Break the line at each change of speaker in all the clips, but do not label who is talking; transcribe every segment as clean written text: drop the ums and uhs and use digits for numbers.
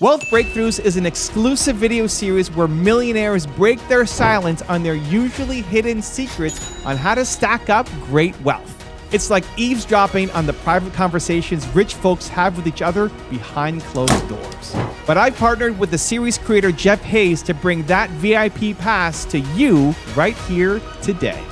Wealth Breakthroughs is an exclusive video series where millionaires break their silence on their usually hidden secrets on how to stack up great wealth. It's like eavesdropping on the private conversations rich folks have with each other behind closed doors. But I've partnered with the series creator Jeff Hays to bring that VIP pass to you right here today.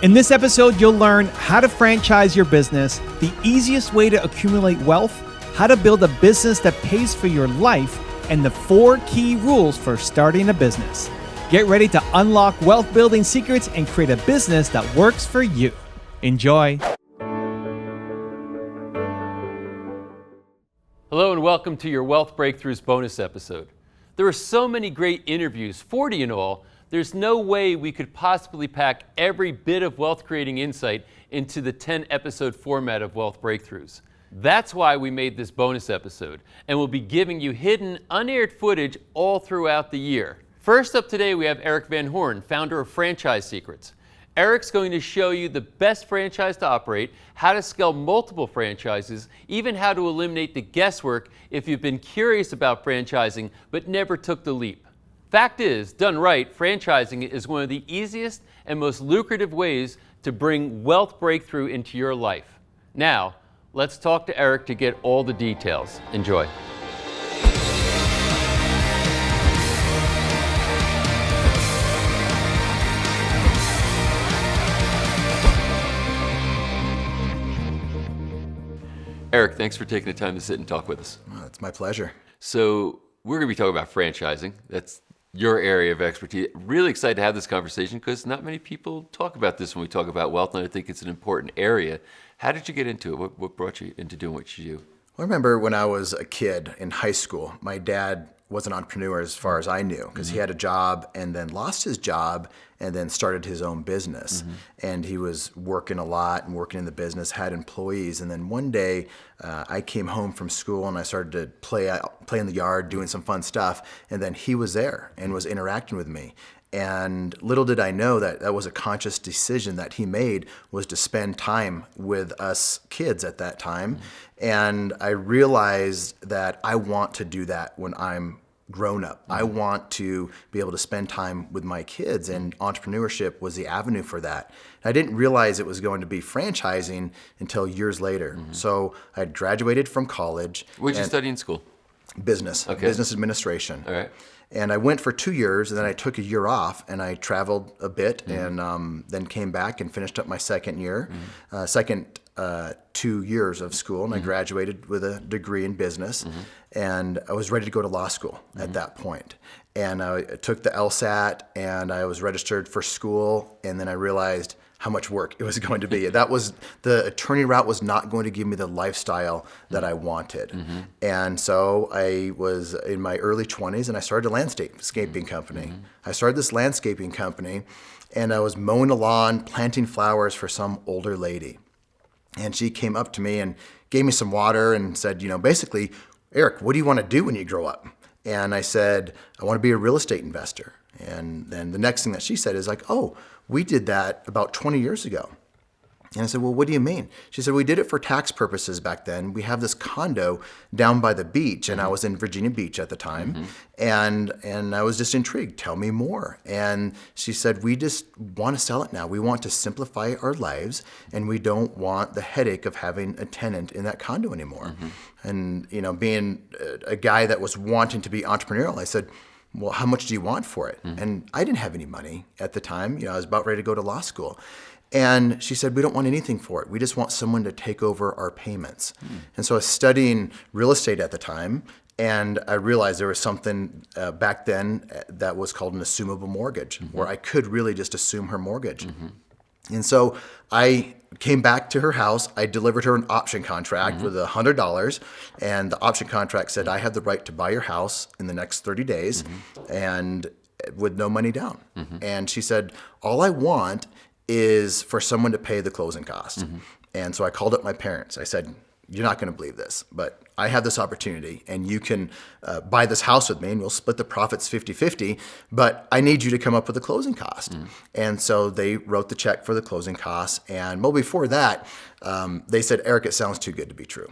In this episode, you'll learn how to franchise your business, the easiest way to accumulate wealth, how to build a business that pays for your life, and the 4 key rules for starting a business. Get ready to unlock wealth building secrets and create a business that works for you. Enjoy.
Hello and welcome to your Wealth Breakthroughs bonus episode. There are so many great interviews, 40 in all, there's no way we could possibly pack every bit of wealth creating insight into the 10-episode format of Wealth Breakthroughs. That's why we made this bonus episode, and we'll be giving you hidden, unaired footage all throughout the year. First up today, we have Erik Van Horn, founder of Franchise Secrets. Erik's going to show you the best franchise to operate, how to scale multiple franchises, even how to eliminate the guesswork if you've been curious about franchising but never took the leap. Fact is, done right, franchising is one of the easiest and most lucrative ways to bring wealth breakthrough into your life. Now, let's talk to Erik to get all the details. Enjoy. Erik, thanks for taking the time to sit and talk with us.
Oh, it's my pleasure.
So we're going to be talking about franchising. That's your area of expertise. Really excited to have this conversation because not many people talk about this when we talk about wealth, and I think it's an important area. How did you get into it? What brought you into doing what you do?
Well, I remember when I was a kid in high school, my dad was an entrepreneur as far as I knew because he had a job and then lost his job and then started his own business. And he was working a lot and working in the business, had employees. And then one day I came home from school and I started to play in the yard, doing some fun stuff. And then he was there and was interacting with me. And little did I know that that was a conscious decision that he made, was to spend time with us kids at that time. And I realized that I want to do that when I'm grown up. I want to be able to spend time with my kids, and entrepreneurship was the avenue for that. I didn't realize it was going to be franchising until years later. So I graduated from college.
What did you study in school?
Business, business administration.
All right.
And I went for 2 years, and then I took a year off, and I traveled a bit, and then came back and finished up my second year, 2 years of school, and I graduated with a degree in business, and I was ready to go to law school at that point. And I took the LSAT, and I was registered for school, and then I realized how much work it was going to be. The attorney route was not going to give me the lifestyle that I wanted. And so I was in my early 20s and I started a landscaping company. I started this landscaping company and I was mowing a lawn, planting flowers for some older lady. And she came up to me and gave me some water and said, basically, Erik, what do you want to do when you grow up? And I said, I want to be a real estate investor. And then the next thing that she said is like, oh, we did that about 20 years ago. And I said, well, what do you mean? She said, we did it for tax purposes back then. We have this condo down by the beach, and I was in Virginia Beach at the time, and I was just intrigued. Tell me more. And she said, we just want to sell it now. We want to simplify our lives, and we don't want the headache of having a tenant in that condo anymore. And being a guy that was wanting to be entrepreneurial, I said, well, how much do you want for it? And I didn't have any money at the time. I was about ready to go to law school. And she said, we don't want anything for it. We just want someone to take over our payments. And so I was studying real estate at the time, and I realized there was something back then that was called an assumable mortgage, where I could really just assume her mortgage. And so I came back to her house. I delivered her an option contract with $100, and the option contract said, I have the right to buy your house in the next 30 days and with no money down. And she said, all I want is for someone to pay the closing costs. And so I called up my parents. I said, you're not going to believe this, but I have this opportunity and you can buy this house with me and we'll split the profits 50-50, but I need you to come up with a closing cost. And so they wrote the check for the closing costs. And well, before that, they said, Erik, it sounds too good to be true.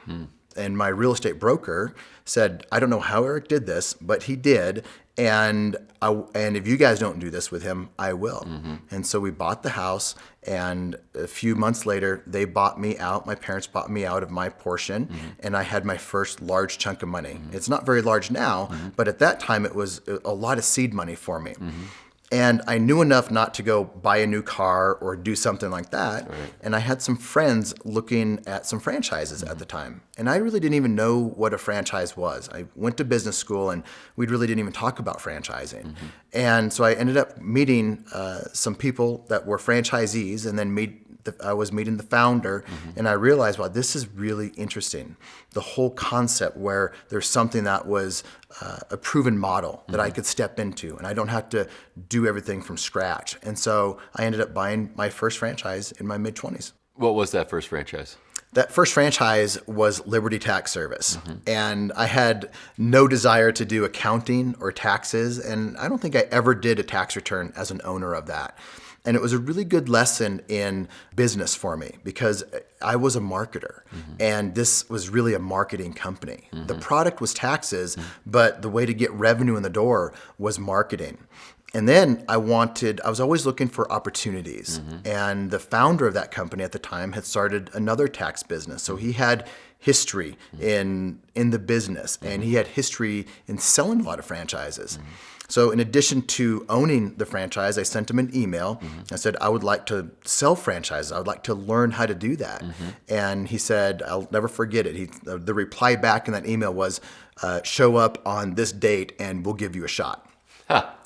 And my real estate broker said, I don't know how Erik did this, but he did. And if you guys don't do this with him, I will. And so we bought the house, and a few months later, they bought me out. My parents bought me out of my portion, and I had my first large chunk of money. It's not very large now, but at that time, it was a lot of seed money for me. And I knew enough not to go buy a new car or do something like that. Right. And I had some friends looking at some franchises at the time. And I really didn't even know what a franchise was. I went to business school, and we really didn't even talk about franchising. And so I ended up meeting some people that were franchisees, and then I was meeting the founder, and I realized, wow, this is really interesting. The whole concept where there's something that was a proven model that I could step into, and I don't have to do everything from scratch. And so I ended up buying my first franchise in my mid-20s.
What was that first franchise?
That first franchise was Liberty Tax Service. And I had no desire to do accounting or taxes, and I don't think I ever did a tax return as an owner of that. And it was a really good lesson in business for me because I was a marketer, and this was really a marketing company. The product was taxes, but the way to get revenue in the door was marketing. And then I was always looking for opportunities. And the founder of that company at the time had started another tax business. So he had history in the business, and he had history in selling a lot of franchises. So in addition to owning the franchise, I sent him an email. I said, I would like to sell franchises. I would like to learn how to do that. And he said, I'll never forget it. The reply back in that email was, show up on this date and we'll give you a shot.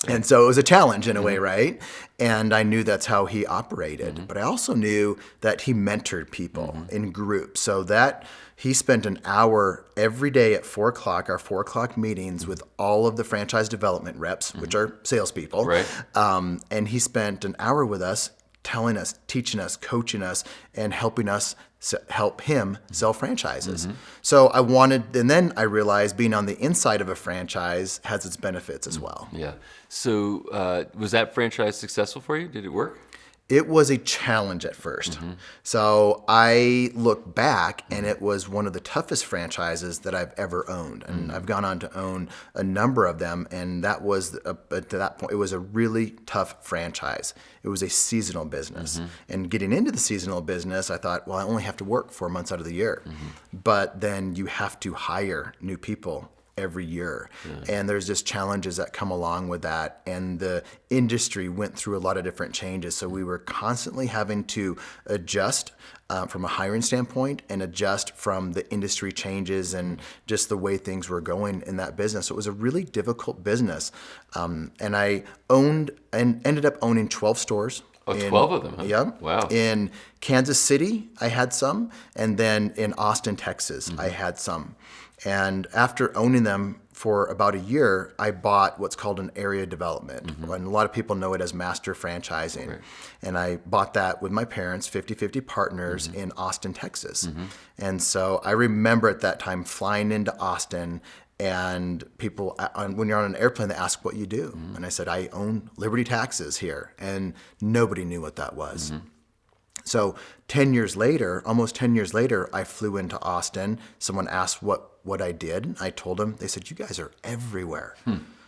And so it was a challenge in a way, right? And I knew that's how he operated. But I also knew that he mentored people in groups. So that he spent an hour every day at 4 o'clock, our 4 o'clock meetings with all of the franchise development reps, which are salespeople. Right. And he spent an hour with us, telling us, teaching us, coaching us, and helping us help him sell franchises. So and then I realized being on the inside of a franchise has its benefits as well.
Yeah. So was that franchise successful for you? Did it work?
It was a challenge at first. So I look back, and it was one of the toughest franchises that I've ever owned. And I've gone on to own a number of them, and that was, to that point, it was a really tough franchise. It was a seasonal business. And getting into the seasonal business, I thought, well, I only have to work 4 months out of the year. But then you have to hire new people every year. And there's just challenges that come along with that. And the industry went through a lot of different changes. So we were constantly having to adjust from a hiring standpoint and adjust from the industry changes and just the way things were going in that business. So it was a really difficult business. And I ended up owning 12 stores.
Oh, 12 of them, huh?
Yeah.
Wow.
In Kansas City, I had some. And then in Austin, Texas, I had some. And after owning them for about a year, I bought what's called an area development. And a lot of people know it as master franchising. Right. And I bought that with my parents, 50-50 partners in Austin, Texas. And so I remember at that time flying into Austin, and people, when you're on an airplane, they ask what you do. And I said, I own Liberty Taxes here. And nobody knew what that was. So 10 years later, almost 10 years later, I flew into Austin. Someone asked what I did. I told them. They said, you guys are everywhere.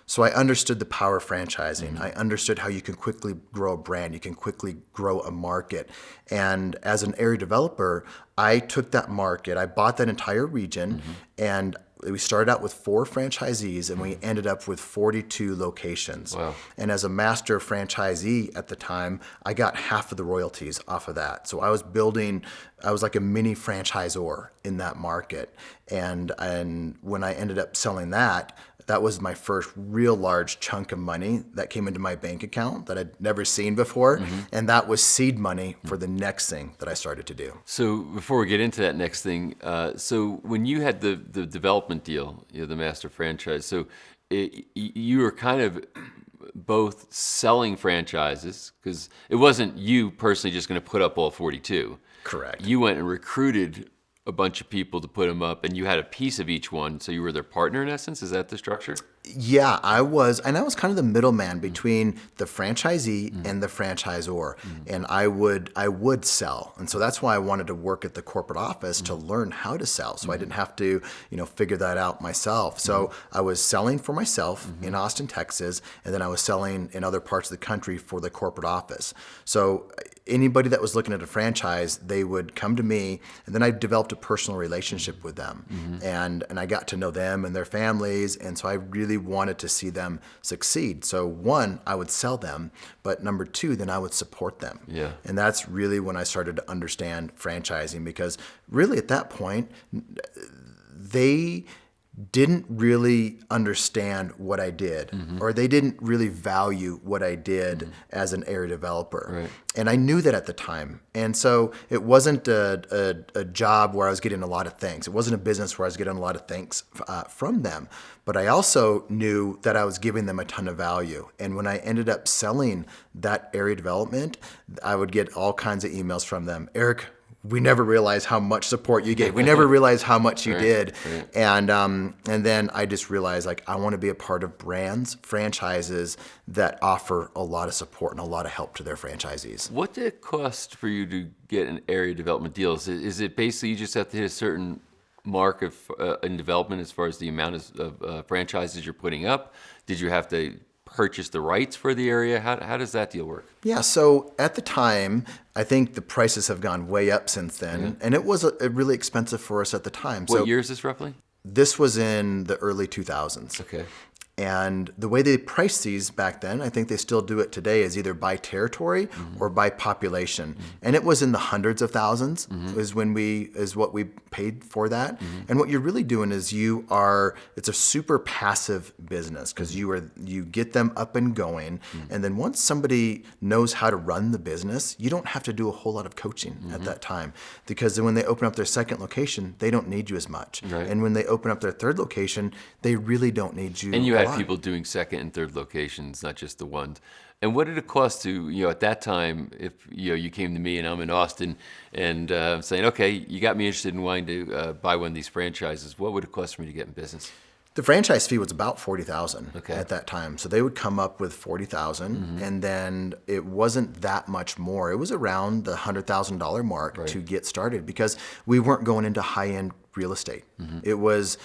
So I understood the power of franchising. I understood how you can quickly grow a brand. You can quickly grow a market. And as an area developer, I took that market. I bought that entire region, and we started out with 4 franchisees, and we ended up with 42 locations. Wow. And as a master franchisee at the time, I got half of the royalties off of that. So I was like a mini franchisor in that market. And when I ended up selling that was my first real large chunk of money that came into my bank account that I'd never seen before. And that was seed money for the next thing that I started to do.
So before we get into that next thing, so when you had the development deal, the master franchise, so you were kind of both selling franchises, because it wasn't you personally just going to put up all 42.
Correct.
You went and recruited a bunch of people to put them up, and you had a piece of each one, so you were their partner in essence? Is that the structure?
Yeah, I was kind of the middleman between the franchisee and the franchisor, and I would sell, and so that's why I wanted to work at the corporate office to learn how to sell, so I didn't have to, figure that out myself. So I was selling for myself in Austin, Texas, and then I was selling in other parts of the country for the corporate office. So anybody that was looking at a franchise, they would come to me, and then I developed a personal relationship with them, and I got to know them and their families, and so I really wanted to see them succeed. So one, I would sell them, but number two, then I would support them.
Yeah.
And that's really when I started to understand franchising, because really at that point, they didn't really understand what I did, or they didn't really value what I did as an area developer.
Right.
And I knew that at the time. And so it wasn't a job where I was getting a lot of thanks. It wasn't a business where I was getting a lot of thanks from them. But I also knew that I was giving them a ton of value. And when I ended up selling that area development, I would get all kinds of emails from them. Erik, we never realized how much support you gave. We never realized how much you did.
Right.
And then I just realized, like, I want to be a part of brands, franchises that offer a lot of support and a lot of help to their franchisees.
What did it cost for you to get an area development deal? Is it basically you just have to hit a certain mark of in development as far as the amount of franchises you're putting up? Did you have to purchase the rights for the area? How does that deal work?
Yeah, so at the time, I think the prices have gone way up since then, and it was really expensive for us at the time.
What year is this roughly?
This was in the early 2000s.
Okay.
And the way they priced these back then, I think they still do it today, is either by territory or by population. And it was in the hundreds of thousands is what we paid for that. And what you're really doing is it's a super passive business, because you get them up and going. And then once somebody knows how to run the business, you don't have to do a whole lot of coaching at that time, because then when they open up their second location, they don't need you as much.
Right.
And when they open up their third location, they really don't need you.
And you had people doing second and third locations, not just the ones. And what did it cost to, at that time, if you came to me and I'm in Austin and saying, okay, you got me interested in wanting to buy one of these franchises, what would it cost for me to get in business?
The franchise fee was about $40,000
Okay.
at that time. So they would come up with $40,000, and then it wasn't that much more. It was around the $100,000 mark to get started, because we weren't going into high-end real estate. It was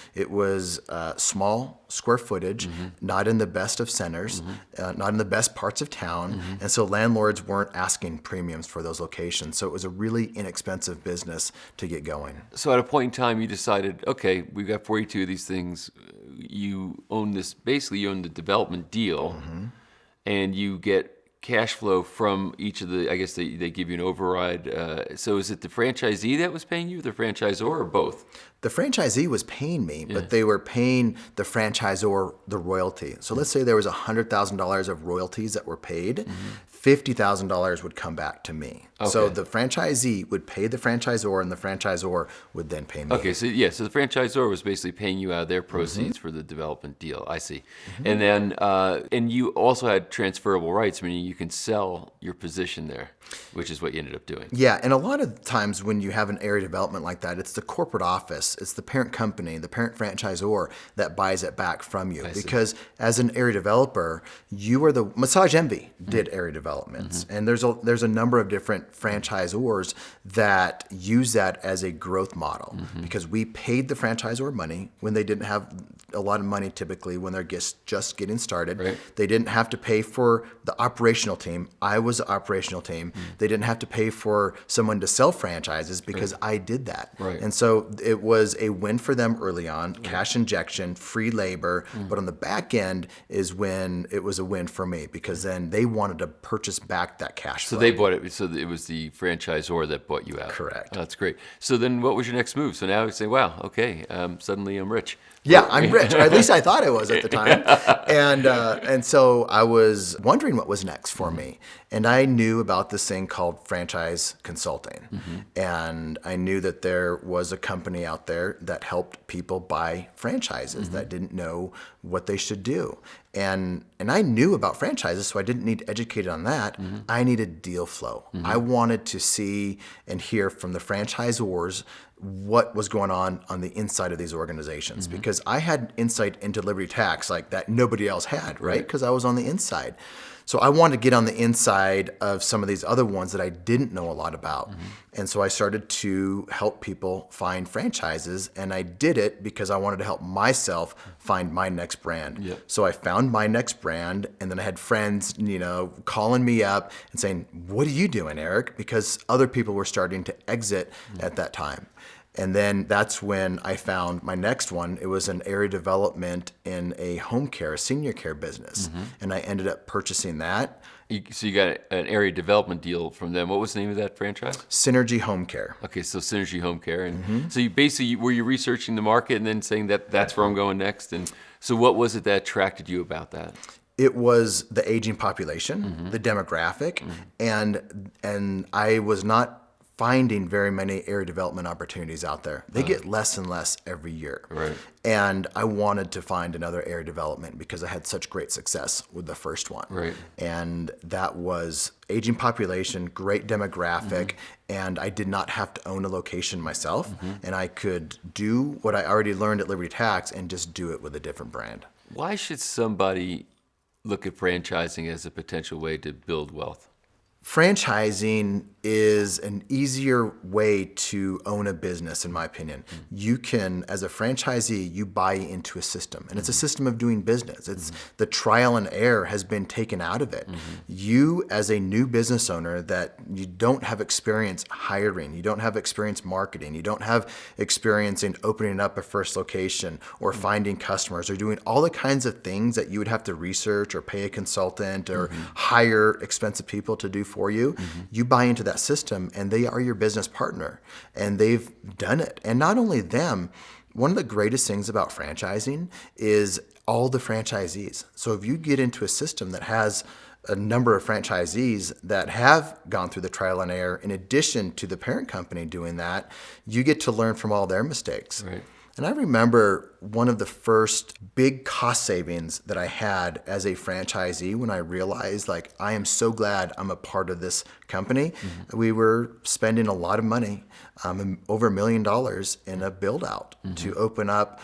small square footage, not in the best of centers, not in the best parts of town, and so landlords weren't asking premiums for those locations. So it was a really inexpensive business to get going.
So at a point in time, you decided, okay, we've got 42 of these things. You own this, basically you own the development deal, and you get cash flow from each of the, I guess they give you an override. So is it the franchisee that was paying you, the franchisor, or both?
The franchisee was paying me, but they were paying the franchisor the royalty. So let's say there was $100,000 of royalties that were paid. $50,000 would come back to me.
Okay.
So the franchisee would pay the franchisor, and the franchisor would then pay me.
Okay, so the franchisor was basically paying you out of their proceeds for the development deal. I see. And then, and you also had transferable rights, meaning you can sell your position there, which is what you ended up doing.
Yeah, and a lot of times when you have an area development like that, it's the corporate office, it's the parent company, the parent franchisor that buys it back from you. Because as an area developer, you are the Massage Envy did area developments, and there's a number of different franchisors that use that as a growth model, because we paid the franchisor money when they didn't have a lot of money. Typically when they're just getting started, they didn't have to pay for the operational team. I was the operational team. They didn't have to pay for someone to sell franchises, because I did that. And so it was a win for them early on, cash injection, free labor, but on the back end is when it was a win for me, because then they wanted to purchase back that cash flow.
So they bought it, so it was the franchisor that bought you out.
Correct.
Oh, that's great. So then what was your next move? So now you say, wow, okay, suddenly I'm rich.
Yeah, I'm rich, or at least I thought I was at the time. And so I was wondering what was next for me. And I knew about this thing called franchise consulting. And I knew that there was a company out there that helped people buy franchises that didn't know what they should do. And I knew about franchises, so I didn't need educated on that. I needed deal flow. I wanted to see and hear from the franchisors what was going on the inside of these organizations, because I had insight into Liberty Tax like that nobody else had, right? Because I was on the inside. So I wanted to get on the inside of some of these other ones that I didn't know a lot about. And so I started to help people find franchises, and I did it because I wanted to help myself find my next brand.
Yeah.
So I found my next brand, and then I had friends, calling me up and saying, "What are you doing, Erik?" Because other people were starting to exit at that time. And then that's when I found my next one. It was an area development in a home care, a senior care business. And I ended up purchasing that.
So you got an area development deal from them. What was the name of that franchise?
Synergy Home Care.
Okay, so Synergy Home Care. And so you basically, were you researching the market and then saying that's where I'm going next? And so what was it that attracted you about that?
It was the aging population, the demographic, and I was not finding very many area development opportunities out there. They get less and less every year.
Right.
And I wanted to find another area development because I had such great success with the first one.
Right.
And that was aging population, great demographic, and I did not have to own a location myself, and I could do what I already learned at Liberty Tax and just do it with a different brand.
Why should somebody look at franchising as a potential way to build wealth?
Franchising is an easier way to own a business, in my opinion. You can, as a franchisee, you buy into a system, and it's a system of doing business. It's the trial and error has been taken out of it. You, as a new business owner that you don't have experience hiring, you don't have experience marketing, you don't have experience in opening up a first location or finding customers or doing all the kinds of things that you would have to research or pay a consultant or hire expensive people to do for you. You buy into that system, and they are your business partner, and they've done it. And not only them, one of the greatest things about franchising is all the franchisees. So if you get into a system that has a number of franchisees that have gone through the trial and error, in addition to the parent company doing that, you get to learn from all their mistakes.
Right.
And I remember one of the first big cost savings that I had as a franchisee when I realized, I am so glad I'm a part of this company. We were spending a lot of money, over $1 million in a build out to open up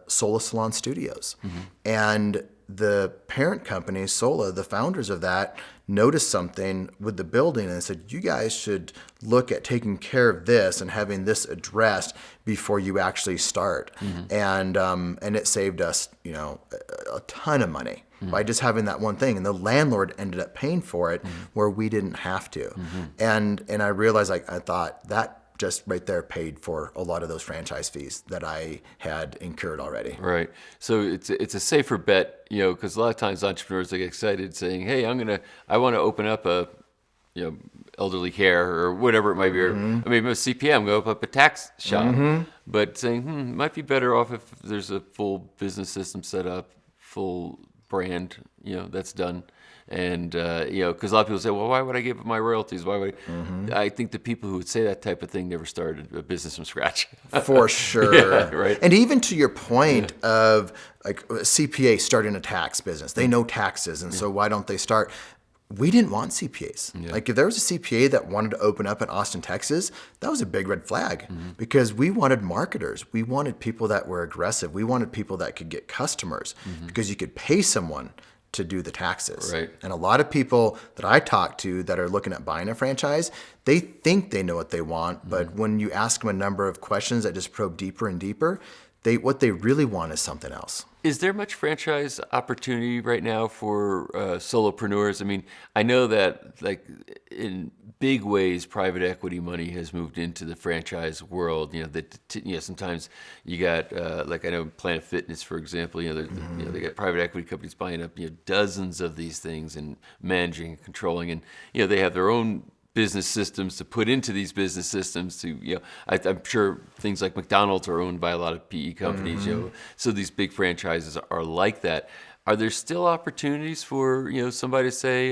Sola Salon Studios. And the parent company, Sola, the founders of that, noticed something with the building and said, "You guys should look at taking care of this and having this addressed before you actually start." And it saved us, a ton of money by just having that one thing. And the landlord ended up paying for it where we didn't have to. And I realized, I thought that just right there paid for a lot of those franchise fees that I had incurred already.
Right. So it's a safer bet, because a lot of times entrepreneurs get excited saying, "Hey, I want to open up a, elderly care or whatever it might be, or maybe I'm a CPA, I'm going to open up a tax shop." But saying, it might be better off if there's a full business system set up, full brand, that's done. And, because a lot of people say, "Well, why would I give up my royalties? Why would I?" I think the people who would say that type of thing never started a business from scratch.
For sure.
Yeah, right.
And even to your point of a CPA starting a tax business, they know taxes. And so why don't they start? We didn't want CPAs. If there was a CPA that wanted to open up in Austin, Texas, that was a big red flag because we wanted marketers. We wanted people that were aggressive. We wanted people that could get customers because you could pay someone to do the taxes.
Right.
And a lot of people that I talk to that are looking at buying a franchise, they think they know what they want, but when you ask them a number of questions that just probe deeper and deeper, what they really want is something else.
Is there much franchise opportunity right now for solopreneurs? I mean, I know that in big ways, private equity money has moved into the franchise world. Sometimes you got I know Planet Fitness, for example. They got private equity companies buying up dozens of these things and managing and controlling, and they have their own business systems to put into these business systems to, I'm sure things like McDonald's are owned by a lot of PE companies, so these big franchises are like that. Are there still opportunities for, somebody to say,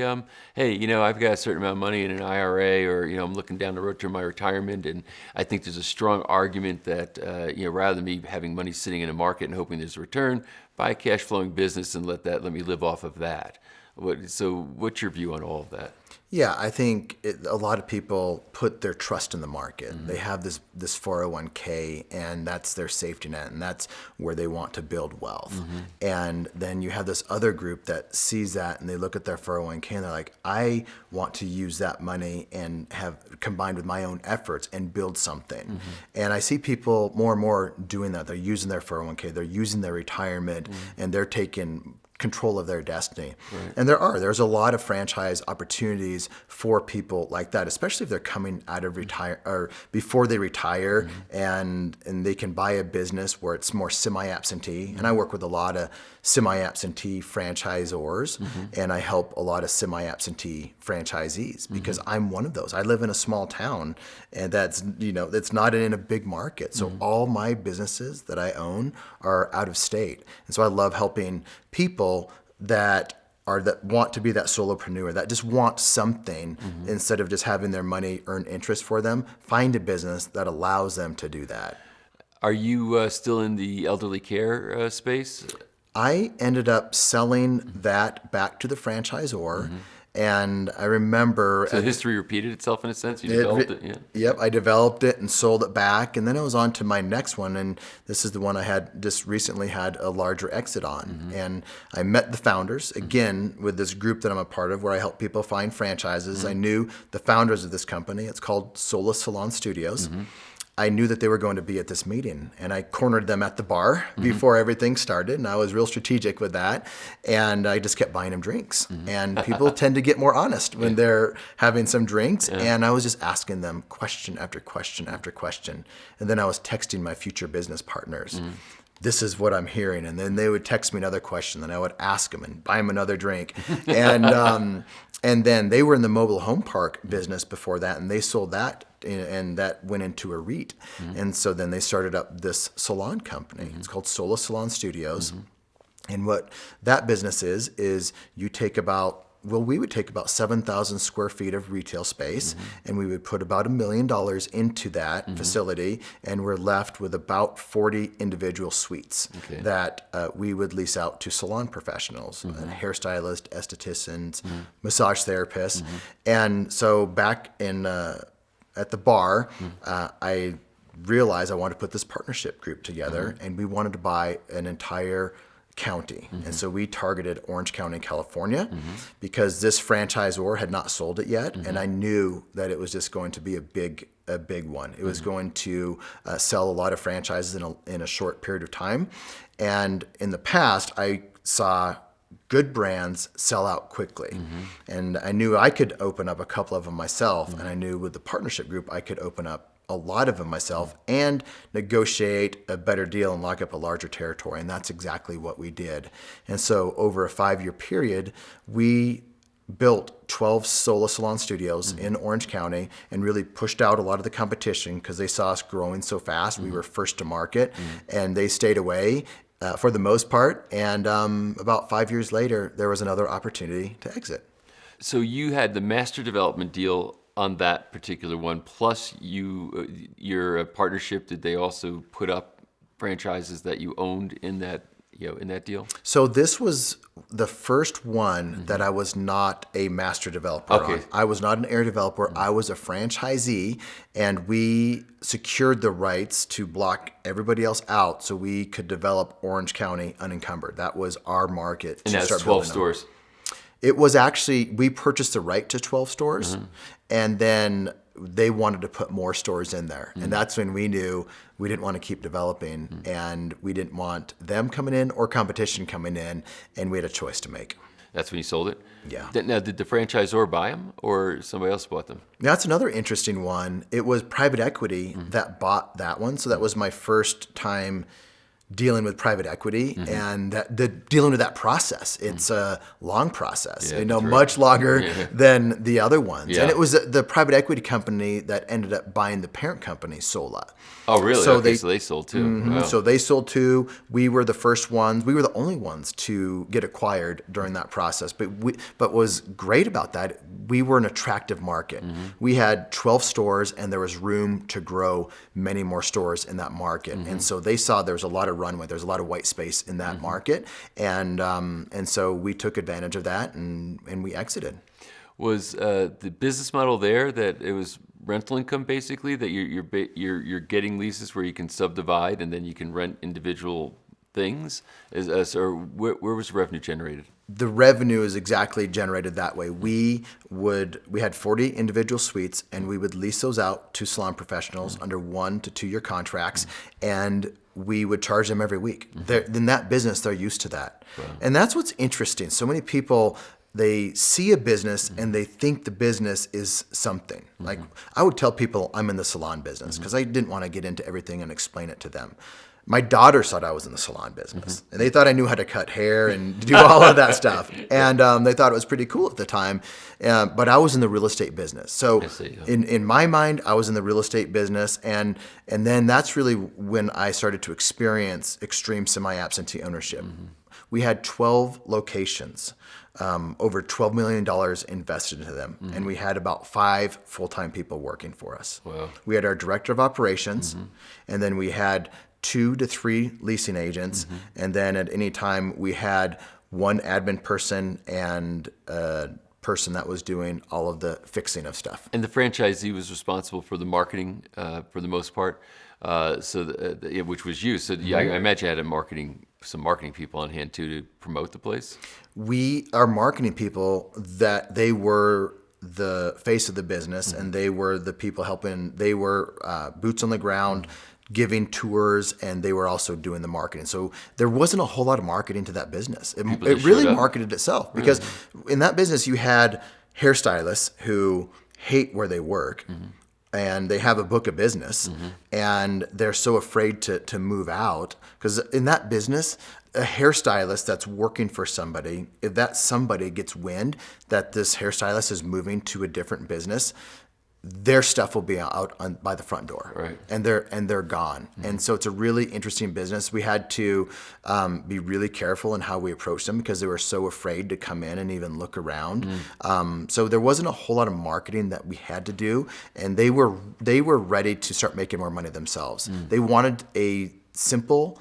"Hey, I've got a certain amount of money in an IRA, or, I'm looking down the road to my retirement, and I think there's a strong argument that, rather than me having money sitting in a market and hoping there's a return, buy a cash flowing business and let me live off of that." So what's your view on all of that?
Yeah, I think a lot of people put their trust in the market. They have this 401k, and that's their safety net, and that's where they want to build wealth. And then you have this other group that sees that, and they look at their 401k, and they're like, I want to use that money and have combined with my own efforts and build something. And I see people more and more doing that. They're using their 401k, they're using their retirement, and they're taking control of their destiny. And there's a lot of franchise opportunities for people like that, especially if they're coming out of retire or before they retire, and they can buy a business where it's more semi-absentee. And I work with a lot of semi-absentee franchisors, and I help a lot of semi-absentee franchisees because I'm one of those. I live in a small town, and that's not in a big market. So all my businesses that I own are out of state. And so I love helping people that want to be that solopreneur, that just want something instead of just having their money earn interest for them. Find a business that allows them to do that.
Are you still in the elderly care space?
I ended up selling that back to the franchisor. And I remember...
So history repeated itself in a sense? You developed it? Yeah.
Yep, I developed it and sold it back. And then I was on to my next one. And this is the one I had just recently had a larger exit on. And I met the founders, again, with this group that I'm a part of where I help people find franchises. I knew the founders of this company. It's called Sola Salon Studios. I knew that they were going to be at this meeting, and I cornered them at the bar before everything started, and I was real strategic with that, and I just kept buying them drinks. And people tend to get more honest when they're having some drinks, and I was just asking them question after question after question, and then I was texting my future business partners. This is what I'm hearing. And then they would text me another question, and I would ask them and buy them another drink. And then they were in the mobile home park business before that, and they sold that, and that went into a REIT. And so then they started up this salon company. It's called Sola Salon Studios. And what that business is you take we would take about 7,000 square feet of retail space, and we would put about $1 million into that facility, and we're left with about 40 individual suites that we would lease out to salon professionals, hairstylists, estheticians, massage therapists. And so back at the bar, I realized I wanted to put this partnership group together, and we wanted to buy an entire county. And so we targeted Orange County, California, because this franchisor had not sold it yet. And I knew that it was just going to be a big one. It was going to sell a lot of franchises in a short period of time. And in the past, I saw good brands sell out quickly. And I knew I could open up a couple of them myself. And I knew with the partnership group, I could open up a lot of them myself and negotiate a better deal and lock up a larger territory. And that's exactly what we did. And so over a 5-year period, we built 12 Sola Salon Studios in Orange County and really pushed out a lot of the competition because they saw us growing so fast. We were first to market, and they stayed away for the most part. And about 5 years later, there was another opportunity to exit.
So you had the master development deal on that particular one, plus your partnership. Did they also put up franchises that you owned in that deal? So
this was the first one that I was not a master developer on. I was not an area developer. I was a franchisee, and we secured the rights to block everybody else out so we could develop Orange County unencumbered. That was our market.
And that's 12 stores.
It was actually, we purchased the right to 12 stores, and then they wanted to put more stores in there. And that's when we knew we didn't want to keep developing, and we didn't want them coming in or competition coming in, and we had a choice to make.
That's when you sold it?
Yeah.
Now, did the franchisor buy them, or somebody else bought them?
That's another interesting one. It was private equity that bought that one. So that was my first time dealing with private equity and dealing with that process. It's a long process, much longer than the other ones. Yeah. And it was the private equity company that ended up buying the parent company, Sola.
Oh, really? So they sold too. Wow.
So they sold too. We were the first ones. We were the only ones to get acquired during that process. But what was great about that, we were an attractive market. We had 12 stores, and there was room to grow many more stores in that market. And so they saw there was a lot of of runway. There's a lot of white space in that market, and so we took advantage of that, and we exited.
Was the business model there that it was rental income basically, that you're getting leases where you can subdivide and then you can rent individual things? Or where was the revenue generated?
The revenue is exactly generated that way. We had 40 individual suites, and we would lease those out to salon professionals under 1 to 2 year contracts, and we would charge them every week. In that business, they're used to that.
Wow.
And that's what's interesting. So many people, they see a business and they think the business is something. Like, I would tell people I'm in the salon business because I didn't want to get into everything and explain it to them. My daughters thought I was in the salon business, and they thought I knew how to cut hair and do all of that stuff. And they thought it was pretty cool at the time. But I was in the real estate business. So
I see, yeah.
in my mind, I was in the real estate business. And then that's really when I started to experience extreme semi-absentee ownership. We had 12 locations, over $12 million invested into them. And we had about 5 full-time people working for us.
Wow.
We had our director of operations, and then we had 2 to 3 leasing agents, and then at any time we had 1 admin person and a person that was doing all of the fixing of stuff.
And the franchisee was responsible for the marketing for the most part, which was you. So I imagine you had some marketing people on hand too to promote the place.
We are marketing people that they were the face of the business, and they were the people helping. They were boots on the ground, giving tours, and they were also doing the marketing. So there wasn't a whole lot of marketing to that business. It really marketed itself, because in that business you had hairstylists who hate where they work, and they have a book of business, and they're so afraid to move out, because in that business, a hairstylist that's working for somebody, if that somebody gets wind that this hairstylist is moving to a different business, their stuff will be out by the front door,
right?
And they're gone. And so it's a really interesting business. We had to be really careful in how we approached them, because they were so afraid to come in and even look around. So there wasn't a whole lot of marketing that we had to do, and they were ready to start making more money themselves. They wanted a simple,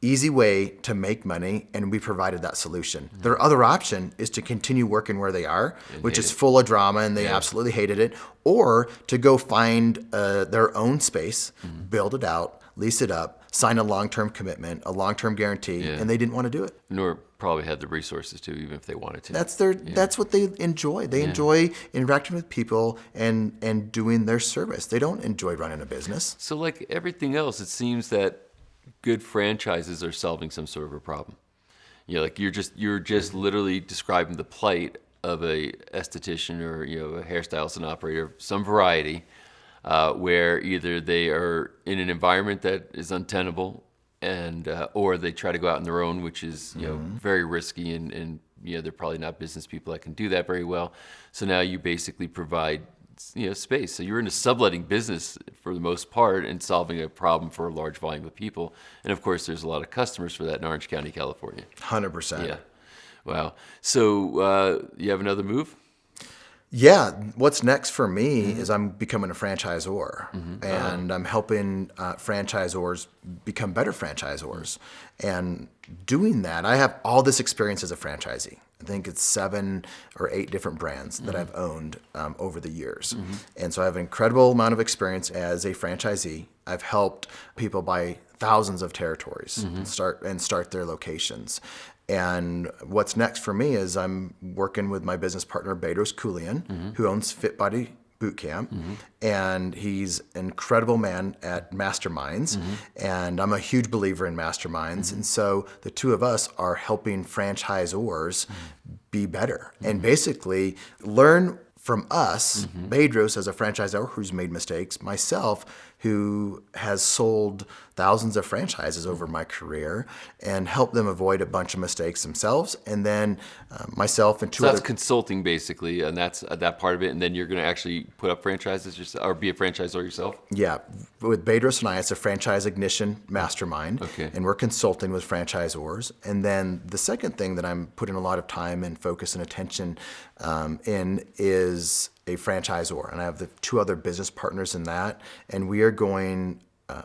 easy way to make money, and we provided that solution. Their other option is to continue working where they are, which is full of drama, and they absolutely hated it, or to go find their own space, build it out, lease it up, sign a long-term commitment, a long-term guarantee, and they didn't want to do it.
Nor probably had the resources to, even if they wanted to.
That's what they enjoy. They enjoy interacting with people and doing their service. They don't enjoy running a business.
So like everything else, it seems that good franchises are solving some sort of a problem. Like you're just literally describing the plight of a esthetician or a hairstylist and operator of some variety, where either they are in an environment that is untenable, and or they try to go out on their own, which is very risky, and they're probably not business people that can do that very well. So now you basically provide space. So you're in a subletting business for the most part and solving a problem for a large volume of people. And of course, there's a lot of customers for that in Orange County, California.
100%.
Yeah. Wow. So you have another move?
Yeah. What's next for me is I'm becoming a franchisor, and I'm helping franchisors become better franchisors. And doing that, I have all this experience as a franchisee. I think it's 7 or 8 different brands that I've owned over the years. And so I have an incredible amount of experience as a franchisee. I've helped people buy thousands of territories and start their locations. And what's next for me is I'm working with my business partner, Bedros Keuilian, who owns Fit Body Boot Camp, and he's an incredible man at masterminds, and I'm a huge believer in masterminds, and so the two of us are helping franchisors be better and basically learn from us, Bedros as a franchisor who's made mistakes, myself who has sold thousands of franchises over my career, and help them avoid a bunch of mistakes themselves. And then myself and 2
So
other...
that's consulting basically, and that's that part of it. And then you're going to actually put up franchises yourself, or be a franchisor yourself?
Yeah. With Bedros and I, it's a franchise ignition mastermind.
Okay.
And we're consulting with franchisors. And then the second thing that I'm putting a lot of time and focus and attention in is a franchisor. And I have the 2 other business partners in that. And we are going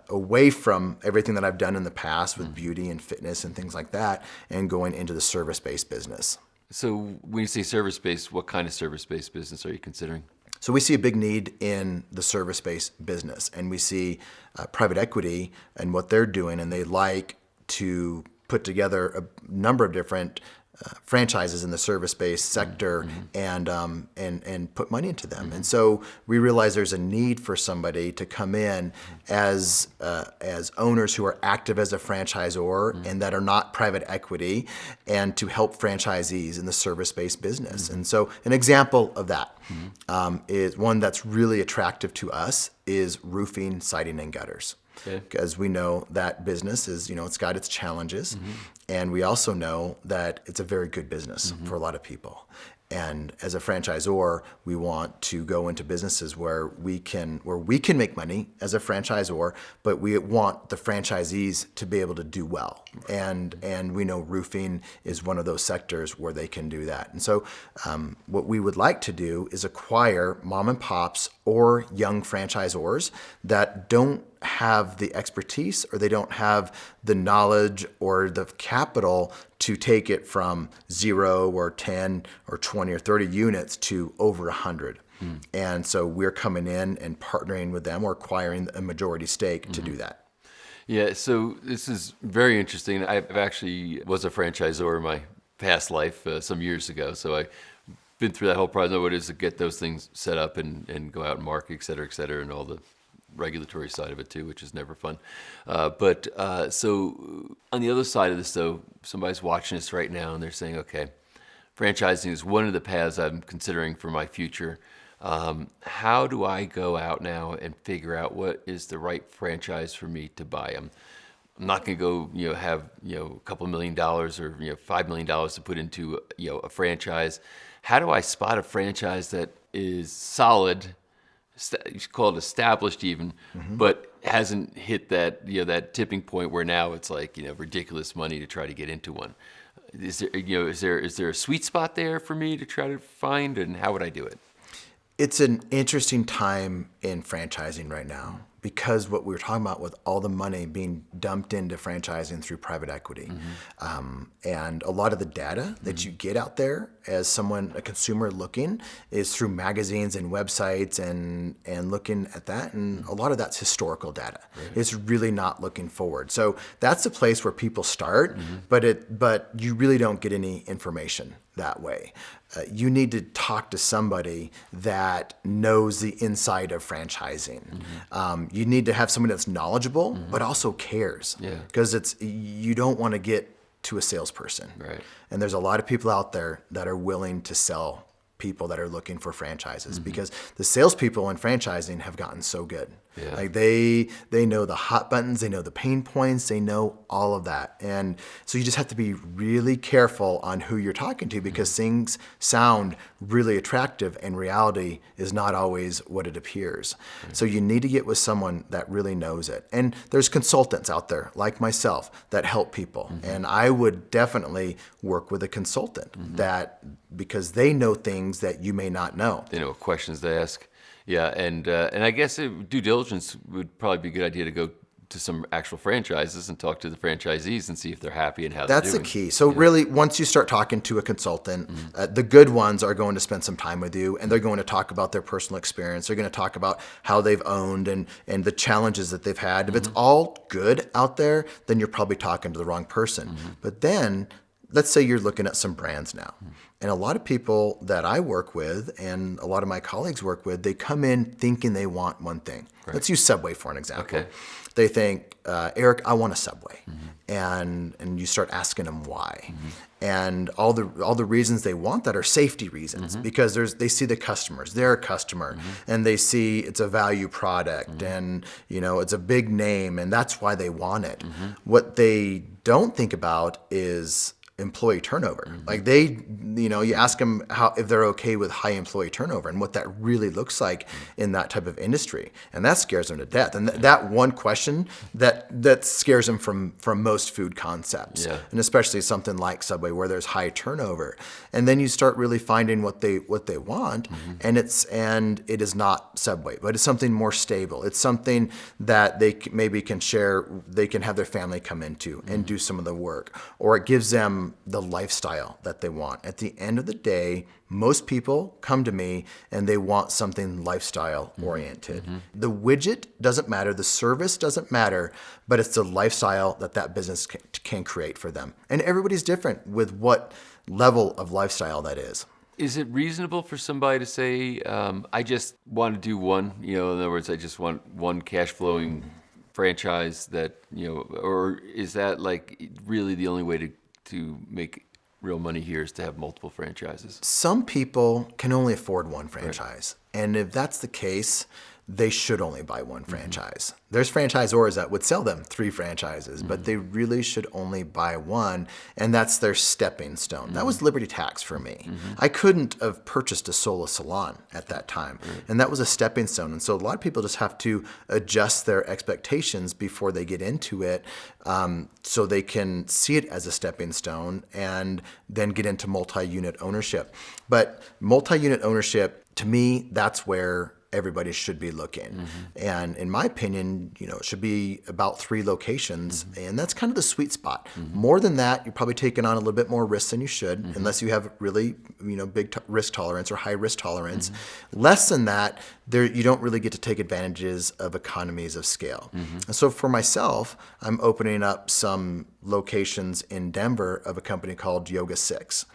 away from everything that I've done in the past with beauty and fitness and things like that, and going into the service-based business.
So when you say service-based, what kind of service-based business are you considering?
So we see a big need in the service-based business, and we see private equity and what they're doing, and they like to put together a number of different franchises in the service-based sector and put money into them. And so we realize there's a need for somebody to come in as owners who are active as a franchisor and that are not private equity, and to help franchisees in the service-based business. And so an example of that is one that's really attractive to us is roofing, siding, and gutters. Because we know that business is, it's got its challenges. And we also know that it's a very good business for a lot of people. And as a franchisor, we want to go into businesses where we can make money as a franchisor, but we want the franchisees to be able to do well. And we know roofing is one of those sectors where they can do that. And so what we would like to do is acquire mom and pops or young franchisors that don't have the expertise, or they don't have the knowledge or the capital to take it from 0 or 10 or 20 or 30 units to over 100. And so we're coming in and partnering with them or acquiring a majority stake to do that.
Yeah, so this is very interesting. I actually was a franchisor in my past life some years ago, so I've been through that whole process. I know what it is to get those things set up and go out and market, et cetera, and all the regulatory side of it too, which is never fun. So on the other side of this, though, somebody's watching this right now and they're saying, okay, franchising is one of the paths I'm considering for my future. How do I go out now and figure out what is the right franchise for me to buy? I'm not going to go, have, a couple $1 million or, $5 million to put into, a franchise. How do I spot a franchise that is solid, you should call it established even, but hasn't hit that, that tipping point where now it's like, ridiculous money to try to get into one? Is there, is there a sweet spot there for me to try to find, and how would I do it?
It's an interesting time in franchising right now, because what we were talking about with all the money being dumped into franchising through private equity. And a lot of the data that you get out there as a consumer looking, is through magazines and websites and looking at that. And a lot of that's historical data. It's really not looking forward. So that's the place where people start, but you really don't get any information that way. You need to talk to somebody that knows the inside of franchising. You need to have somebody that's knowledgeable, but also cares. Because you don't want to get to a salesperson. And there's a lot of people out there that are willing to sell people that are looking for franchises, because the salespeople in franchising have gotten so good. Like they know the hot buttons, they know the pain points, they know all of that. And so you just have to be really careful on who you're talking to, because things sound really attractive and reality is not always what it appears. So you need to get with someone that really knows it. And there's consultants out there like myself that help people. And I would definitely work with a consultant because they know things that you may not know.
They know what questions to ask. Yeah, and I guess due diligence would probably be a good idea to go to some actual franchises and talk to the franchisees and see if they're happy and how they're doing.
That's the key. So really, once you start talking to a consultant, the good ones are going to spend some time with you, and they're going to talk about their personal experience. They're going to talk about how they've owned and the challenges that they've had. If it's all good out there, then you're probably talking to the wrong person. But then, let's say you're looking at some brands now. And a lot of people that I work with and a lot of my colleagues work with, they come in thinking they want one thing. Let's use Subway for an example. They think, Erik, I want a Subway. And you start asking them why. And all the reasons they want that are safety reasons, because they see the customers, they're a customer, and they see it's a value product, and it's a big name, and that's why they want it. What they don't think about is employee turnover. Like they, you ask them if they're okay with high employee turnover and what that really looks like in that type of industry, and that scares them to death. And that one question that scares them from most food concepts, and especially something like Subway where there's high turnover. And then you start really finding what they want, and it is not Subway, but it's something more stable. It's something that they maybe can share. They can have their family come into and do some of the work, or it gives them the lifestyle that they want. At the end of the day, most people come to me and they want something lifestyle oriented. The widget doesn't matter, the service doesn't matter, but it's the lifestyle that business can create for them. And everybody's different with what level of lifestyle that is.
Is it reasonable for somebody to say, I just want to do one, in other words, I just want one cash flowing franchise that, or is that like really the only way to make real money here is to have multiple franchises?
Some people can only afford one franchise. Right. And if that's the case, they should only buy one franchise. There's franchisors that would sell them 3 franchises, but they really should only buy one, and that's their stepping stone. That was Liberty Tax for me. I couldn't have purchased a solo salon at that time, and that was a stepping stone. And so a lot of people just have to adjust their expectations before they get into it, so they can see it as a stepping stone and then get into multi-unit ownership. But multi-unit ownership, to me, that's where everybody should be looking. And in my opinion, it should be about 3 locations, and that's kind of the sweet spot. More than that, you're probably taking on a little bit more risk than you should, unless you have really, big risk tolerance or high risk tolerance. Less than that, you don't really get to take advantages of economies of scale. And so for myself, I'm opening up some locations in Denver of a company called Yoga 6.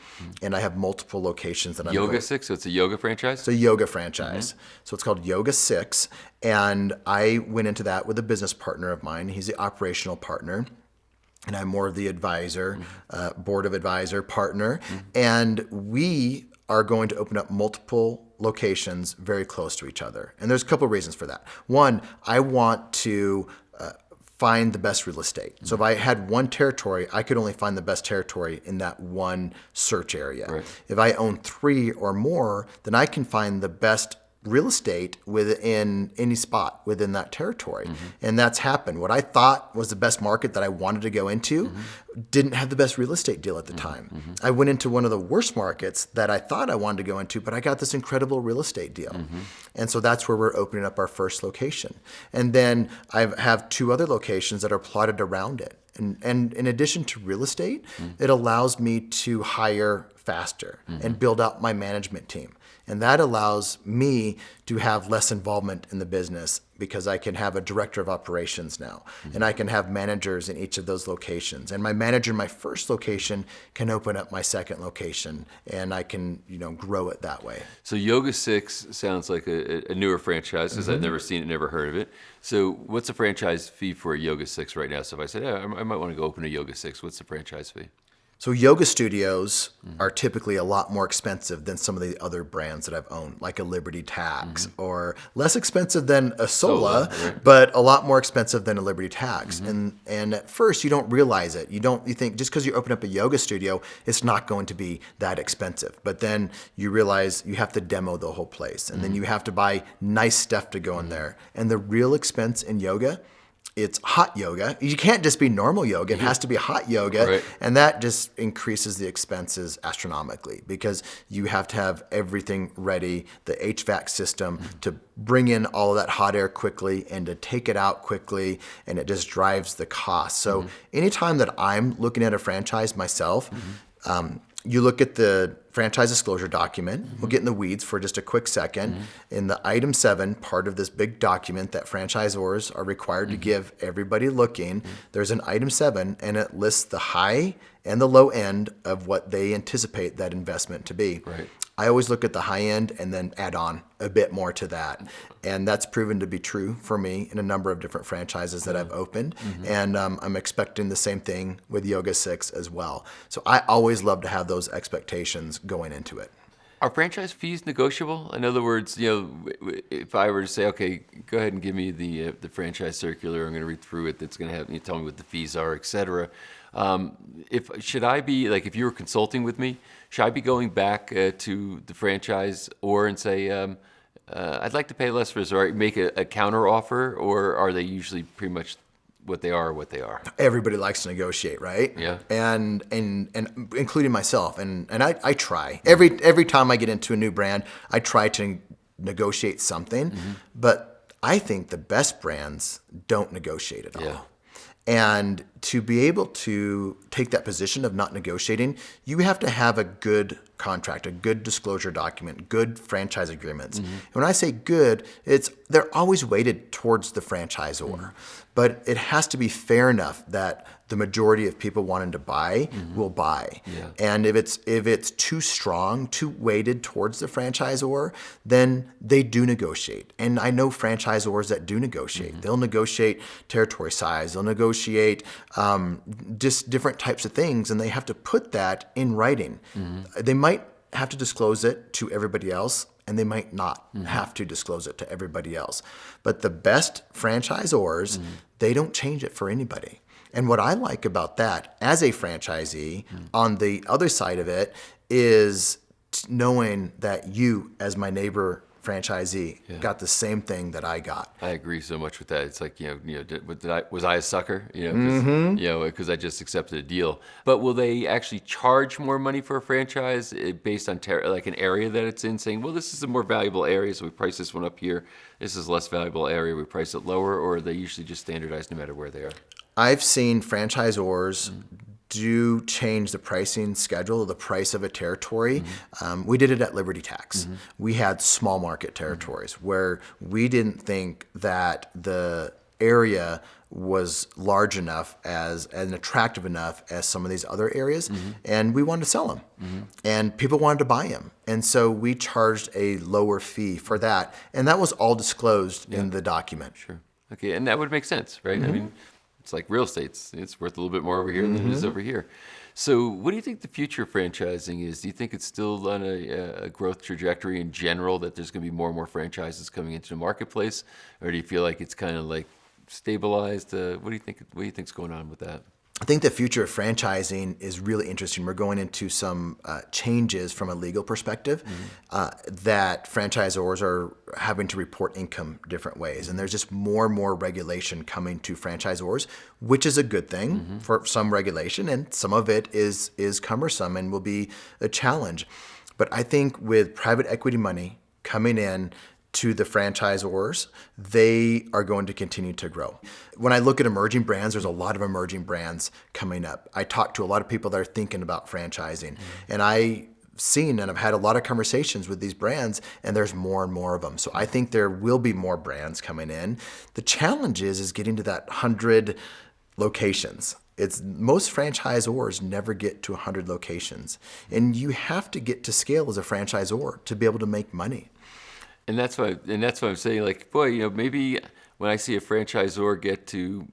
And I have multiple locations that I'm
Yoga 6? So it's a yoga franchise?
It's a yoga franchise. So it's called Yoga 6. And I went into that with a business partner of mine. He's the operational partner. And I'm more of the advisor, board of advisor partner. And we are going to open up multiple locations very close to each other. And there's a couple of reasons for that. One, I want to find the best real estate. So if I had one territory, I could only find the best territory in that one search area. Right. If I own 3 or more, then I can find the best real estate within any spot within that territory. And that's happened. What I thought was the best market that I wanted to go into didn't have the best real estate deal at the time. I went into one of the worst markets that I thought I wanted to go into, but I got this incredible real estate deal. And so that's where we're opening up our first location. And then I have 2 other locations that are plotted around it. And in addition to real estate, it allows me to hire faster and build out my management team. And that allows me to have less involvement in the business because I can have a director of operations now, and I can have managers in each of those locations. And my manager in my first location can open up my second location, and I can, grow it that way.
So Yoga 6 sounds like a newer franchise because I've never seen it, never heard of it. So what's the franchise fee for a Yoga 6 right now? So if I said, I might want to go open a Yoga 6, what's the franchise fee?
So yoga studios are typically a lot more expensive than some of the other brands that I've owned, like a Liberty Tax, or less expensive than a Sola, but a lot more expensive than a Liberty Tax. And at first you don't realize it. You think just because you open up a yoga studio, it's not going to be that expensive. But then you realize you have to demo the whole place, and then you have to buy nice stuff to go in there. And the real expense in yoga, it's hot yoga. You can't just be normal yoga. It has to be hot yoga. Right. And that just increases the expenses astronomically because you have to have everything ready, the HVAC system to bring in all of that hot air quickly and to take it out quickly, and it just drives the cost. So anytime that I'm looking at a franchise myself, you look at the franchise disclosure document. We'll get in the weeds for just a quick second. In the item 7, part of this big document that franchisors are required to give everybody looking, there's an item 7, and it lists the high and the low end of what they anticipate that investment to be. Right. I always look at the high end and then add on a bit more to that. And that's proven to be true for me in a number of different franchises that I've opened. And I'm expecting the same thing with Yoga 6 as well. So I always love to have those expectations going into it.
Are franchise fees negotiable? In other words, if I were to say, okay, go ahead and give me the franchise circular, I'm going to read through it. That's going to have you tell me what the fees are, et cetera. Should I be like, if you were consulting with me, should I be going back to the franchisor and say, I'd like to pay less for this, or make a counter offer, or are they usually pretty much what they are?
Everybody likes to negotiate, right?
Yeah.
And including myself, and I try every time I get into a new brand, I try to negotiate something, but I think the best brands don't negotiate at all.
Yeah.
And to be able to take that position of not negotiating, you have to have a good contract, a good disclosure document, good franchise agreements. And when I say good, they're always weighted towards the franchisor. But it has to be fair enough that the majority of people wanting to buy will buy.
Yeah.
And if it's too strong, too weighted towards the franchisor, then they do negotiate. And I know franchisors that do negotiate. They'll negotiate territory size. They'll negotiate just different types of things, and they have to put that in writing. They might have to disclose it to everybody else, and they might not have to disclose it to everybody else. But the best franchisors, they don't change it for anybody. And what I like about that as a franchisee, on the other side of it, is knowing that you, as my neighbor franchisee, got the same thing that I got.
I agree so much with that. It's like, was I a sucker? Because I just accepted a deal. But will they actually charge more money for a franchise based on like an area that it's in, saying, well, this is a more valuable area, so we price this one up here. This is a less valuable area, we price it lower, or are they usually just standardized no matter where they are?
I've seen franchisors do change the pricing schedule, the price of a territory. We did it at Liberty Tax. We had small market territories where we didn't think that the area was large enough and attractive enough as some of these other areas, and we wanted to sell them, and people wanted to buy them, and so we charged a lower fee for that, and that was all disclosed in the document.
Sure. Okay, and that would make sense, right? I mean, it's like real estate. It's worth a little bit more over here than it is over here. So what do you think the future of franchising is? Do you think it's still on a growth trajectory in general, that there's going to be more and more franchises coming into the marketplace? Or do you feel like it's kind of like stabilized? What do you think? What do you think's going on with that?
I think the future of franchising is really interesting. We're going into some changes from a legal perspective that franchisors are having to report income different ways. And there's just more and more regulation coming to franchisors, which is a good thing for some regulation. And some of it is cumbersome and will be a challenge. But I think with private equity money coming in to the franchisors, they are going to continue to grow. When I look at emerging brands, there's a lot of emerging brands coming up. I talk to a lot of people that are thinking about franchising, and I've seen and I've had a lot of conversations with these brands, and there's more and more of them. So I think there will be more brands coming in. The challenge is getting to that 100 locations. Most franchisors never get to 100 locations, and you have to get to scale as a franchisor to be able to make money.
And that's why I'm saying, like, boy, maybe when I see a franchisor get to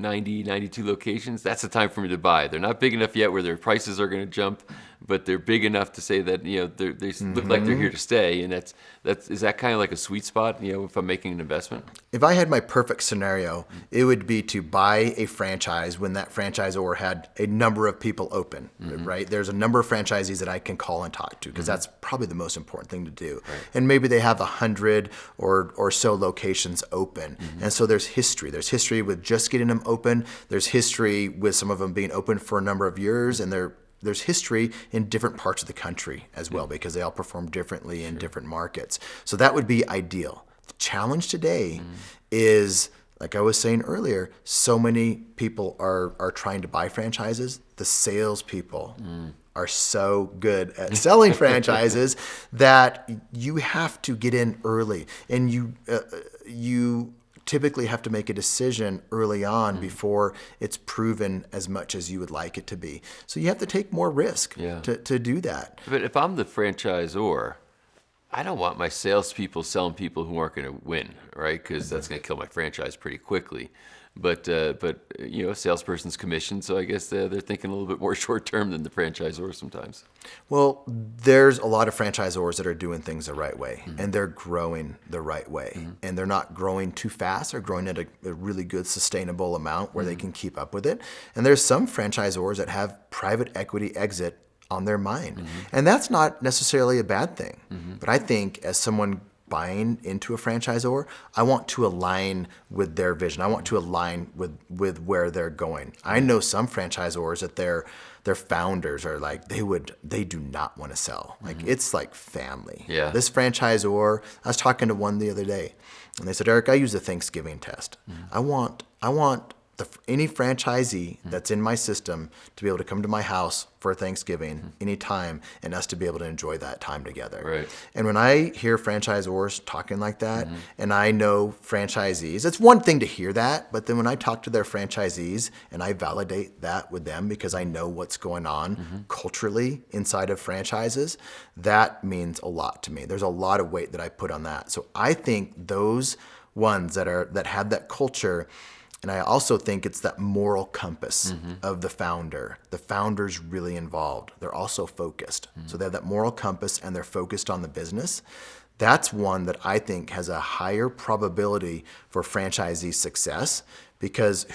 90, 92 locations, that's the time for me to buy. They're not big enough yet where their prices are going to jump, but they're big enough to say that, they look like they're here to stay. And is that kind of like a sweet spot, if I'm making an investment?
If I had my perfect scenario, it would be to buy a franchise when that franchisor had a number of people open, right? There's a number of franchisees that I can call and talk to, because that's probably the most important thing to do. Right. And maybe they have 100 or so locations open. And so there's history. There's history with just getting them open. There's history with some of them being open for a number of years, and there's history in different parts of the country as well, because they all perform differently in different markets. So that would be ideal. The challenge today is, like I was saying earlier, so many people are trying to buy franchises. The salespeople are so good at selling franchises that you have to get in early, and you typically have to make a decision early on before it's proven as much as you would like it to be. So you have to take more risk to do that.
But if I'm the franchisor, I don't want my salespeople selling people who aren't going to win, right? Because that's going to kill my franchise pretty quickly. But you know, a salesperson's commission, so I guess they're thinking a little bit more short term than the franchisor sometimes.
Well, there's a lot of franchisors that are doing things the right way, and they're growing the right way, and they're not growing too fast. They're growing at a really good sustainable amount where they can keep up with it. And there's some franchisors that have private equity exit on their mind, and that's not necessarily a bad thing. But I think as someone buying into a franchisor, I want to align with their vision. I want to align with where they're going. I know some franchisors that their founders are like, they do not want to sell. Like, it's like family.
Yeah.
This franchisor, I was talking to one the other day, and they said, Erik, I use the Thanksgiving test. I want any franchisee that's in my system to be able to come to my house for Thanksgiving anytime, and us to be able to enjoy that time together.
Right.
And when I hear franchisors talking like that, and I know franchisees, it's one thing to hear that, but then when I talk to their franchisees and I validate that with them because I know what's going on culturally inside of franchises, that means a lot to me. There's a lot of weight that I put on that. So I think those ones that have that culture. And I also think it's that moral compass of the founder. The founder's really involved. They're also focused. So they have that moral compass and they're focused on the business. That's one that I think has a higher probability for franchisee success, because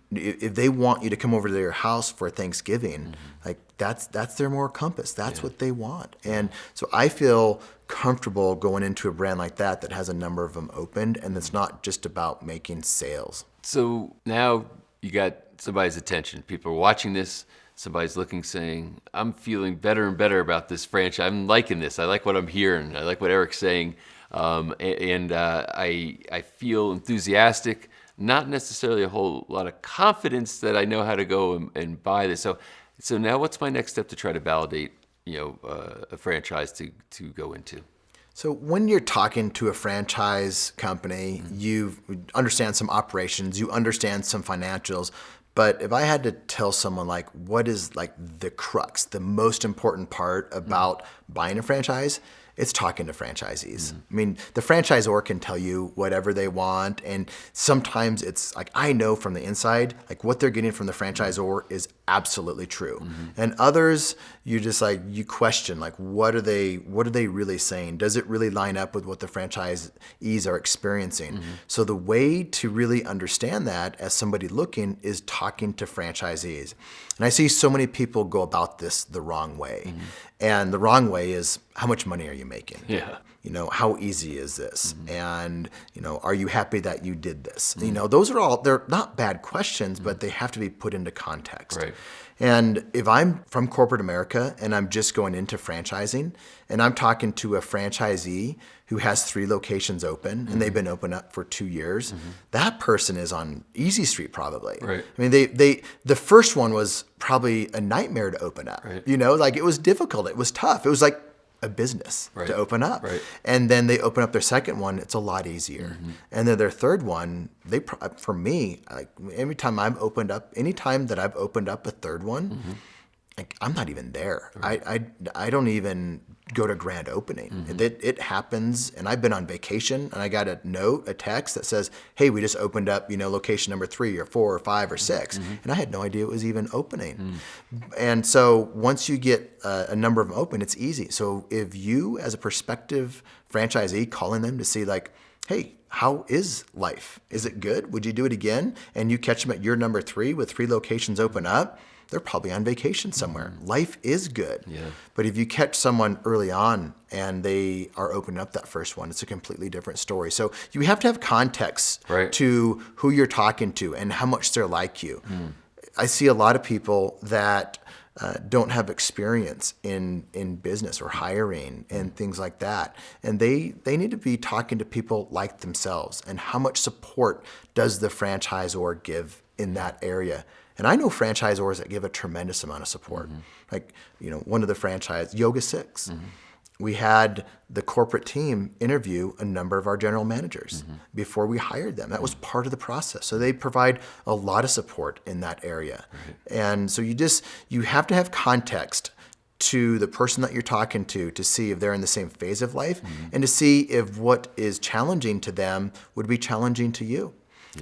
if they want you to come over to their house for Thanksgiving, like that's their moral compass. That's what they want. And so I feel comfortable going into a brand like that has a number of them opened, and it's not just about making sales.
So now you got somebody's attention. People are watching this. Somebody's looking, saying, I'm feeling better and better about this franchise. I'm liking this. I like what I'm hearing. I like what Erik's saying. I feel enthusiastic, not necessarily a whole lot of confidence that I know how to go and buy this. So now what's my next step to try to validate, a franchise to go into?
So when you're talking to a franchise company, you understand some operations, you understand some financials. But if I had to tell someone, like, what is like the crux, the most important part about buying a franchise, it's talking to franchisees. I mean, the franchisor can tell you whatever they want, and sometimes it's like, I know from the inside, like what they're getting from the franchisor is absolutely true. And others, you just like, you question, like, what are they really saying? Does it really line up with what the franchisees are experiencing? So the way to really understand that as somebody looking is talking to franchisees. And I see so many people go about this the wrong way. And the wrong way is, how much money are you making?
Yeah.
How easy is this? And, are you happy that you did this? Those are all, they're not bad questions, but they have to be put into context.
Right.
And if I'm from corporate America and I'm just going into franchising and I'm talking to a franchisee who has 3 locations open and they've been open up for 2 years, that person is on easy street probably.
Right.
I mean, the first one was probably a nightmare to open up.
Right.
Like it was difficult. It was tough. It was like a business to open up.
Right.
And then they open up their second one, it's a lot easier. And then their third one, for me, like anytime that I've opened up a third one, like I'm not even there. Right. I don't even go to grand opening. It happens, and I've been on vacation and I got a text that says, hey, we just opened up, location number 3 or 4 or 5 or 6. And I had no idea it was even opening. And so once you get a number of them open, it's easy. So if you, as a prospective franchisee, calling them to see like, hey, how is life? Is it good? Would you do it again? And you catch them at year number 3 with 3 locations open up, they're probably on vacation somewhere. Life is good. Yeah. But if you catch someone early on and they are opening up that first one, it's a completely different story. So you have to have context to who you're talking to and how much they're like you. I see a lot of people that don't have experience in business or hiring and things like that. And they need to be talking to people like themselves. And how much support does the franchisor give in that area? And I know franchisors that give a tremendous amount of support. Like, one of the franchise, Yoga 6. We had the corporate team interview a number of our general managers before we hired them. That was part of the process. So they provide a lot of support in that area. And so you have to have context to the person that you're talking to see if they're in the same phase of life, and to see if what is challenging to them would be challenging to you.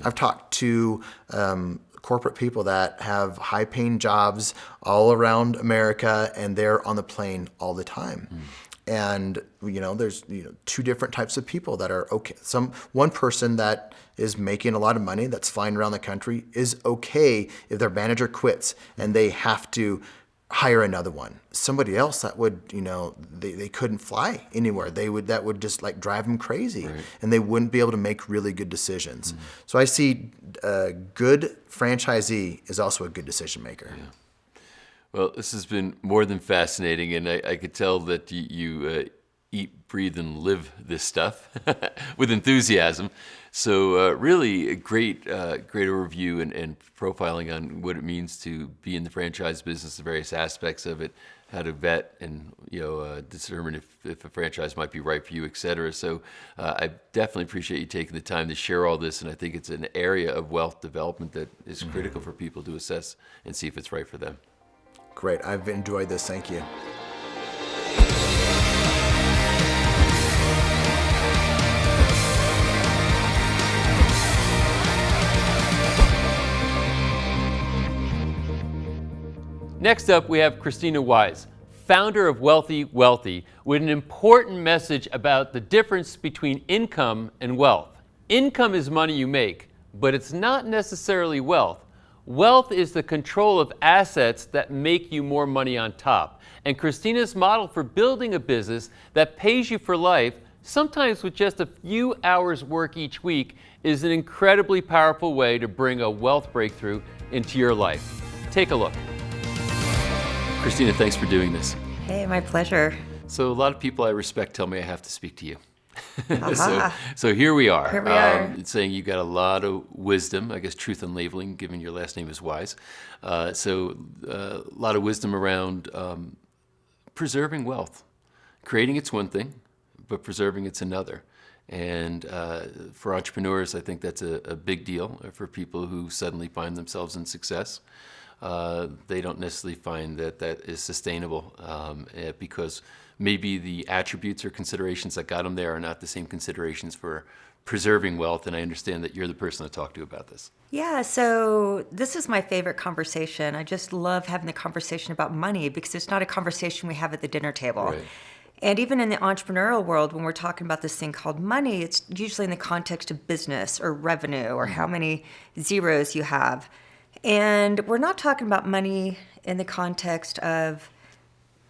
I've talked to corporate people that have high-paying jobs all around America, and they're on the plane all the time. And there's two different types of people that are okay. One person that is making a lot of money, that's flying around the country, is okay if their manager quits and they have to hire another one. Somebody else that would, they couldn't fly anywhere. That would just like drive them crazy, right. And they wouldn't be able to make really good decisions. So I see a good franchisee is also a good decision maker.
Yeah. Well, this has been more than fascinating, and I could tell that you eat, breathe, and live this stuff with enthusiasm. So really a great overview and profiling on what it means to be in the franchise business, the various aspects of it, how to vet and determine if a franchise might be right for you, et cetera. So I definitely appreciate you taking the time to share all this, and I think it's an area of wealth development that is critical for people to assess and see if it's right for them.
Great. I've enjoyed this. Thank you.
Next up, we have Krisstina Wise, founder of Wealthy Wealthy, with an important message about the difference between income and wealth. Income is money you make, but it's not necessarily wealth. Wealth is the control of assets that make you more money on top. And Kristina's model for building a business that pays you for life, sometimes with just a few hours work each week, is an incredibly powerful way to bring a wealth breakthrough into your life. Take a look. Krisstina, thanks for doing this.
Hey, my pleasure.
So a lot of people I respect tell me I have to speak to you. So here we are.
Here we are.
It's saying you got a lot of wisdom, I guess truth and labeling, given your last name is Wise. So a lot of wisdom around preserving wealth. Creating it's one thing, but preserving it's another. And for entrepreneurs, I think that's a big deal. For people who suddenly find themselves in success, they don't necessarily find that is sustainable because maybe the attributes or considerations that got them there are not the same considerations for preserving wealth. And I understand that you're the person to talk to about this.
Yeah, so this is my favorite conversation. I just love having the conversation about money because it's not a conversation we have at the dinner table.
Right.
And even in the entrepreneurial world, when we're talking about this thing called money, it's usually in the context of business or revenue or how many zeros you have. And we're not talking about money in the context of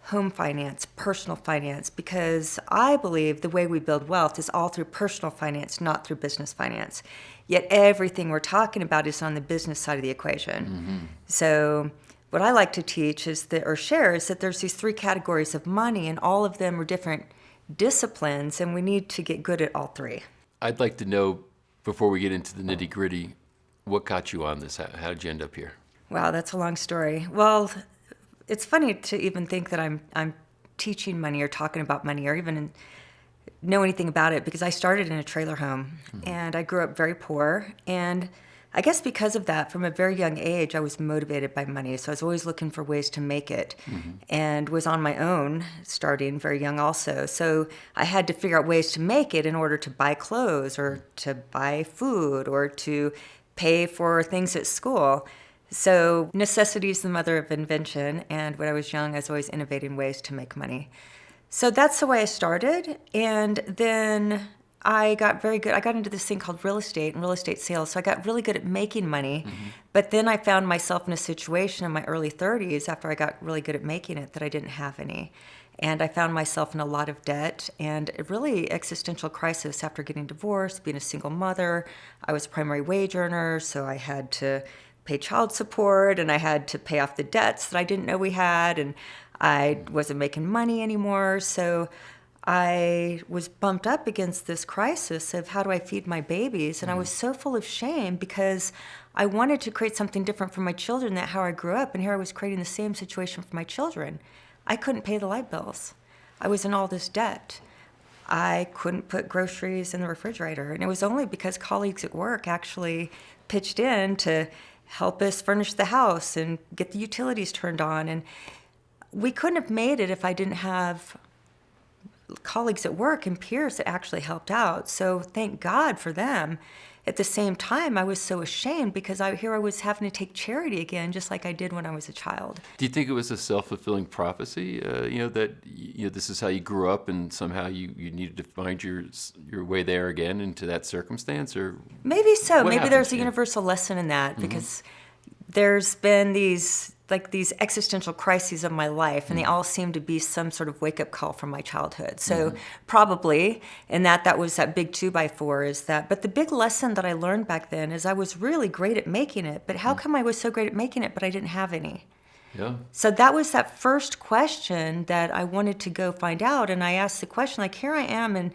home finance, personal finance, because I believe the way we build wealth is all through personal finance, not through business finance. Yet everything we're talking about is on the business side of the equation. So what I like to teach is or share is that there's these three categories of money, and all of them are different disciplines, and we need to get good at all three.
I'd like to know, before we get into the nitty-gritty, what got you on this? How did you end up here?
Wow, that's a long story. Well, it's funny to even think that I'm teaching money or talking about money or even know anything about it, because I started in a trailer home and I grew up very poor. And I guess because of that, from a very young age, I was motivated by money. So I was always looking for ways to make it and was on my own starting very young also. So I had to figure out ways to make it in order to buy clothes or to buy food or to pay for things at school. So necessity is the mother of invention, and when I was young, I was always innovating ways to make money. So that's the way I started, and then I got very good. I got into this thing called real estate and real estate sales, so I got really good at making money. But then I found myself in a situation in my early 30s, after I got really good at making it, that I didn't have any. And I found myself in a lot of debt and a really existential crisis after getting divorced, being a single mother. I was a primary wage earner, so I had to pay child support and I had to pay off the debts that I didn't know we had, and I wasn't making money anymore. So I was bumped up against this crisis of how do I feed my babies? And I was so full of shame because I wanted to create something different for my children than how I grew up. And here I was creating the same situation for my children. I couldn't pay the light bills. I was in all this debt. I couldn't put groceries in the refrigerator. And it was only because colleagues at work actually pitched in to help us furnish the house and get the utilities turned on. And we couldn't have made it if I didn't have colleagues at work and peers that actually helped out. So thank God for them. At the same time, I was so ashamed because I was having to take charity again, just like I did when I was a child.
Do you think it was a self-fulfilling prophecy, that this is how you grew up and somehow you needed to find your way there again into that circumstance? Or
maybe so.
What
Maybe there's a
happened?
universal lesson in that, because there's been these existential crises of my life, and they all seem to be some sort of wake-up call from my childhood. So probably, and that was that big 2x4 is that. But the big lesson that I learned back then is I was really great at making it, but how come I was so great at making it, but I didn't have any?
Yeah.
So that was that first question that I wanted to go find out, and I asked the question, like, here I am in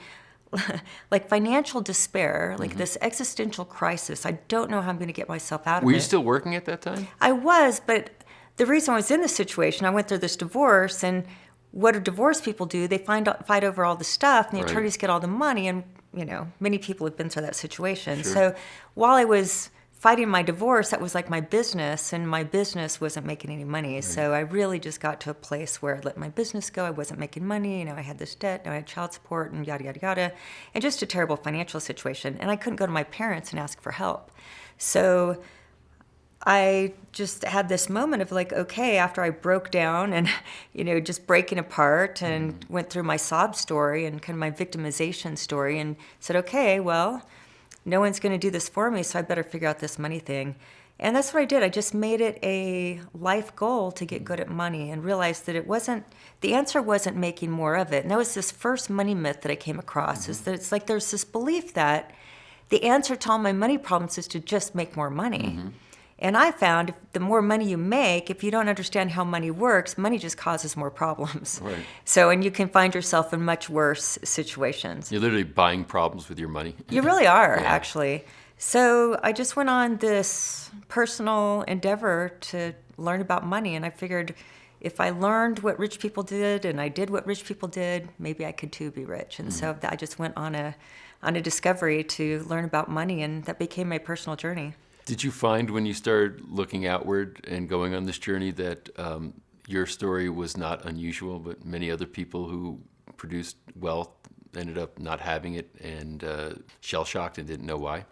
like financial despair, like this existential crisis. I don't know how I'm going to get myself out of it.
Were you still working at that time?
I was, but the reason I was in this situation, I went through this divorce, and what do divorced people do? They fight over all the stuff, and the
Right.
attorneys get all the money, and many people have been through that situation.
Sure.
So while I was fighting my divorce, that was like my business, and my business wasn't making any money. Right. So I really just got to a place where I let my business go. I wasn't making money. I had this debt. Now I had child support and yada, yada, yada. And just a terrible financial situation. And I couldn't go to my parents and ask for help. So I just had this moment of like, okay, after I broke down and, just breaking apart and went through my sob story and kind of my victimization story and said, okay, well, no one's going to do this for me, so I better figure out this money thing. And that's what I did. I just made it a life goal to get good at money and realized that the answer wasn't making more of it. And that was this first money myth that I came across, is that it's like there's this belief that the answer to all my money problems is to just make more money. And I found the more money you make, if you don't understand how money works, money just causes more problems.
Right.
So, and you can find yourself in much worse situations.
You're literally buying problems with your money.
You really are,
Yeah.
actually. So I just went on this personal endeavor to learn about money, and I figured if I learned what rich people did and I did what rich people did, maybe I could too be rich. And so I just went on a discovery to learn about money, and that became my personal journey.
Did you find when you started looking outward and going on this journey that your story was not unusual, but many other people who produced wealth ended up not having it and shell-shocked and didn't know why?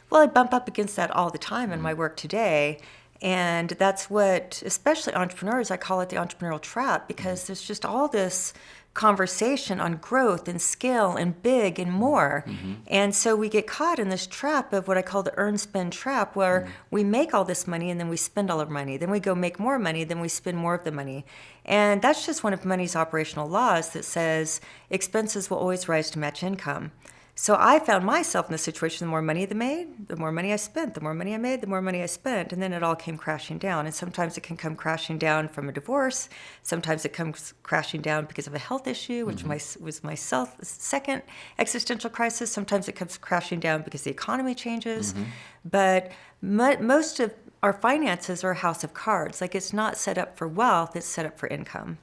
Well, I bump up against that all the time in my work today. And that's what, especially entrepreneurs, I call it the entrepreneurial trap, because there's just all this conversation on growth and scale and big and more. And so we get caught in this trap of what I call the earn spend trap, where we make all this money and then we spend all our money. Then we go make more money, then we spend more of the money. And that's just one of money's operational laws that says expenses will always rise to match income. So I found myself in the situation, the more money I made, the more money I spent, the more money I made, the more money I spent, and then it all came crashing down. And sometimes it can come crashing down from a divorce. Sometimes it comes crashing down because of a health issue, which was my second existential crisis. Sometimes it comes crashing down because the economy changes. But most of our finances are a house of cards. Like, it's not set up for wealth, it's set up for income.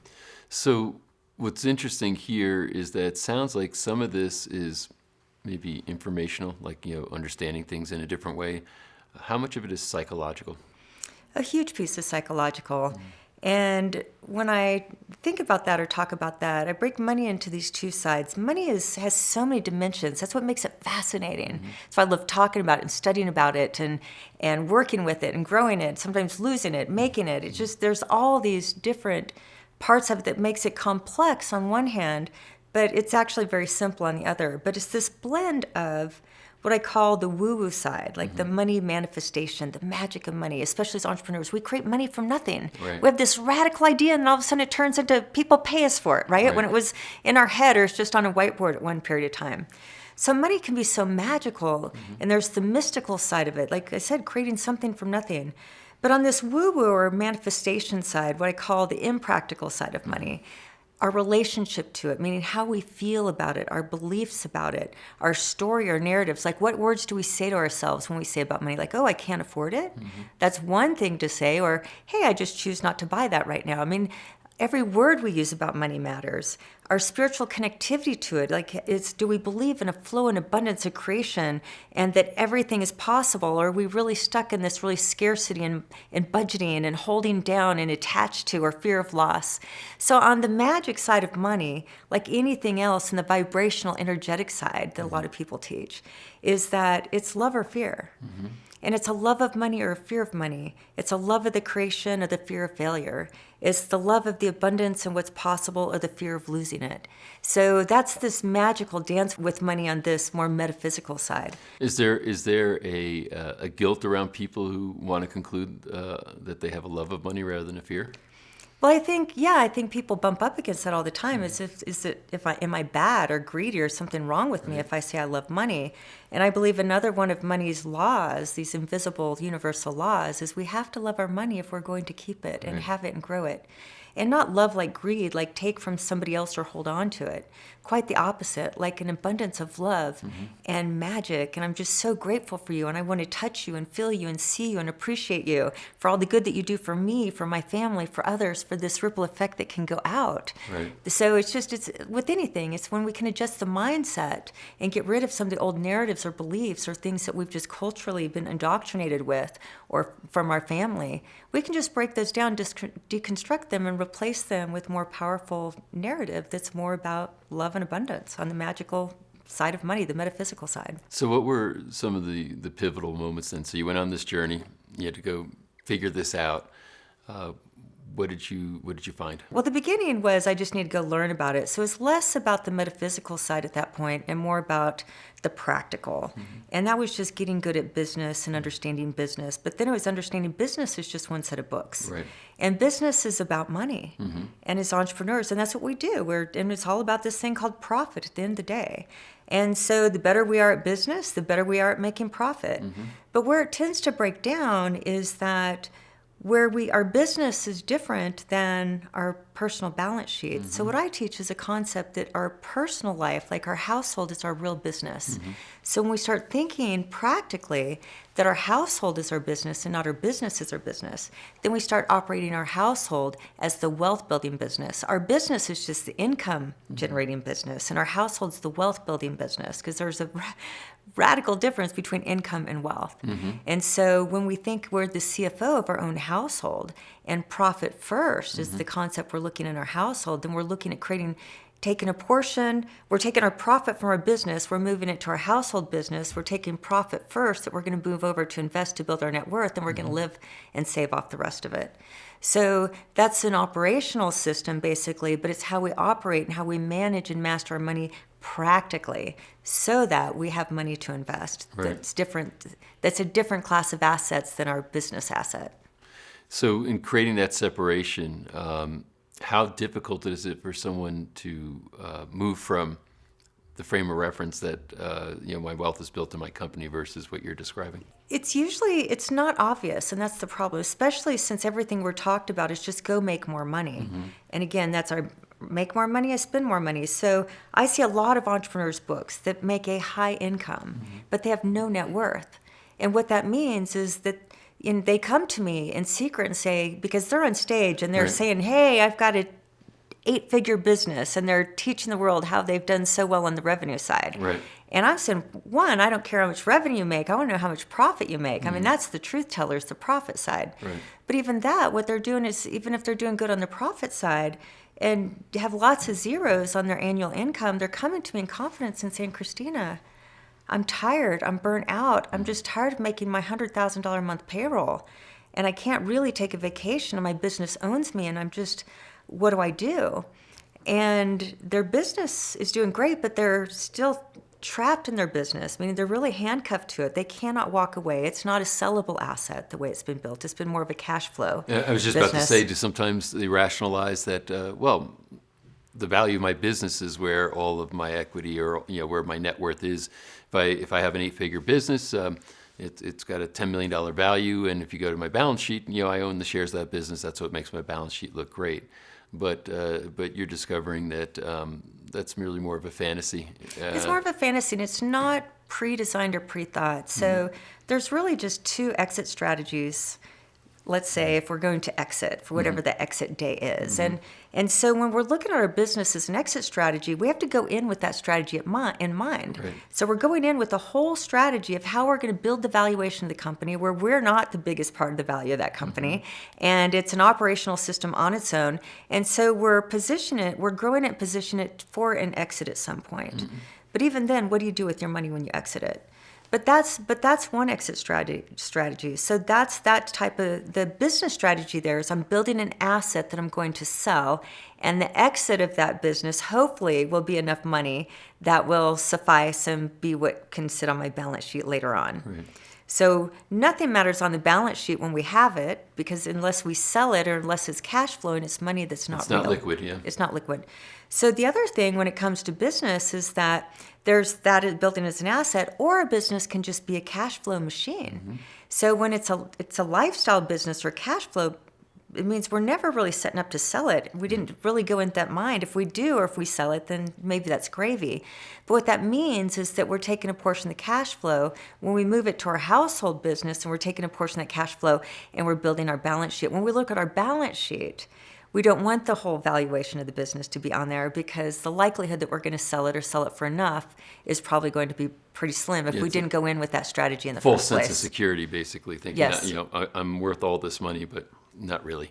So what's interesting here is that it sounds like some of this is maybe informational, like, understanding things in a different way. How much of it is psychological?
A huge piece is psychological. And when I think about that or talk about that, I break money into these two sides. Money has so many dimensions. That's what makes it fascinating. So I love talking about it and studying about it and working with it and growing it, sometimes losing it, making it. It's just, there's all these different parts of it that makes it complex on one hand, but it's actually very simple on the other. But it's this blend of what I call the woo-woo side, like the money manifestation, the magic of money, especially as entrepreneurs. We create money from nothing.
Right.
We have this radical idea, and all of a sudden it turns into people pay us for it, right? When it was in our head or it's just on a whiteboard at one period of time. So money can be so magical, and there's the mystical side of it. Like I said, creating something from nothing. But on this woo-woo or manifestation side, what I call the impractical side of money, our relationship to it, meaning how we feel about it, our beliefs about it, our story, our narratives. Like, what words do we say to ourselves when we say about money? Like, oh, I can't afford it. That's one thing to say. Or, hey, I just choose not to buy that right now. I mean, every word we use about money matters. Our spiritual connectivity to it, do we believe in a flow and abundance of creation and that everything is possible? Or are we really stuck in this really scarcity and budgeting and holding down and attached to or fear of loss? So on the magic side of money, like anything else in the vibrational, energetic side that a lot of people teach, is that it's love or fear. Mm-hmm. And it's a love of money or a fear of money. It's a love of the creation or the fear of failure. It's the love of the abundance and what's possible or the fear of losing it. So that's this magical dance with money on this more metaphysical side.
Is there a guilt around people who want to conclude that they have a love of money rather than a fear?
Well, I think people bump up against that all the time. Am I bad or greedy or something wrong with me if I say I love money? And I believe another one of money's laws, these invisible universal laws, is we have to love our money if we're going to keep it and have it and grow it. And not love like greed, like take from somebody else or hold on to it. Quite the opposite, like an abundance of love and magic. And I'm just so grateful for you. And I want to touch you and feel you and see you and appreciate you for all the good that you do for me, for my family, for others, for this ripple effect that can go out. Right. So it's with anything, it's when we can adjust the mindset and get rid of some of the old narratives or beliefs or things that we've just culturally been indoctrinated with or from our family. We can just break those down, deconstruct them, and replace them with more powerful narrative that's more about love and abundance on the magical side of money, the metaphysical side.
So what were some of the pivotal moments then? So you went on this journey, you had to go figure this out. What did you find?
Well, the beginning was I just needed to go learn about it. So it's less about the metaphysical side at that point and more about the practical. Mm-hmm. And that was just getting good at business and understanding business. But then it was understanding business is just one set of books. Right. And business is about money. Mm-hmm. And as entrepreneurs, and that's what we do. And it's all about this thing called profit at the end of the day. And so the better we are at business, the better we are at making profit. Mm-hmm. But where it tends to break down is that our business is different than our personal balance sheet. Mm-hmm. So what I teach is a concept that our personal life, like our household, is our real business. Mm-hmm. So when we start thinking practically that our household is our business and not our business is our business, then we start operating our household as the wealth building business. Our business is just the income generating business, and our household's the wealth building business, because there's a radical difference between income and wealth. Mm-hmm. And so when we think we're the CFO of our own household and profit first is the concept we're looking in our household, then we're looking at taking a portion, we're taking our profit from our business, we're moving it to our household business, we're taking profit first that we're going to move over to invest to build our net worth, and we're going to live and save off the rest of it. So that's an operational system basically, but it's how we operate and how we manage and master our money practically so that we have money to invest. Right. That's different. That's a different class of assets than our business asset.
So in creating that separation, how difficult is it for someone to move from the frame of reference that my wealth is built in my company versus what you're describing?
It's not obvious, and that's the problem, especially since everything we're talked about is just go make more money. Mm-hmm. And again, that's our make more money, I spend more money. So I see a lot of entrepreneurs' books that make a high income, but they have no net worth. And what that means is that they come to me in secret and say, because they're on stage and they're saying, hey, I've got an 8-figure business, and they're teaching the world how they've done so well on the revenue side. Right. And I'm saying, one, I don't care how much revenue you make. I want to know how much profit you make. I mean, that's the truth tellers, the profit side. Right. But even that, what they're doing is, even if they're doing good on the profit side and have lots of zeros on their annual income, they're coming to me in confidence and saying, Krisstina, I'm tired. I'm burnt out. I'm just tired of making my $100,000 a month payroll. And I can't really take a vacation, and my business owns me, and what do I do? And their business is doing great, but they're still trapped in their business, meaning they're really handcuffed to it. They cannot walk away. It's not a sellable asset the way it's been built. It's been more of a cash flow.
I was just about to say, do sometimes they rationalize that, the value of my business is where all of my equity or where my net worth is. If I have an 8-figure business, it's got a $10 million value, and if you go to my balance sheet, I own the shares of that business. That's what makes my balance sheet look great. But you're discovering that that's merely more of a fantasy.
It's more of a fantasy, and it's not pre-designed or pre-thought. So there's really just 2 exit strategies let's say if we're going to exit for whatever the exit day is. And so when we're looking at our business as an exit strategy, we have to go in with that strategy in mind.
Right.
So we're going in with a whole strategy of how we're going to build the valuation of the company, where we're not the biggest part of the value of that company. And it's an operational system on its own. And so we're growing it, position it for an exit at some point. But even then, what do you do with your money when you exit it? But that's one exit strategy. So that's that type of, the business strategy there is I'm building an asset that I'm going to sell, and the exit of that business hopefully will be enough money that will suffice and be what can sit on my balance sheet later on.
Right.
So nothing matters on the balance sheet when we have it, because unless we sell it or unless it's cash flowing, it's money that's not real.
It's not liquid, yeah.
It's not liquid. So the other thing when it comes to business is that there's that building as an asset, or a business can just be a cash flow machine. So when it's a lifestyle business or cash flow, it means we're never really setting up to sell it. We didn't really go into that mind. If we do, or if we sell it, then maybe that's gravy. But what that means is that we're taking a portion of the cash flow when we move it to our household business, and we're taking a portion of that cash flow and we're building our balance sheet. When we look at our balance sheet, we don't want the whole valuation of the business to be on there, because the likelihood that we're going to sell it or sell it for enough is probably going to be pretty slim if we didn't go in with that strategy in the
Full
first place.
sense of security, basically, thinking,
Yes.
I'm worth all this money, but not really.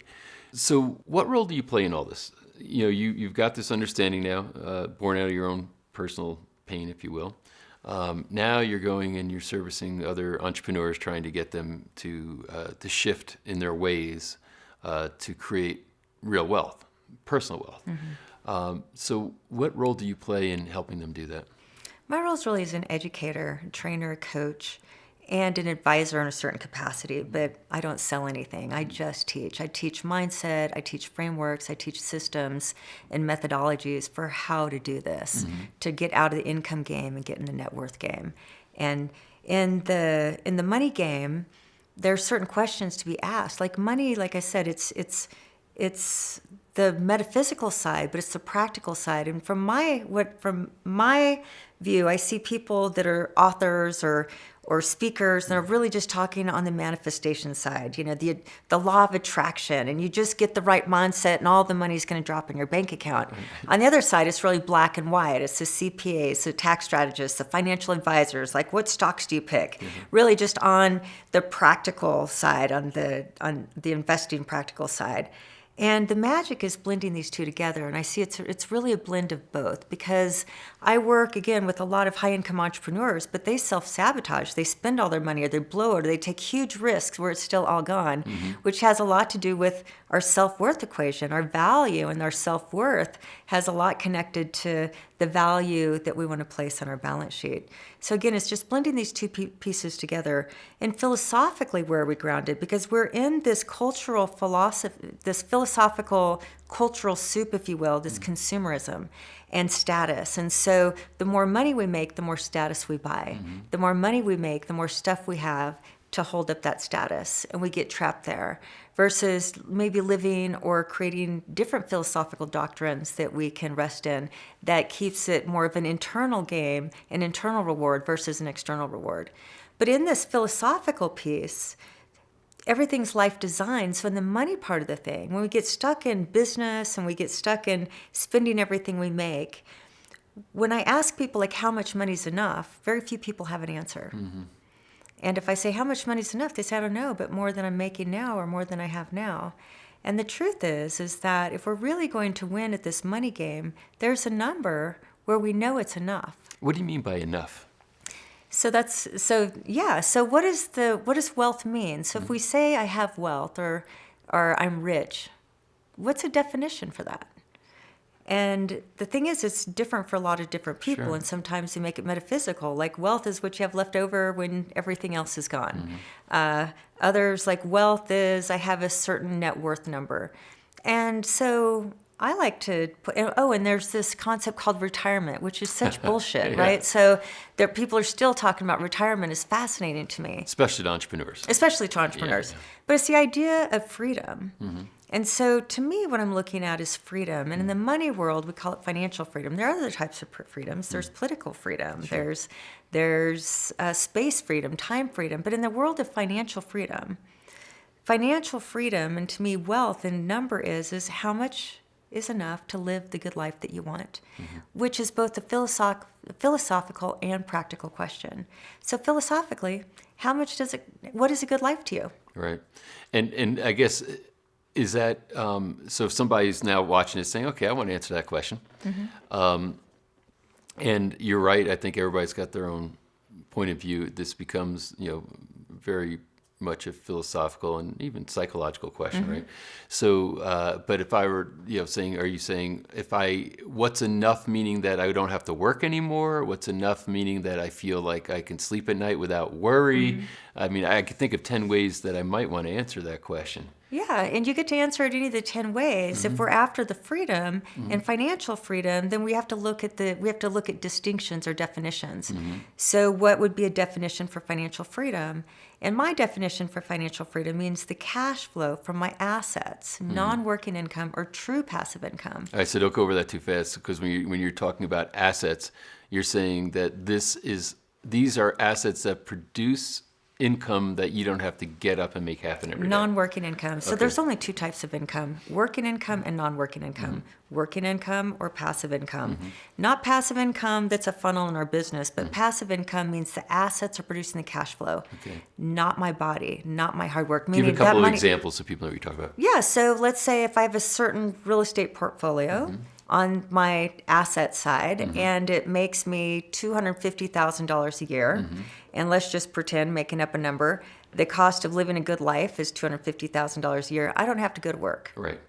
So what role do you play in all this? You've got this understanding now, born out of your own personal pain, if you will. Now you're going and you're servicing other entrepreneurs, trying to get them to shift in their ways to create real wealth, personal wealth. So what role do you play in helping them do that?
My role is really as an educator, trainer, coach, and an advisor in a certain capacity, but I don't sell anything. I just teach. I teach mindset, I teach frameworks, I teach systems and methodologies for how to do this, to get out of the income game and get in the net worth game. And in the money game, there are certain questions to be asked. Like money, like I said, it's the metaphysical side, but it's the practical side. And from my view, I see people that are authors or speakers, and they're really just talking on the manifestation side, the law of attraction, and you just get the right mindset and all the money's going to drop in your bank account. On the other side, it's really black and white. It's the CPAs, the tax strategists, the financial advisors, like what stocks do you pick? Really just on the practical side, on the investing practical side. And the magic is blending these two together, and I see it's really a blend of both, because I work, again, with a lot of high-income entrepreneurs, but they self-sabotage. They spend all their money, or they blow it, or they take huge risks where it's still all gone, which has a lot to do with our self-worth equation. Our value and our self-worth has a lot connected to the value that we want to place on our balance sheet. So again, it's just blending these two pieces together. And philosophically, where are we grounded? Because we're in this cultural philosophy, this philosophical cultural soup, if you will, this consumerism and status. And so the more money we make, the more status we buy. The more money we make, the more stuff we have to hold up that status, and we get trapped there, versus maybe living or creating different philosophical doctrines that we can rest in that keeps it more of an internal game, an internal reward versus an external reward. But in this philosophical piece, everything's life designed. So in the money part of the thing, when we get stuck in business and we get stuck in spending everything we make, when I ask people like how much money's enough, very few people have an answer. And if I say, how much money's enough? They say, I don't know, but more than I'm making now or more than I have now. And the truth is that if we're really going to win at this money game, there's a number where we know it's enough.
What do you mean by enough?
So what does wealth mean? So if we say I have wealth or I'm rich, what's a definition for that? And the thing is, it's different for a lot of different people.
Sure.
And sometimes you make it metaphysical. Like wealth is what you have left over when everything else is gone. Others, like wealth is, I have a certain net worth number. And so I like to put, and there's this concept called retirement, which is such bullshit, right? So people are still talking about retirement. Is fascinating to me.
Especially to entrepreneurs.
Yeah. But it's the idea of freedom. And so to me, what I'm looking at is freedom. And in the money world, we call it financial freedom. There are other types of freedoms. There's political freedom. Sure. There's space freedom, time freedom. But in the world of financial freedom, financial freedom, and to me, wealth in number is how much is enough to live the good life that you want, which is both a philosophical and practical question. So philosophically, what is a good life to you?
Right. And I guess, is that, so if somebody's now watching it saying, okay, I want to answer that question. And you're right, I think everybody's got their own point of view. This becomes, very much a philosophical and even psychological question, right? So, but if I were, saying, are you saying what's enough, meaning that I don't have to work anymore? What's enough, meaning that I feel like I can sleep at night without worry? I mean, I could think of 10 ways that I might want to answer that question.
Yeah, and you get to answer it any of the 10 ways. If we're after the freedom and financial freedom, then we have to look at distinctions or definitions. So what would be a definition for financial freedom? And my definition for financial freedom means the cash flow from my assets, non-working income or true passive income.
All right, so don't go over that too fast, because when you're talking about assets, you're saying that these are assets that produce income that you don't have to get up and make happen every day.
Non-working income. So there's only two types of income: working income and non-working income. Working income or passive income. Not passive income that's a funnel in our business, but passive income means the assets are producing the cash flow. Not my body, not my hard work.
Give a couple of examples so people know what you're talking about.
Yeah, so let's say if I have a certain real estate portfolio on my asset side, and it makes me $250,000 a year, and let's just pretend, making up a number, the cost of living a good life is $250,000 a year. I don't have to go to work.
Right.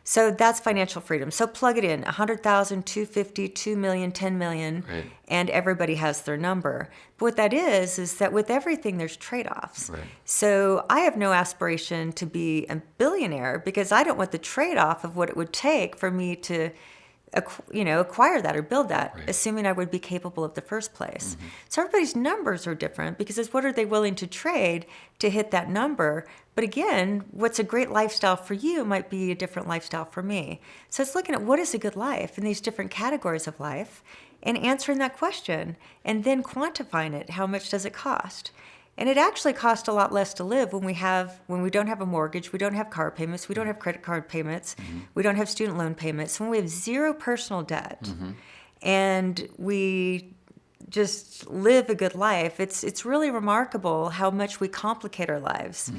So that's financial freedom. So plug it in, 100,000, 250, 2 million, 10 million, and everybody has their number. But what that is that with everything, there's trade-offs.
Right.
So I have no aspiration to be a billionaire because I don't want the trade-off of what it would take for me to acquire that or build that, assuming I would be capable of the first place. So everybody's numbers are different because it's what are they willing to trade to hit that number. But again, what's a great lifestyle for you might be a different lifestyle for me. So it's looking at what is a good life in these different categories of life and answering that question and then quantifying it. How much does it cost? And it actually costs a lot less to live when we don't have a mortgage, we don't have car payments, we don't have credit card payments, we don't have student loan payments. When we have zero personal debt and we just live a good life, it's really remarkable how much we complicate our lives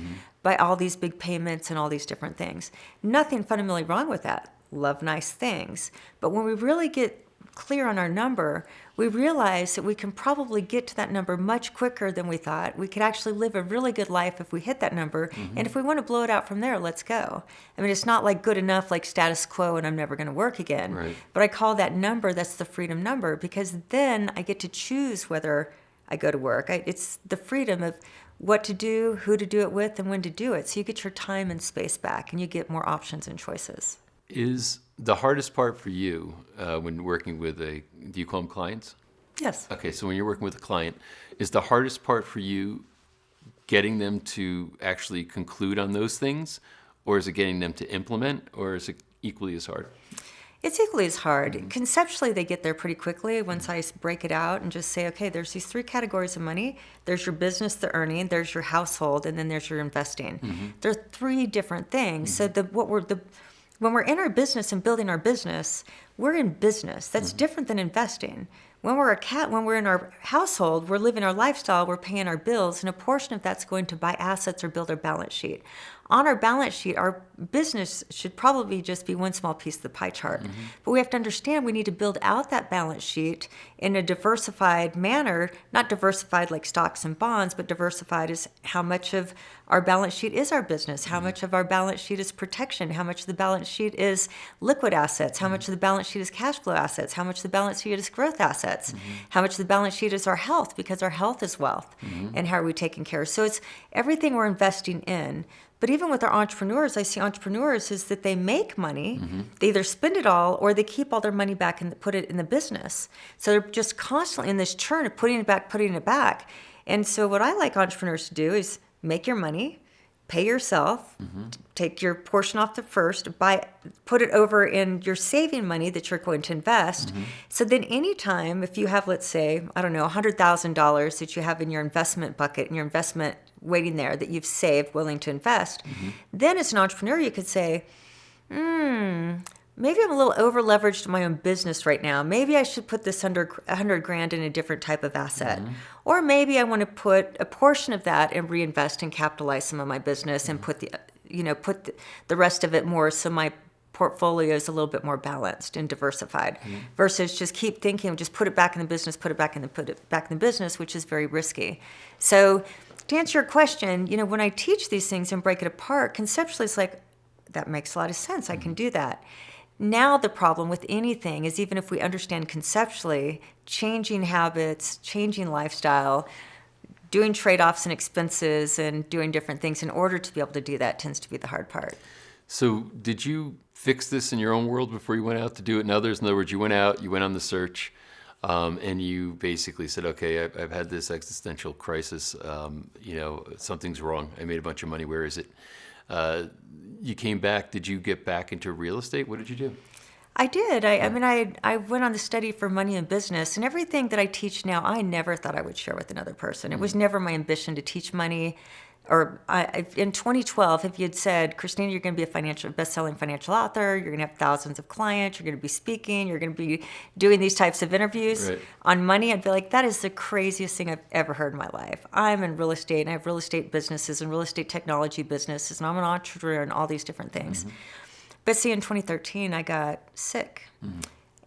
by all these big payments and all these different things. Nothing fundamentally wrong with that. Love nice things. But when we really get clear on our number, we realize that we can probably get to that number much quicker than we thought. We could actually live a really good life if we hit that number. And if we want to blow it out from there, let's go. I mean, it's not like good enough, like status quo, and I'm never going to work again.
Right.
But I call that number, that's the freedom number, because then I get to choose whether I go to work. It's the freedom of what to do, who to do it with, and when to do it. So you get your time and space back, and you get more options and choices.
Is the hardest part for you when working with do you call them clients?
Yes.
Okay, so when you're working with a client, is the hardest part for you getting them to actually conclude on those things, or is it getting them to implement, or is it equally as hard?
It's equally as hard. Conceptually, they get there pretty quickly once I break it out and just say, okay, there's these three categories of money. There's your business, the earning, there's your household, and then there's your investing. There are three different things. So when we're in our business and building our business, we're in business. That's different than investing. When we're in our household, we're living our lifestyle, we're paying our bills, and a portion of that's going to buy assets or build our balance sheet. On our balance sheet, our business should probably just be one small piece of the pie chart. But we have to understand we need to build out that balance sheet in a diversified manner, not diversified like stocks and bonds, but diversified as how much of our balance sheet is our business, how much of our balance sheet is protection, how much of the balance sheet is liquid assets, how much of the balance sheet is cash flow assets, how much of the balance sheet is growth assets, how much of the balance sheet is our health, because our health is wealth, and how are we taking care. So it's everything we're investing in. But even with our entrepreneurs, I see entrepreneurs is that they make money, they either spend it all or they keep all their money back and put it in the business. So they're just constantly in this churn of putting it back. And so what I like entrepreneurs to do is make your money, pay yourself, take your portion off the first, put it over in your saving money that you're going to invest. So then anytime, if you have, let's say, I don't know, $100,000 that you have in your investment bucket, in your investment waiting there that you've saved, willing to invest, then as an entrepreneur, you could say, maybe I'm a little over leveraged in my own business right now. Maybe I should put this under $100,000 in a different type of asset. Or maybe I want to put a portion of that and reinvest and capitalize some of my business and put the rest of it more so my portfolio is a little bit more balanced and diversified versus just keep thinking, just put it back in the business, put it back in the business, which is very risky. So to answer your question, when I teach these things and break it apart, conceptually it's like, that makes a lot of sense. I can do that. Now the problem with anything is even if we understand conceptually, changing habits, changing lifestyle, doing trade-offs and expenses and doing different things in order to be able to do that tends to be the hard part.
So did you fix this in your own world before you went out to do it in others? In other words, you went out, you went on the search, and you basically said, okay, I've had this existential crisis. Something's wrong. I made a bunch of money. Where is it? You came back. Did you get back into real estate? What did you do?
I did. I went on the study for money and business, and everything that I teach now, I never thought I would share with another person. It was never my ambition to teach money. In 2012, if you had said, Krisstina, you're going to be a best-selling financial author, you're going to have thousands of clients, you're going to be speaking, you're going to be doing these types of interviews on money, I'd be like, that is the craziest thing I've ever heard in my life. I'm in real estate, and I have real estate businesses and real estate technology businesses, and I'm an entrepreneur and all these different things. But see, in 2013, I got sick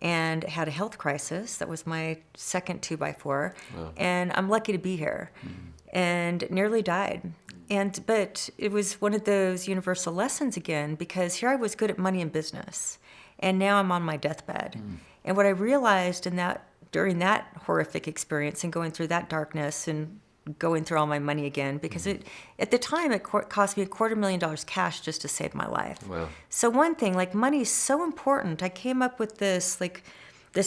and had a health crisis. That was my second 2x4, and I'm lucky to be here, and nearly died. But it was one of those universal lessons again, because here I was good at money and business, and now I'm on my deathbed. And what I realized during that horrific experience and going through that darkness and going through all my money again, because at the time it cost me $250,000 cash just to save my life.
Wow.
So one thing, like, money is so important. I came up with this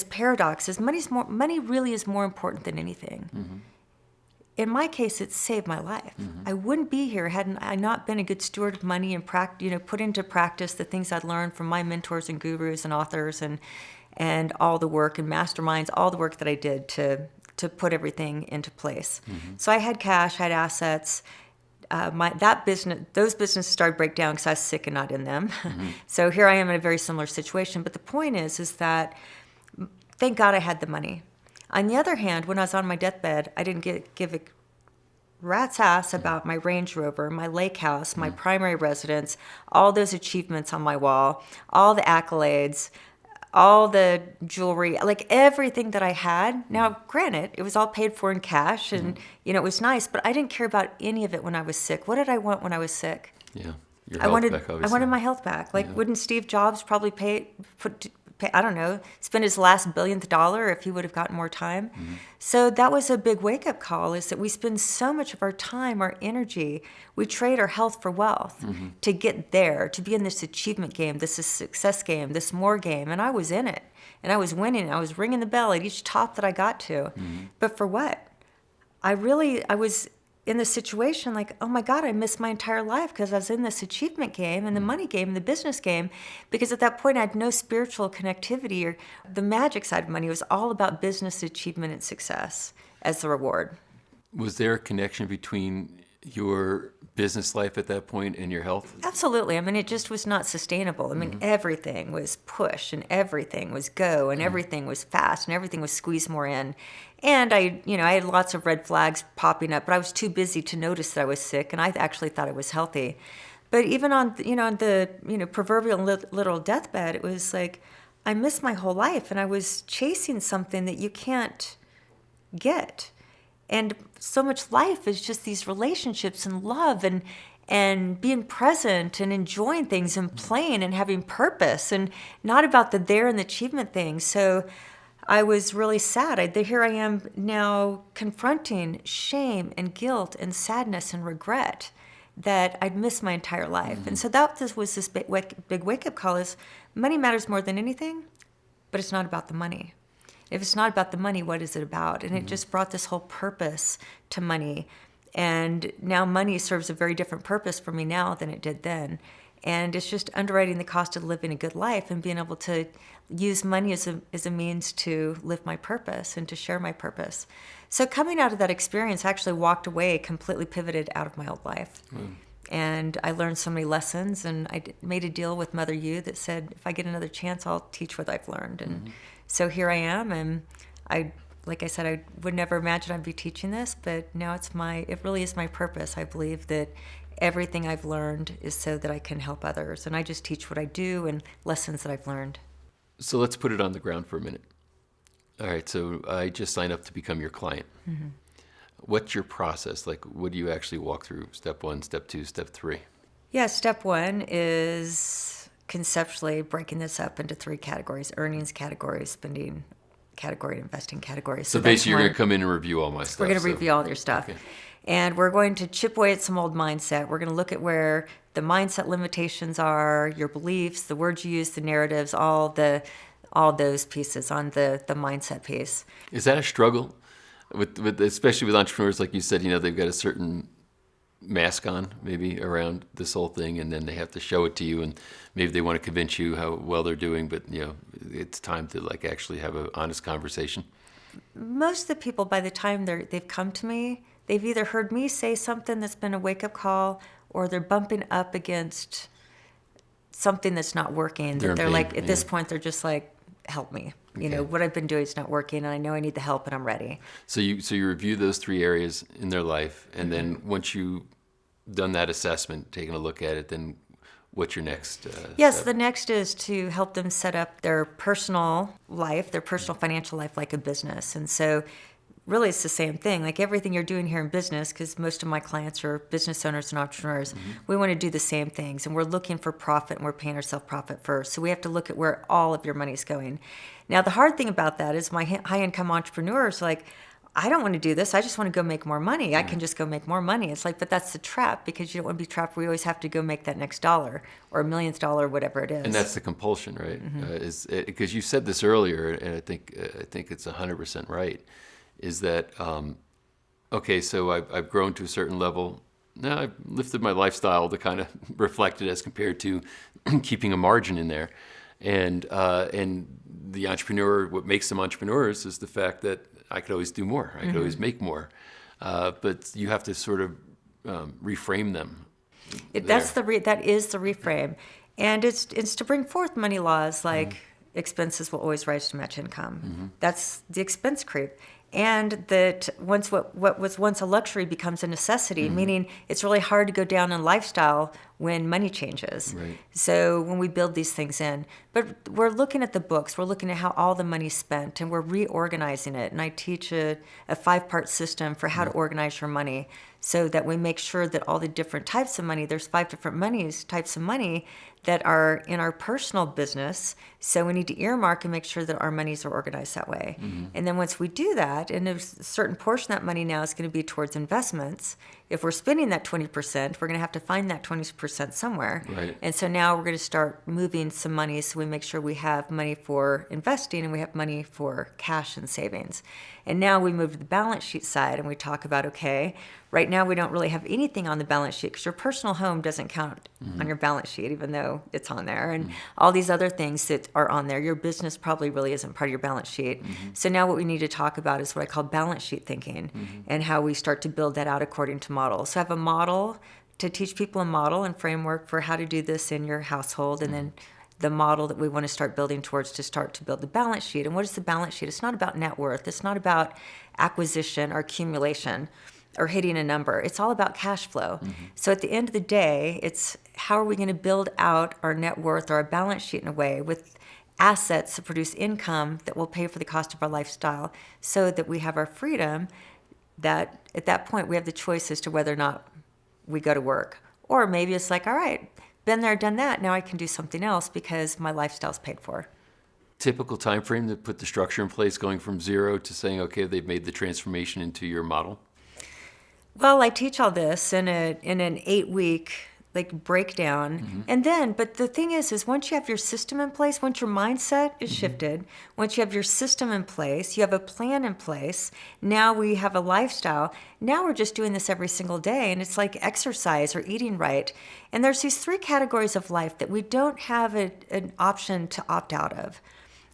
paradox: is money really is more important than anything. In my case, it saved my life. I wouldn't be here had I not been a good steward of money and put into practice the things I'd learned from my mentors and gurus and authors and all the work and masterminds, all the work that I did to put everything into place. So I had cash, I had assets. Those businesses started to break down because I was sick and not in them. So here I am in a very similar situation. But the point is that thank God I had the money. On the other hand, when I was on my deathbed, I didn't give a rat's ass about my Range Rover, my lake house, my primary residence, all those achievements on my wall, all the accolades, all the jewelry, like everything that I had. Now, granted, it was all paid for in cash, and it was nice, but I didn't care about any of it when I was sick. What did I want when I was sick?
Yeah, your health back, obviously.
I wanted my health back. Wouldn't Steve Jobs probably I don't know, spend his last billionth dollar if he would have gotten more time? So that was a big wake-up call, is that we spend so much of our time, our energy, we trade our health for wealth to get there, to be in this achievement game, this success game, this more game. And I was in it, and I was winning, I was ringing the bell at each top that I got to. But for what? I was in the situation like, oh my God, I missed my entire life because I was in this achievement game and the money game and the business game, because at that point I had no spiritual connectivity or the magic side of money. It was all about business achievement and success as the reward.
Was there a connection between your business life at that point and your health?
Absolutely. I mean, it just was not sustainable. I mean, everything was push and everything was go and everything was fast and everything was squeeze more in. And I had lots of red flags popping up, but I was too busy to notice that I was sick, and I actually thought I was healthy. But even on the proverbial literal deathbed, it was like I missed my whole life, and I was chasing something that you can't get. And so much life is just these relationships and love and being present and enjoying things and playing and having purpose, and not about the there and the achievement thing. So I was really sad. Here I am now confronting shame and guilt and sadness and regret that I'd missed my entire life. And so that was this big wake-up call, is money matters more than anything, but it's not about the money. If it's not about the money, what is it about? And it just brought this whole purpose to money. And now money serves a very different purpose for me now than it did then. And it's just underwriting the cost of living a good life and being able to use money as a means to live my purpose and to share my purpose. So coming out of that experience, I actually walked away, completely pivoted out of my old life. And I learned so many lessons, and I made a deal with Mother U that said, if I get another chance, I'll teach what I've learned. And so here I am, and like I said, I would never imagine I'd be teaching this, but now it really is my purpose. I believe that everything I've learned is so that I can help others. And I just teach what I do and lessons that I've learned.
So let's put it on the ground for a minute. All right, so I just signed up to become your client. What's your process? Like, what do you actually walk through? Step 1, step 2, step 3?
Yeah, step 1 is conceptually breaking this up into 3 categories: earnings category, spending category, investing category.
So basically you're going to come in and review all my stuff.
We're going to review all your stuff.
Okay.
And we're going to chip away at some old mindset. We're going to look at where the mindset limitations are, your beliefs, the words you use, the narratives, all those pieces on the mindset piece.
Is that a struggle? With especially with entrepreneurs, like you said, they've got a certain mask on maybe around this whole thing, and then they have to show it to you, and maybe they want to convince you how well they're doing, but it's time to like actually have an honest conversation.
Most of the people, by the time they've come to me, they've either heard me say something that's been a wake-up call, or they're bumping up against something that's not working. They're like, at this point, they're just like, help me. What I've been doing is not working, and I know I need the help, and I'm ready. So
you review those 3 areas in their life, and then once you've done that assessment, taking a look at it, then what's your next
Yes,
step?
the next is to help them set up their personal life, their personal financial life like a business. And so really it's the same thing. Like everything you're doing here in business, because most of my clients are business owners and entrepreneurs, we want to do the same things. And we're looking for profit, and we're paying ourselves profit first. So we have to look at where all of your money's going. Now, the hard thing about that is my high-income entrepreneurs, like, I don't want to do this. I just want to go make more money. I can just go make more money. It's like, but that's the trap, because you don't want to be trapped. We always have to go make that next dollar or $1 millionth dollar, whatever it is.
And that's the compulsion, right? Because you said this earlier, and I think it's 100% right. Is that okay? So I've grown to a certain level. Now I've lifted my lifestyle to kind of reflect it as compared to keeping a margin in there, and the entrepreneur. What makes them entrepreneurs is the fact that I could always do more. I could always make more, but you have to sort of reframe them.
That is the reframe, and it's to bring forth money laws like expenses will always rise to match income. That's the expense creep. And that what was once a luxury becomes a necessity, meaning it's really hard to go down in lifestyle when money changes.
Right.
So when we build these things in, but we're looking at the books, we're looking at how all the money's spent, and we're reorganizing it. And I teach a 5-part system for how to organize your money, so that we make sure that all the different types of money, there's 5 different types of money that are in our personal business. So we need to earmark and make sure that our monies are organized that way. And then once we do that, and there's a certain portion of that money now is going to be towards investments. If we're spending that 20%, we're going to have to find that 20% somewhere.
Right.
And so now we're going to start moving some money, so we make sure we have money for investing and we have money for cash and savings. And now we move to the balance sheet side, and we talk about, okay, right now we don't really have anything on the balance sheet, because your personal home doesn't count on your balance sheet, even though it's on there. And all these other things that are on there, your business probably really isn't part of your balance sheet. So now what we need to talk about is what I call balance sheet thinking, and how we start to build that out according to models. So I have a model to teach people, a model and framework for how to do this in your household, and then the model that we want to start building towards to start to build the balance sheet. And what is the balance sheet? It's not about net worth. It's not about acquisition or accumulation or hitting a number. It's all about cash flow. So at the end of the day, it's how are we going to build out our net worth or our balance sheet in a way with assets to produce income that will pay for the cost of our lifestyle, so that we have our freedom, that at that point we have the choice as to whether or not we go to work. Or maybe it's like, all right, been there, done that, now I can do something else because my lifestyle's paid for.
Typical time frame to put the structure in place, going from 0 to saying, okay, they've made the transformation into your model?
Well, I teach all this in an 8-week breakdown. And then, but the thing is once you have your system in place, once your mindset is shifted, once you have your system in place, you have a plan in place, now we have a lifestyle. Now we're just doing this every single day, and it's like exercise or eating right. And there's these 3 categories of life that we don't have an option to opt out of.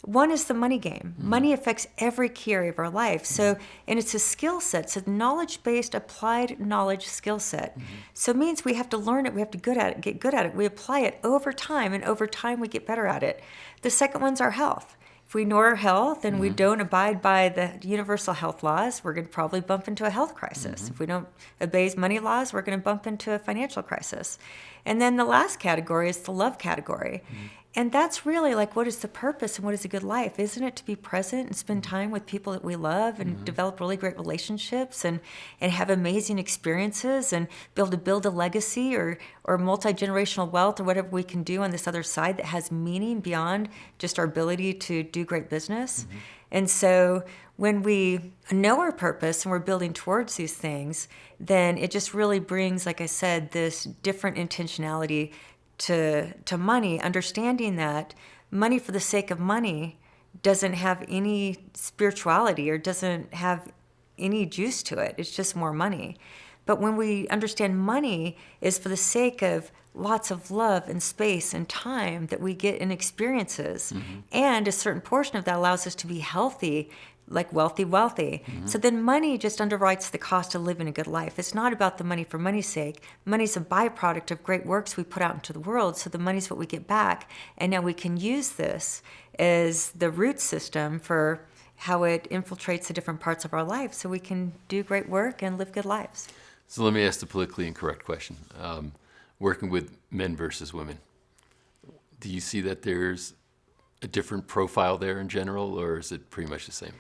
One is the money game. Money affects every key area of our life. So, and it's a skill set. It's a knowledge-based, applied knowledge skill set. So it means we have to learn it. We have to get good at it. We apply it over time, and over time we get better at it. The second one's our health. If we ignore our health and we don't abide by the universal health laws, we're going to probably bump into a health crisis. If we don't obey money laws, we're going to bump into a financial crisis. And then the last category is the love category. And that's really like, what is the purpose and what is a good life? Isn't it to be present and spend time with people that we love and develop really great relationships and have amazing experiences and be able to build a legacy or multi-generational wealth or whatever we can do on this other side that has meaning beyond just our ability to do great business? And so when we know our purpose and we're building towards these things, then it just really brings, like I said, this different intentionality to money, understanding that money for the sake of money doesn't have any spirituality or doesn't have any juice to it. It's just more money. But when we understand money is for the sake of lots of love and space and time that we get in experiences, and a certain portion of that allows us to be healthy, like wealthy. So then money just underwrites the cost of living a good life. It's not about the money for money's sake. Money's a byproduct of great works we put out into the world. So the money's what we get back. And now we can use this as the root system for how it infiltrates the different parts of our life so we can do great work and live good lives.
So let me ask the politically incorrect question. Working with men versus women, do you see that there's a different profile there in general, or is it pretty much the same?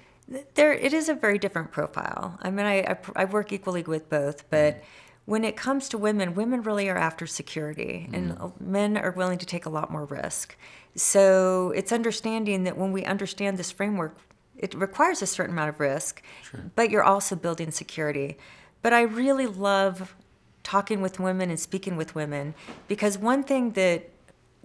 It is a very different profile. I mean, I work equally with both, but when it comes to women really are after security, and men are willing to take a lot more risk. So it's understanding that when we understand this framework, it requires a certain amount of risk, but you're also building security. But I really love talking with women and speaking with women, because one thing that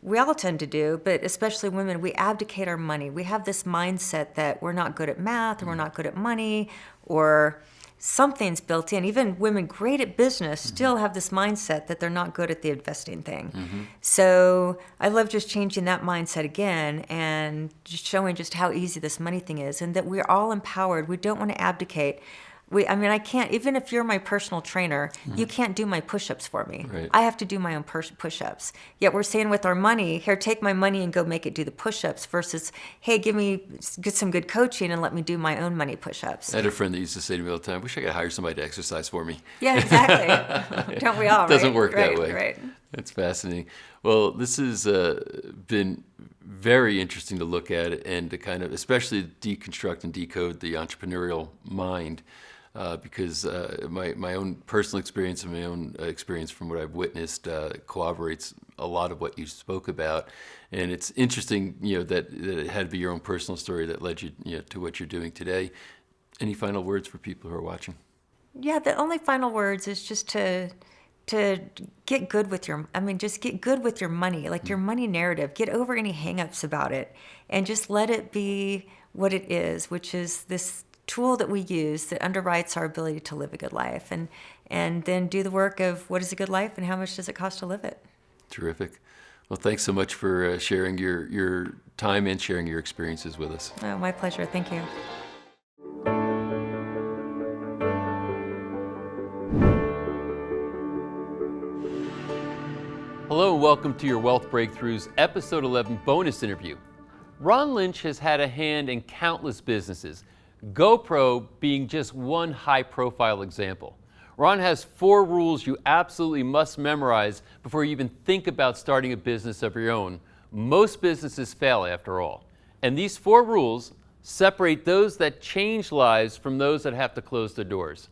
we all tend to do, but especially women, we abdicate our money. We have this mindset that we're not good at math, or we're not good at money, or something's built in. Even women great at business still have this mindset that they're not good at the investing thing. So I love just changing that mindset again and just showing just how easy this money thing is, and that we're all empowered. We don't want to abdicate. I can't, even if you're my personal trainer, you can't do my push-ups for me.
Right.
I have to do my own push-ups. Yet we're saying with our money, here, take my money and go make it do the push-ups, versus, hey, get some good coaching and let me do my own money push-ups.
I had a friend that used to say to me all the time, I wish I could hire somebody to exercise for me.
Yeah, exactly. Don't we all,
It doesn't
right?
work that
Right,
way.
Right.
It's fascinating. Well, this has been very interesting to look at and to kind of, especially deconstruct and decode the entrepreneurial mind. Because my own personal experience and my own experience from what I've witnessed corroborates a lot of what you spoke about. And it's interesting, that it had to be your own personal story that led you, to what you're doing today. Any final words for people who are watching?
Yeah, the only final words is just to get good with just get good with your money, like your money narrative. Get over any hangups about it and just let it be what it is, which is this tool that we use that underwrites our ability to live a good life, and then do the work of what is a good life and how much does it cost to live it.
Terrific. Well, thanks so much for sharing your time and sharing your experiences with us.
Oh, my pleasure. Thank you.
Hello and welcome to your Wealth Breakthroughs Episode 11 bonus interview. Ron Lynch has had a hand in countless businesses, GoPro being just one high-profile example. Ron has 4 rules you absolutely must memorize before you even think about starting a business of your own. Most businesses fail after all. And these 4 rules separate those that change lives from those that have to close their doors.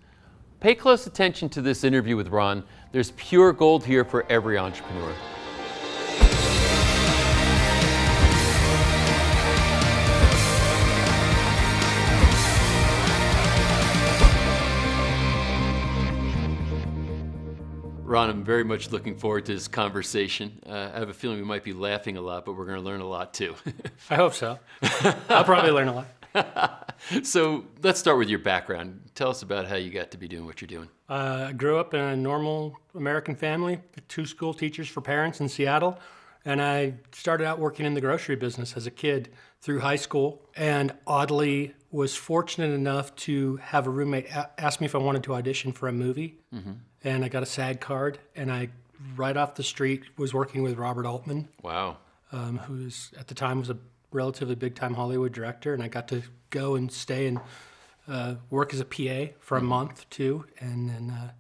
Pay close attention to this interview with Ron. There's pure gold here for every entrepreneur. Ron, I'm very much looking forward to this conversation. I have a feeling we might be laughing a lot, but we're going to learn a lot too.
I hope so. I'll probably learn a lot.
So let's start with your background. Tell us about how you got to be doing what you're doing.
I grew up in a normal American family, 2 school teachers for parents in Seattle, and I started out working in the grocery business as a kid through high school, and oddly was fortunate enough to have a roommate ask me if I wanted to audition for a movie, and I got a SAG card, and I, right off the street, was working with Robert Altman.
Wow.
Who's at the time was a relatively big-time Hollywood director, and I got to go and stay and work as a PA for a month too, and then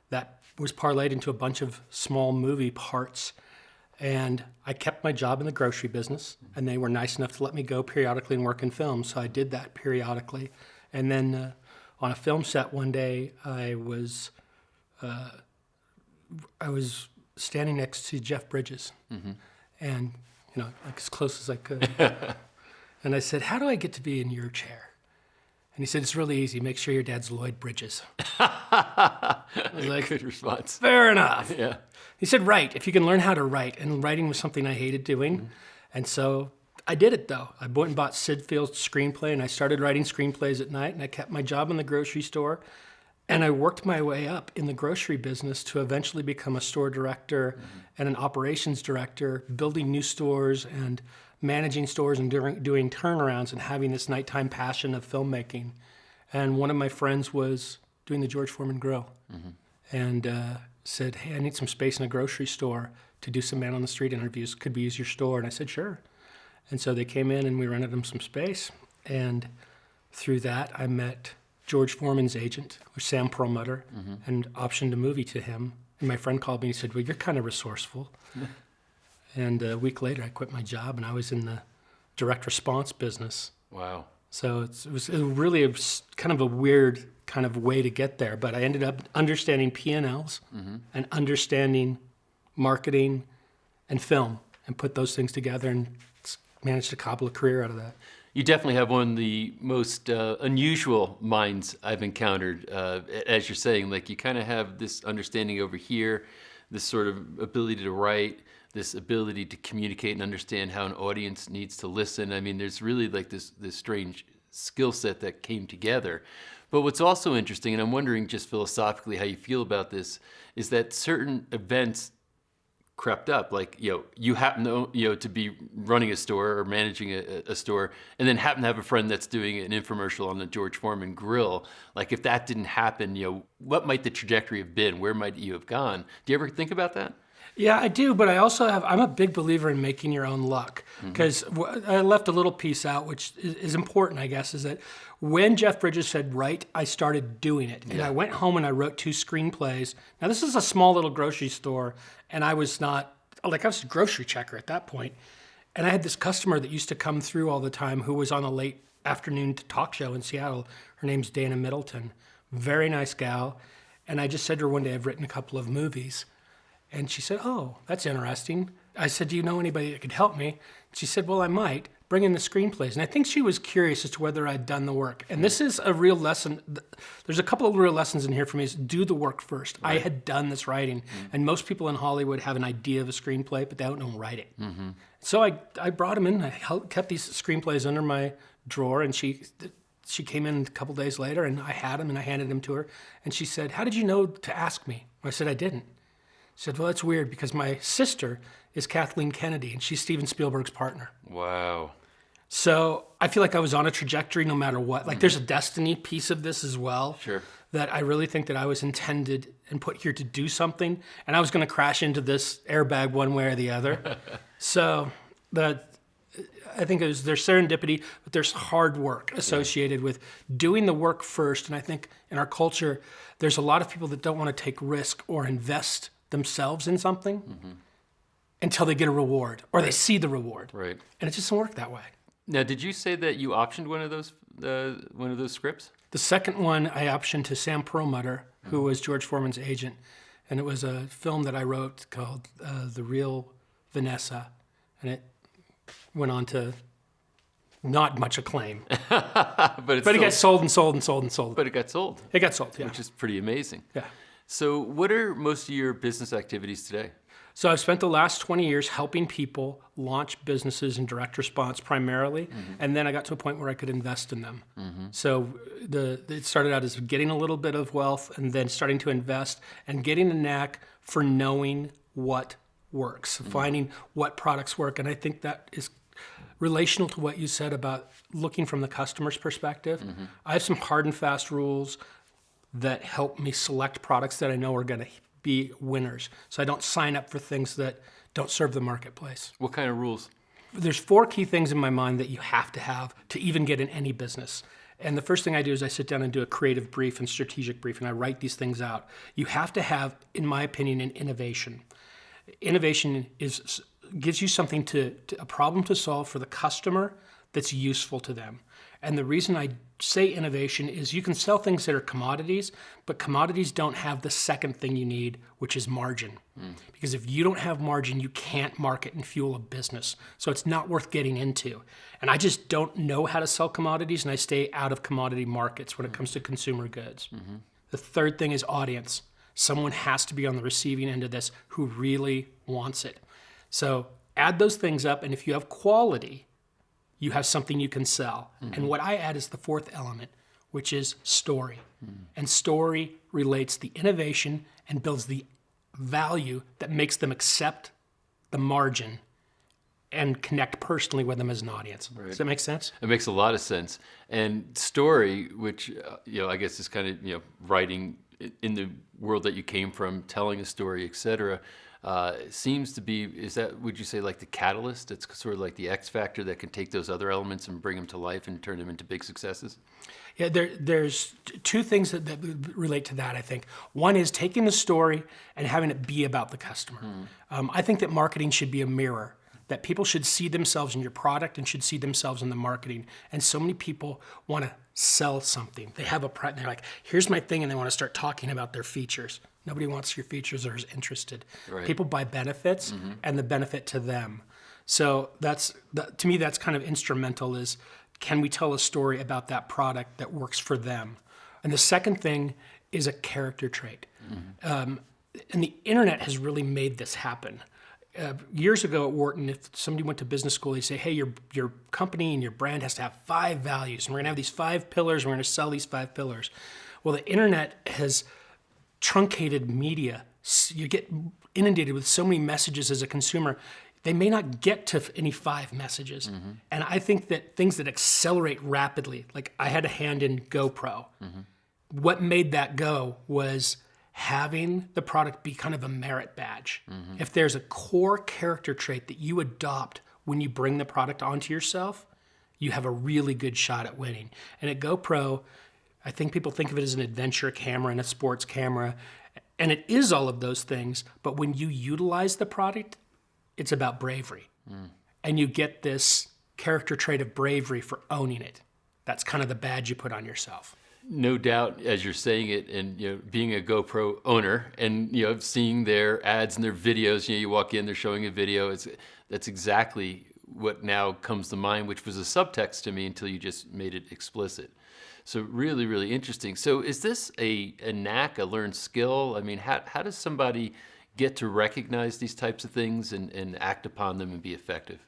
that was parlayed into a bunch of small movie parts. And I kept my job in the grocery business, and they were nice enough to let me go periodically and work in film, so I did that periodically. And then on a film set one day, I was standing next to Jeff Bridges, and like as close as I could. And I said, "How do I get to be in your chair?" And he said, "It's really easy. Make sure your dad's Lloyd Bridges." I was like,
Good response.
fair enough.
Yeah.
He said, "Write, if you can learn how to write." And writing was something I hated doing. And so I did it, though. I went and bought Sid Field's screenplay, and I started writing screenplays at night, and I kept my job in the grocery store. And I worked my way up in the grocery business to eventually become a store director and an operations director, building new stores and managing stores and doing turnarounds and having this nighttime passion of filmmaking. And one of my friends was doing the George Foreman Grill and said, "Hey, I need some space in a grocery store to do some man on the street interviews. Could we use your store?" And I said, "Sure." And so they came in and we rented them some space. And through that, I met George Foreman's agent, which Sam Perlmutter, and optioned a movie to him. And my friend called me and he said, "Well, you're kind of resourceful." And a week later, I quit my job, and I was in the direct response business.
Wow.
So it was really kind of a weird kind of way to get there. But I ended up understanding P&Ls and understanding marketing and film, and put those things together and managed to cobble a career out of that.
You definitely have one of the most unusual minds I've encountered. As you're saying, like you kind of have this understanding over here, this sort of ability to write, this ability to communicate and understand how an audience needs to listen. I mean, there's really like this strange skill set that came together. But what's also interesting, and I'm wondering just philosophically how you feel about this, is that certain events crept up. Like, you happen to, to be running a store or managing a store, and then happen to have a friend that's doing an infomercial on the George Foreman Grill. Like, if that didn't happen, what might the trajectory have been? Where might you have gone? Do you ever think about that?
Yeah, I do, but I'm a big believer in making your own luck, because I left a little piece out, which is important, I guess, is that when Jeff Bridges said write, I started doing it. And I went home and I wrote 2 screenplays. Now, this is a small little grocery store, and I was I was a grocery checker at that point. And I had this customer that used to come through all the time who was on a late afternoon talk show in Seattle. Her name's Dana Middleton. Very nice gal. And I just said to her one day, "I've written a couple of movies." And she said, "Oh, that's interesting." I said, "Do you know anybody that could help me?" She said, "Well, I might. Bring in the screenplays." And I think she was curious as to whether I'd done the work. And this is a real lesson. There's a couple of real lessons in here for me, is do the work first. Right. I had done this writing. And most people in Hollywood have an idea of a screenplay, but they don't know write it. So I brought him in. I kept these screenplays under my drawer, and she came in a couple days later, and I had them, and I handed them to her. And she said, "How did you know to ask me?" I said, "I didn't." She said, "Well, that's weird, because my sister is Kathleen Kennedy, and she's Steven Spielberg's partner."
Wow.
So I feel like I was on a trajectory no matter what. Like there's a destiny piece of this as well.
Sure.
That I really think that I was intended and put here to do something, and I was going to crash into this airbag one way or the other. So I think there's serendipity, but there's hard work associated with doing the work first. And I think in our culture, there's a lot of people that don't want to take risk or invest themselves in something until they get a reward or they see the reward.
Right.
And it just doesn't work that way.
Now, did you say that you optioned one of those scripts?
The second one I optioned to Sam Perlmutter, who was George Foreman's agent, and it was a film that I wrote called The Real Vanessa, and it went on to not much acclaim.
but it
got sold and sold and sold and sold.
But it got sold.
It got sold, yeah.
Which is pretty amazing.
Yeah.
So what are most of your business activities today?
So I've spent the last 20 years helping people launch businesses in direct response primarily, and then I got to a point where I could invest in them. So it started out as getting a little bit of wealth and then starting to invest and getting a knack for knowing what works, finding what products work. And I think that is relational to what you said about looking from the customer's perspective. I have some hard and fast rules that help me select products that I know are going to be winners. So I don't sign up for things that don't serve the marketplace.
What kind of rules?
There's 4 key things in my mind that you have to even get in any business. And the first thing I do is I sit down and do a creative brief and strategic brief, and I write these things out. You have to have, in my opinion, an innovation. Innovation gives you something a problem to solve for the customer that's useful to them. And the reason I say innovation is you can sell things that are commodities, but commodities don't have the second thing you need, which is margin. Because if you don't have margin, you can't market and fuel a business. So it's not worth getting into. And I just don't know how to sell commodities, and I stay out of commodity markets when it comes to consumer goods. The third thing is audience. Someone has to be on the receiving end of this who really wants it. So add those things up, and if you have quality, you have something you can sell. And what I add is the 4th element, which is story. And story relates the innovation and builds the value that makes them accept the margin and connect personally with them as an audience. Right. Does that make sense?
It makes a lot of sense. And story, which I guess is kind of writing in the world that you came from, telling a story, etc. Seems to be, would you say, like the catalyst? It's sort of like the X factor that can take those other elements and bring them to life and turn them into big successes?
Yeah, there's 2 things that relate to that, I think. One is taking the story and having it be about the customer. I think that marketing should be a mirror, that people should see themselves in your product and should see themselves in the marketing. And so many people want to sell something. They have a product, and they're like, here's my thing, and they want to start talking about their features. Nobody wants your features or is interested. Right. People buy benefits and the benefit to them. So to me, that's kind of instrumental is, can we tell a story about that product that works for them? And the second thing is a character trait. And the internet has really made this happen. Years ago at Wharton, if somebody went to business school, they'd say, hey, your company and your brand has to have 5 values, and we're going to have these 5 pillars, and we're going to sell these 5 pillars. Well, the internet has truncated media. You get inundated with so many messages as a consumer. They may not get to any 5 messages. And I think that things that accelerate rapidly, like I had a hand in GoPro. What made that go was having the product be kind of a merit badge. If there's a core character trait that you adopt when you bring the product onto yourself, you have a really good shot at winning. And at GoPro, I think people think of it as an adventure camera and a sports camera, and it is all of those things, but when you utilize the product, it's about bravery. And you get this character trait of bravery for owning it. That's kind of the badge you put on yourself.
No doubt, as you're saying it, and being a GoPro owner, and seeing their ads and their videos. You walk in, they're showing a video. That's exactly what now comes to mind, which was a subtext to me until you just made it explicit. So really, really interesting. So is this a knack, a learned skill? I mean, how does somebody get to recognize these types of things and act upon them and be effective?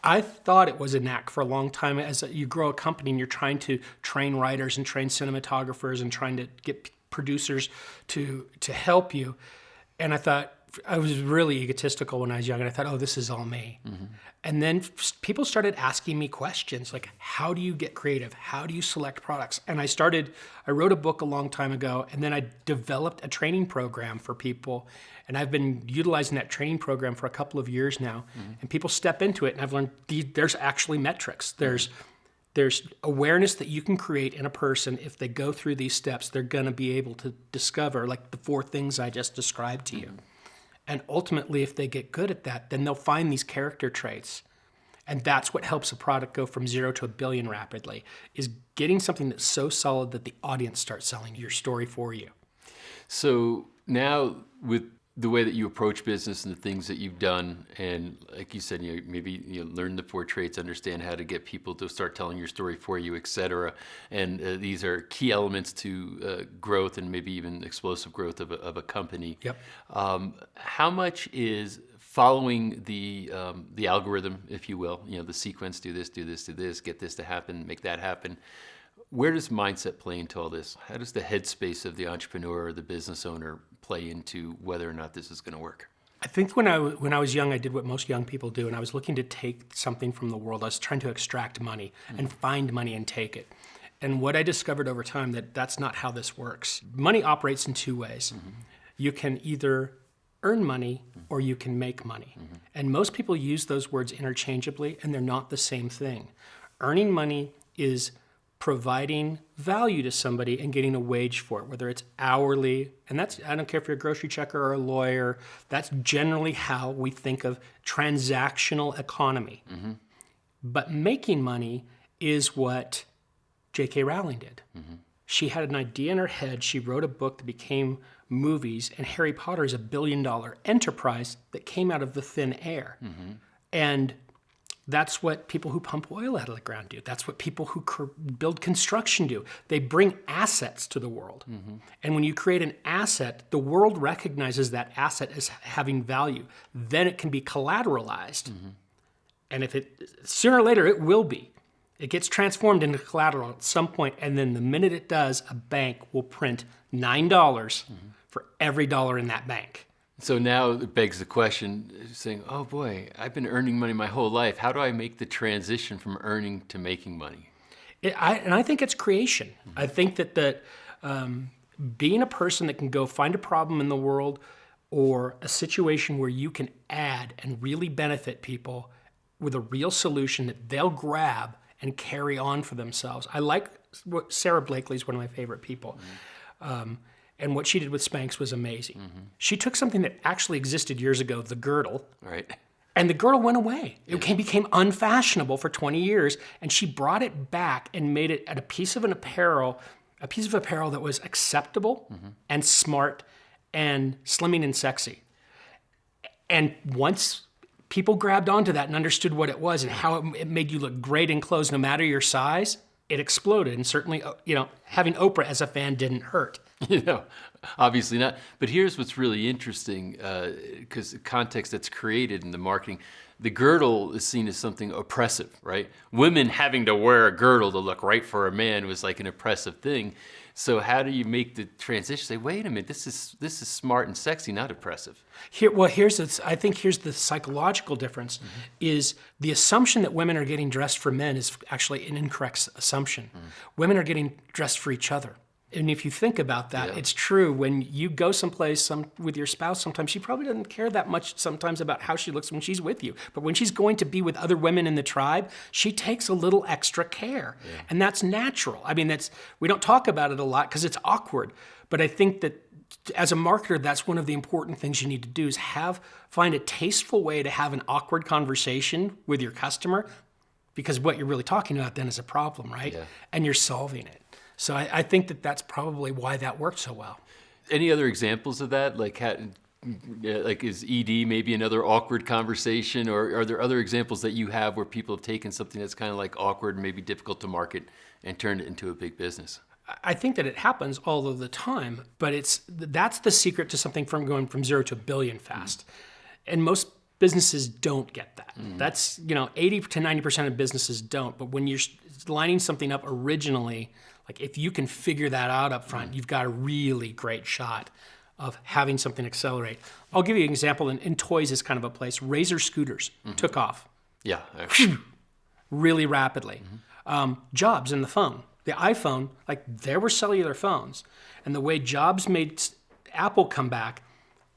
I thought it was a knack for a long time. As you grow a company and you're trying to train writers and train cinematographers and trying to get producers to help you. And I thought, I was really egotistical when I was young, and I thought, oh, this is all me. And then people started asking me questions like, how do you get creative? How do you select products? And I wrote a book a long time ago, and then I developed a training program for people. And I've been utilizing that training program for a couple of years now. And people step into it, and I've learned there's actually metrics. There's awareness that you can create in a person. If they go through these steps, they're going to be able to discover like the 4 things I just described to you. And ultimately, if they get good at that, then they'll find these character traits. And that's what helps a product go from 0 to 1 billion rapidly, is getting something that's so solid that the audience starts selling your story for you.
So now with the way that you approach business and the things that you've done, and like you said, maybe learn the 4 traits, understand how to get people to start telling your story for you, etc. And these are key elements to growth and maybe even explosive growth of a company.
Yep.
How much is following the algorithm, if you will, the sequence, do this, get this to happen, make that happen? Where does mindset play into all this? How does the headspace of the entrepreneur or the business owner play into whether or not this is going to work?
I think when I was young, I did what most young people do, and I was looking to take something from the world. I was trying to extract money and find money and take it. And what I discovered over time, that's not how this works. Money operates in 2 ways. You can either earn money or you can make money. And most people use those words interchangeably, and they're not the same thing. Earning money is providing value to somebody and getting a wage for it, whether it's hourly, and that's, I don't care if you're a grocery checker or a lawyer, that's generally how we think of transactional economy. But making money is what J.K. Rowling did. She had an idea in her head, she wrote a book that became movies, and Harry Potter is a $1 billion enterprise that came out of the thin air. And that's what people who pump oil out of the ground do. That's what people who build construction do. They bring assets to the world. And when you create an asset, the world recognizes that asset as having value. Then it can be collateralized. And if sooner or later it will be. It gets transformed into collateral at some point, and then the minute it does, a bank will print $9 for every dollar in that bank.
So now it begs the question, saying, oh boy, I've been earning money my whole life. How do I make the transition from earning to making money?
I think it's creation. I think that being a person that can go find a problem in the world or a situation where you can add and really benefit people with a real solution that they'll grab and carry on for themselves. I like Sarah Blakely's one of my favorite people. And what she did with Spanx was amazing. She took something that actually existed years ago, the girdle,
right?
And the girdle went away. It became unfashionable for 20 years, and she brought it back and made it a piece of apparel that was acceptable and smart and slimming and sexy. And once people grabbed onto that and understood what it was and how it made you look great in clothes no matter your size, it exploded. And certainly, having Oprah as a fan didn't hurt.
Obviously not. But here's what's really interesting, because the context that's created in the marketing, the girdle is seen as something oppressive, right? Women having to wear a girdle to look right for a man was like an oppressive thing. So how do you make the transition? Say, wait a minute, this is smart and sexy, not oppressive.
I think here's the psychological difference, is the assumption that women are getting dressed for men is actually an incorrect assumption. Women are getting dressed for each other. And if you think about that, it's true. When you go someplace with your spouse, sometimes she probably doesn't care that much sometimes about how she looks when she's with you. But when she's going to be with other women in the tribe, she takes a little extra care. And that's natural. I mean, we don't talk about it a lot because it's awkward. But I think that as a marketer, that's one of the important things you need to do is find a tasteful way to have an awkward conversation with your customer, because what you're really talking about then is a problem, right? And you're solving it. So I think that's probably why that worked so well.
Any other examples of that? Like is ED maybe another awkward conversation, or are there other examples that you have where people have taken something that's kind of like awkward and maybe difficult to market and turned it into a big business?
I think that it happens all of the time, but that's the secret to something from going from 0 to $1 billion fast. And most businesses don't get that. That's 80 to 90% of businesses don't. But when you're lining something up originally, like if you can figure that out up front, you've got a really great shot of having something accelerate. I'll give you an example. In toys is kind of a place. Razor scooters took off.
Yeah.
Really rapidly. Jobs in the phone. The iPhone, there were cellular phones. And the way Jobs made Apple come back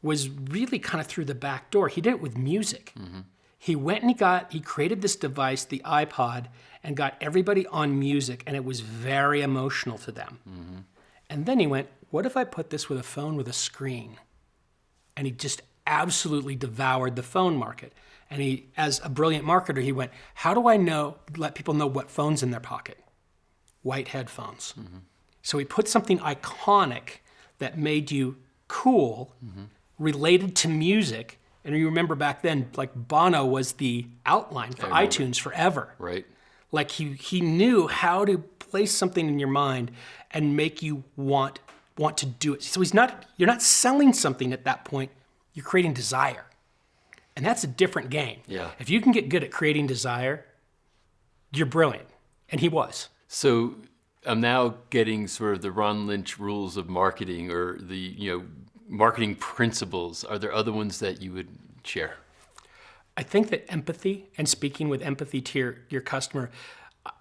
was really kind of through the back door. He did it with music. He went and he created this device, the iPod, and got everybody on music, and it was very emotional to them. And then he went, what if I put this with a phone with a screen? And he just absolutely devoured the phone market. And he, as a brilliant marketer, he went, how do I let people know what phone's in their pocket? White headphones. So he put something iconic that made you cool related to music. And you remember back then, like Bono was the outline for iTunes forever.
Right.
Like he knew how to place something in your mind and make you want to do it. So you're not selling something at that point, you're creating desire. And that's a different game.
Yeah.
If you can get good at creating desire, you're brilliant. And he was.
So I'm now getting sort of the Ron Lynch rules of marketing, or the marketing principles. Are there other ones that you would share?
I think that empathy and speaking with empathy to your customer,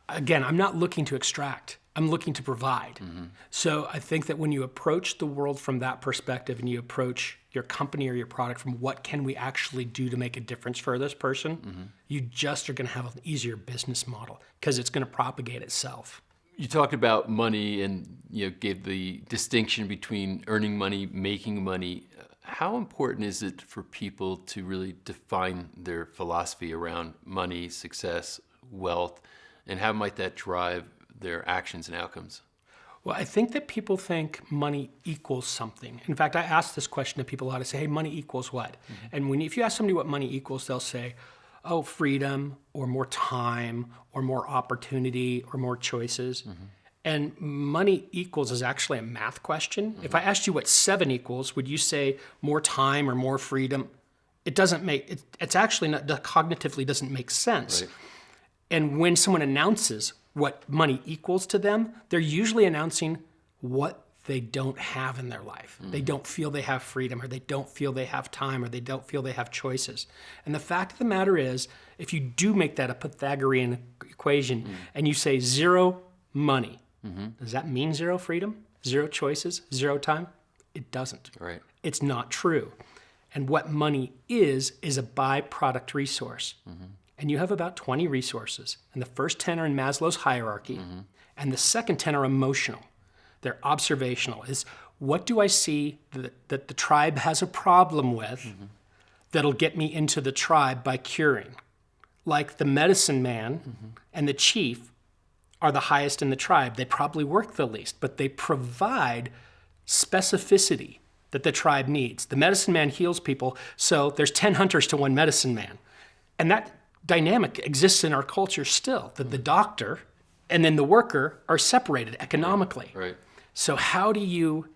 again, I'm not looking to extract. I'm looking to provide. Mm-hmm. So I think that when you approach the world from that perspective and you approach your company or your product from what can we actually do to make a difference for this person, mm-hmm. you just are going to have an easier business model because it's going to propagate itself.
You talked about money and gave the distinction between earning money, making money. How important is it for people to really define their philosophy around money, success, wealth, and how might that drive their actions and outcomes?
Well, I think that people think money equals something. In fact, I ask this question to people a lot. I say, hey, money equals what? Mm-hmm. And if you ask somebody what money equals, they'll say, oh, freedom, or more time, or more opportunity, or more choices. Mm-hmm. And money equals is actually a math question. Mm-hmm. If I asked you what 7 equals, would you say more time or more freedom? It doesn't make, it's actually not, cognitively doesn't make sense.
Right.
And when someone announces what money equals to them, they're usually announcing what they don't have in their life. Mm. They don't feel they have freedom, or they don't feel they have time, or they don't feel they have choices. And the fact of the matter is, if you do make that a Pythagorean equation and you say 0 money, does that mean 0 freedom, 0 choices, 0 time? It doesn't.
Right.
It's not true. And what money is a byproduct resource. Mm-hmm. And you have about 20 resources. And the first 10 are in Maslow's hierarchy. Mm-hmm. And the second 10 are emotional. They're observational. Is what do I see that the tribe has a problem with that'll get me into the tribe by curing? Like the medicine man and the chief are the highest in the tribe. They probably work the least, but they provide specificity that the tribe needs. The medicine man heals people, so there's 10 hunters to 1 medicine man. And that dynamic exists in our culture still, that the doctor and then the worker are separated economically.
Right.
So how do you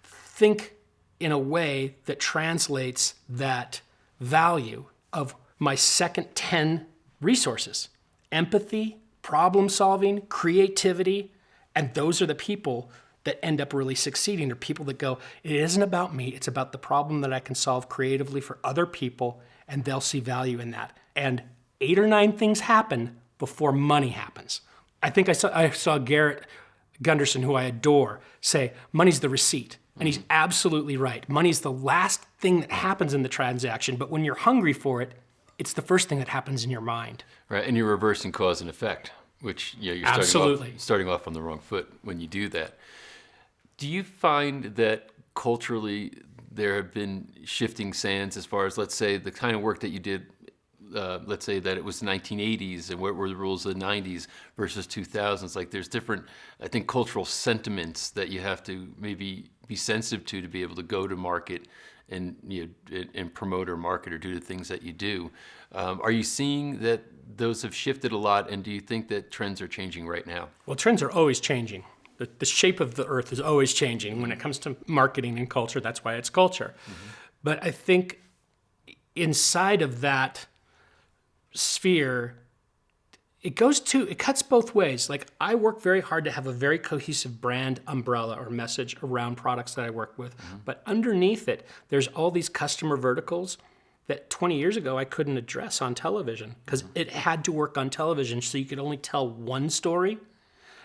think in a way that translates that value of my second 10 resources? Empathy, problem solving, creativity, and those are the people that end up really succeeding, are people that go, it isn't about me, it's about the problem that I can solve creatively for other people, and they'll see value in that. And 8 or 9 things happen before money happens. I think I saw Garrett Gunderson, who I adore, say, money's the receipt. And he's absolutely right. Money's the last thing that happens in the transaction, but when you're hungry for it, it's the first thing that happens in your mind.
Right, and you're reversing cause and effect, which you're starting off on the wrong foot when you do that. Do you find that culturally there have been shifting sands as far as, let's say, the kind of work that you did, let's say that it was the 1980s and what were the rules of the 90s versus 2000s? Like there's different, I think, cultural sentiments that you have to maybe be sensitive to be able to go to market and and promote or market or do the things that you do. Are you seeing that those have shifted a lot, and do you think that trends are changing right now?
Well, trends are always changing. The shape of the earth is always changing. When it comes to marketing and culture, that's why it's culture. Mm-hmm. But I think inside of that sphere, it cuts both ways. Like I work very hard to have a very cohesive brand umbrella or message around products that I work with. Mm-hmm. But underneath it, there's all these customer verticals that 20 years ago I couldn't address on television because it had to work on television, so you could only tell one story.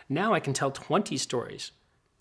Now I can tell 20 stories,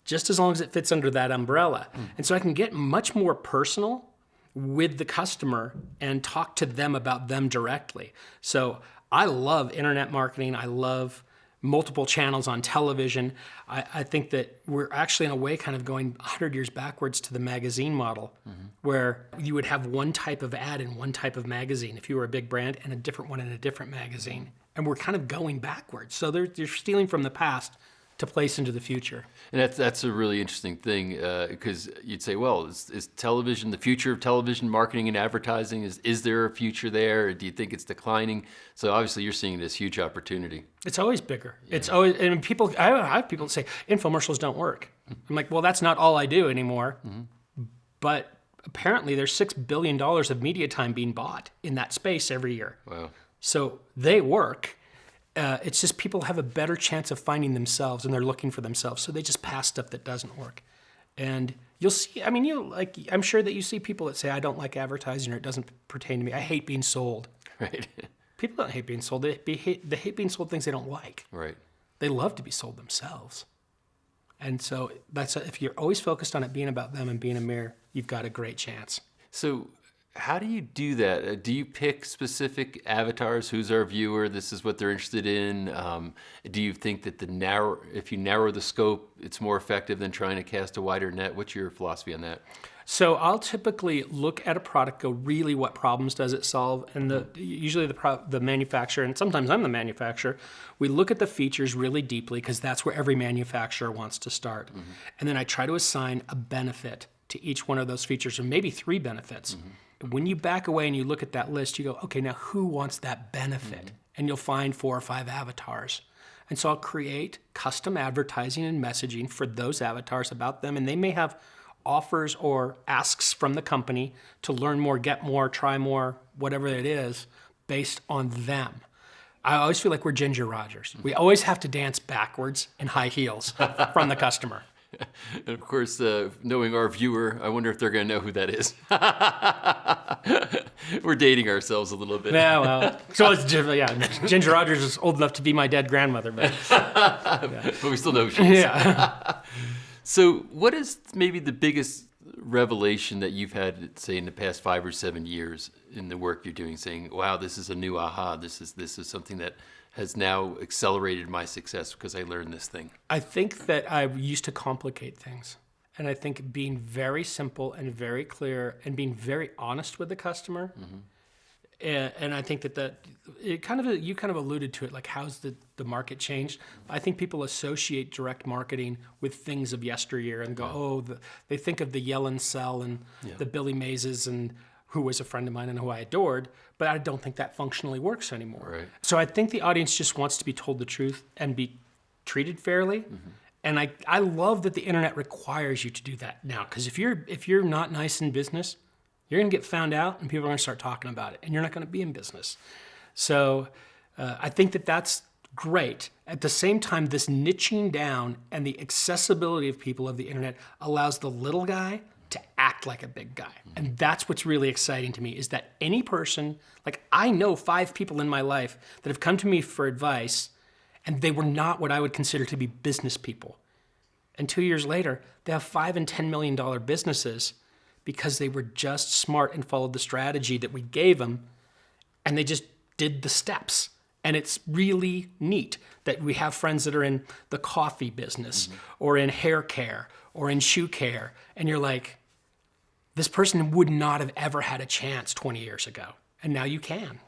just as long as it fits under that umbrella. And so I can get much more personal with the customer and talk to them about them directly. So I love internet marketing. I love multiple channels on television. I think that we're actually in a way kind of going 100 years backwards to the magazine model, where you would have one type of ad in one type of magazine if you were a big brand and a different one in a different magazine. And we're kind of going backwards. So they're stealing from the past to place into the future.
And that's a really interesting thing, because you'd say, well, is television the future of television marketing and advertising? Is there a future there? Or do you think it's declining? So obviously you're seeing this huge opportunity.
It's always bigger. Yeah. It's always, and I have people say infomercials don't work. I'm like, well, that's not all I do anymore. But apparently there's $6 billion of media time being bought in that space every year.
Wow.
So they work. It's just people have a better chance of finding themselves, and they're looking for themselves. So they just pass stuff that doesn't work. And you'll see, I mean, I'm sure that you see people that say, I don't like advertising, or it doesn't pertain to me. I hate being sold.
Right.
People don't hate being sold. They hate being sold things they don't like.
Right.
They love to be sold themselves. And so if you're always focused on it being about them and being a mirror, you've got a great chance.
So how do you do that? Do you pick specific avatars? Who's our viewer? This is what they're interested in. Do you think that if you narrow the scope, it's more effective than trying to cast a wider net? What's your philosophy on that?
So I'll typically look at a product, go really what problems does it solve, and usually the manufacturer, and sometimes I'm the manufacturer, we look at the features really deeply because that's where every manufacturer wants to start. And then I try to assign a benefit to each one of those features, or maybe 3 benefits. When you back away and you look at that list, you go, okay, now who wants that benefit? And you'll find 4 or 5 avatars. And so I'll create custom advertising and messaging for those avatars about them, and they may have offers or asks from the company to learn more, get more, try more, whatever it is, based on them. I always feel like we're Ginger Rogers. We always have to dance backwards in high heels from the customer.
And of course, knowing our viewer, I wonder if they're going to know who that is. We're dating ourselves a little bit.
Yeah, well, so it's Ginger Rogers is old enough to be my dead grandmother, but
but we still know who she is.
Yeah.
So what is maybe the biggest revelation that you've had, say, in the past 5 or 7 years in the work you're doing, saying, wow, this is a new aha, this is something that has now accelerated my success because I learned this thing?
I think that I used to complicate things. And I think being very simple and very clear and being very honest with the customer. And I think that you kind of alluded to it, like how's the market changed? I think people associate direct marketing with things of yesteryear and go, they think of the Yellen Cell and the Billy Mazes, and who was a friend of mine and who I adored, but I don't think that functionally works anymore.
Right.
So I think the audience just wants to be told the truth and be treated fairly. And I love that the internet requires you to do that now, because if you're not nice in business, you're going to get found out and people are going to start talking about it, and you're not going to be in business. So I think that that's great. At the same time, this niching down and the accessibility of people of the internet allows the little guy to act like a big guy. And that's what's really exciting to me, is that any person, like I know 5 people in my life that have come to me for advice, and they were not what I would consider to be business people. And 2 years later, they have $5 and $10 million businesses because they were just smart and followed the strategy that we gave them, and they just did the steps. And it's really neat that we have friends that are in the coffee business or in hair care or in shoe care, and you're like, this person would not have ever had a chance 20 years ago, and now you can.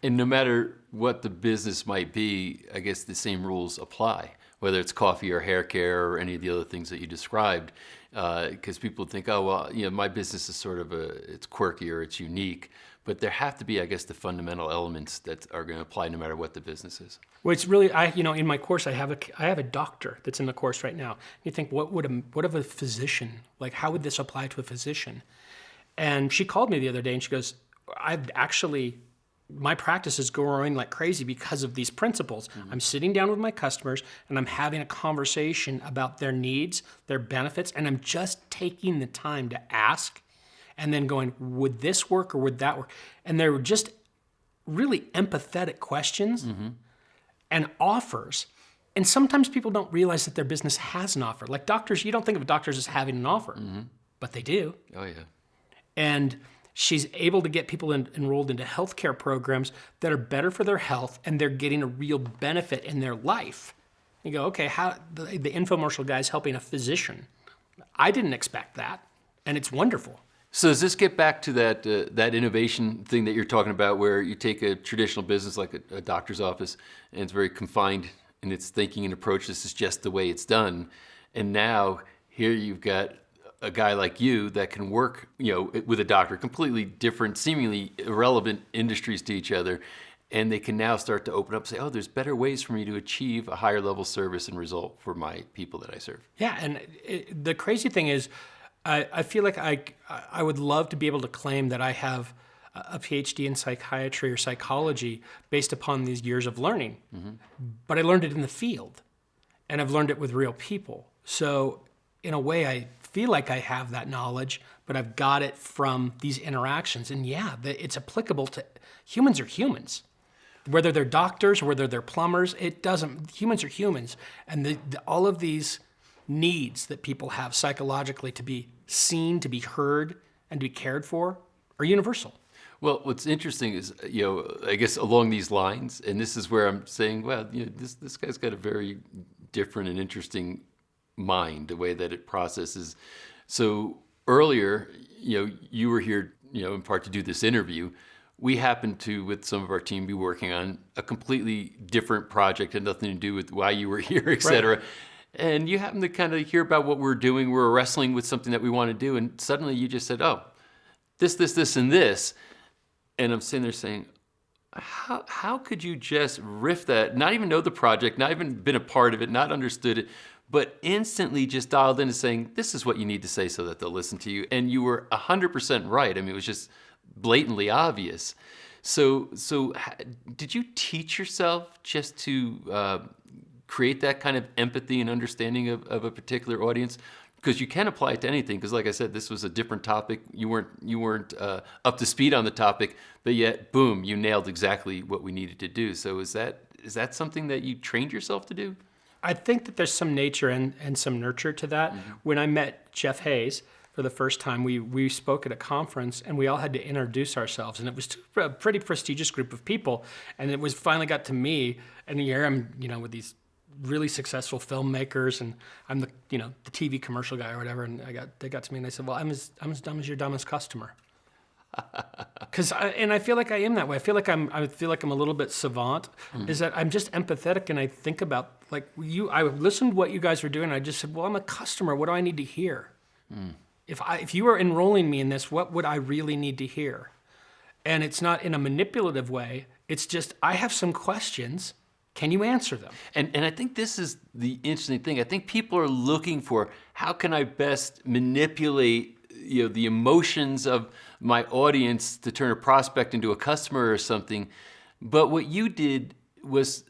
And no matter what the business might be, I guess the same rules apply, whether it's coffee or hair care or any of the other things that you described, because people think, oh, well, my business is sort of it's quirky or it's unique, but there have to be, I guess, the fundamental elements that are going to apply no matter what the business is.
Well, it's really, in my course, I have a doctor that's in the course right now. You think, what of a physician? Like, how would this apply to a physician? And she called me the other day and she goes, my practice is growing like crazy because of these principles. I'm sitting down with my customers and I'm having a conversation about their needs, their benefits, and I'm just taking the time to ask and then going, would this work or would that work? And they were just really empathetic questions and offers. And sometimes people don't realize that their business has an offer. Like doctors, you don't think of doctors as having an offer, but they do.
Oh, yeah.
And she's able to get people enrolled into healthcare programs that are better for their health, and they're getting a real benefit in their life. You go, okay, how the infomercial guy's helping a physician. I didn't expect that, and it's wonderful.
So does this get back to that innovation thing that you're talking about, where you take a traditional business like a doctor's office, and it's very confined in its thinking and approach. This is just the way it's done. And now here you've got a guy like you that can work, with a doctor, completely different, seemingly irrelevant industries to each other. And they can now start to open up and say, oh, there's better ways for me to achieve a higher level service and result for my people that I serve.
Yeah, and the crazy thing is, I feel like I would love to be able to claim that I have a PhD in psychiatry or psychology based upon these years of learning. But I learned it in the field, and I've learned it with real people. So in a way, I feel like I have that knowledge, but I've got it from these interactions. And yeah, it's applicable to humans are humans. Whether they're doctors, whether they're plumbers, humans are humans. And all of these needs that people have psychologically to be seen, to be heard, and to be cared for are universal.
Well, what's interesting is, I guess along these lines, and this is where I'm saying, well, this guy's got a very different and interesting mind, the way that it processes. So earlier, you were here, in part to do this interview. We happened to, with some of our team, be working on a completely different project, had nothing to do with why you were here, et cetera. Right. And you happened to kind of hear about what we're doing. We're wrestling with something that we want to do. And suddenly you just said, oh, this, and this. And I'm sitting there saying, how could you just riff that, not even know the project, not even been a part of it, not understood it, but instantly just dialed in and saying, this is what you need to say so that they'll listen to you. And you were 100% right. I mean, it was just blatantly obvious. So did you teach yourself just to create that kind of empathy and understanding of a particular audience? Because you can apply it to anything. Because like I said, this was a different topic. You weren't up to speed on the topic, but yet, boom, you nailed exactly what we needed to do. So is that something that you trained yourself to do?
I think that there's some nature and some nurture to that. Mm-hmm. When I met Jeff Hays for the first time, we spoke at a conference, and we all had to introduce ourselves. And it was a pretty prestigious group of people. And it was finally got to me, and here I'm, with these really successful filmmakers, and I'm the TV commercial guy or whatever, and they got to me and they said, well, I'm as dumb as your dumbest customer. And I feel like I am that way. I feel like I'm a little bit savant. Is that I'm just empathetic, and I think about I listened to what you guys were doing, and I just said, well, I'm a customer. What do I need to hear? If you were enrolling me in this, what would I really need to hear? And it's not in a manipulative way. It's just I have some questions. Can you answer them?
And I think this is the interesting thing. I think people are looking for, how can I best manipulate the emotions of my audience to turn a prospect into a customer or something. But what you did was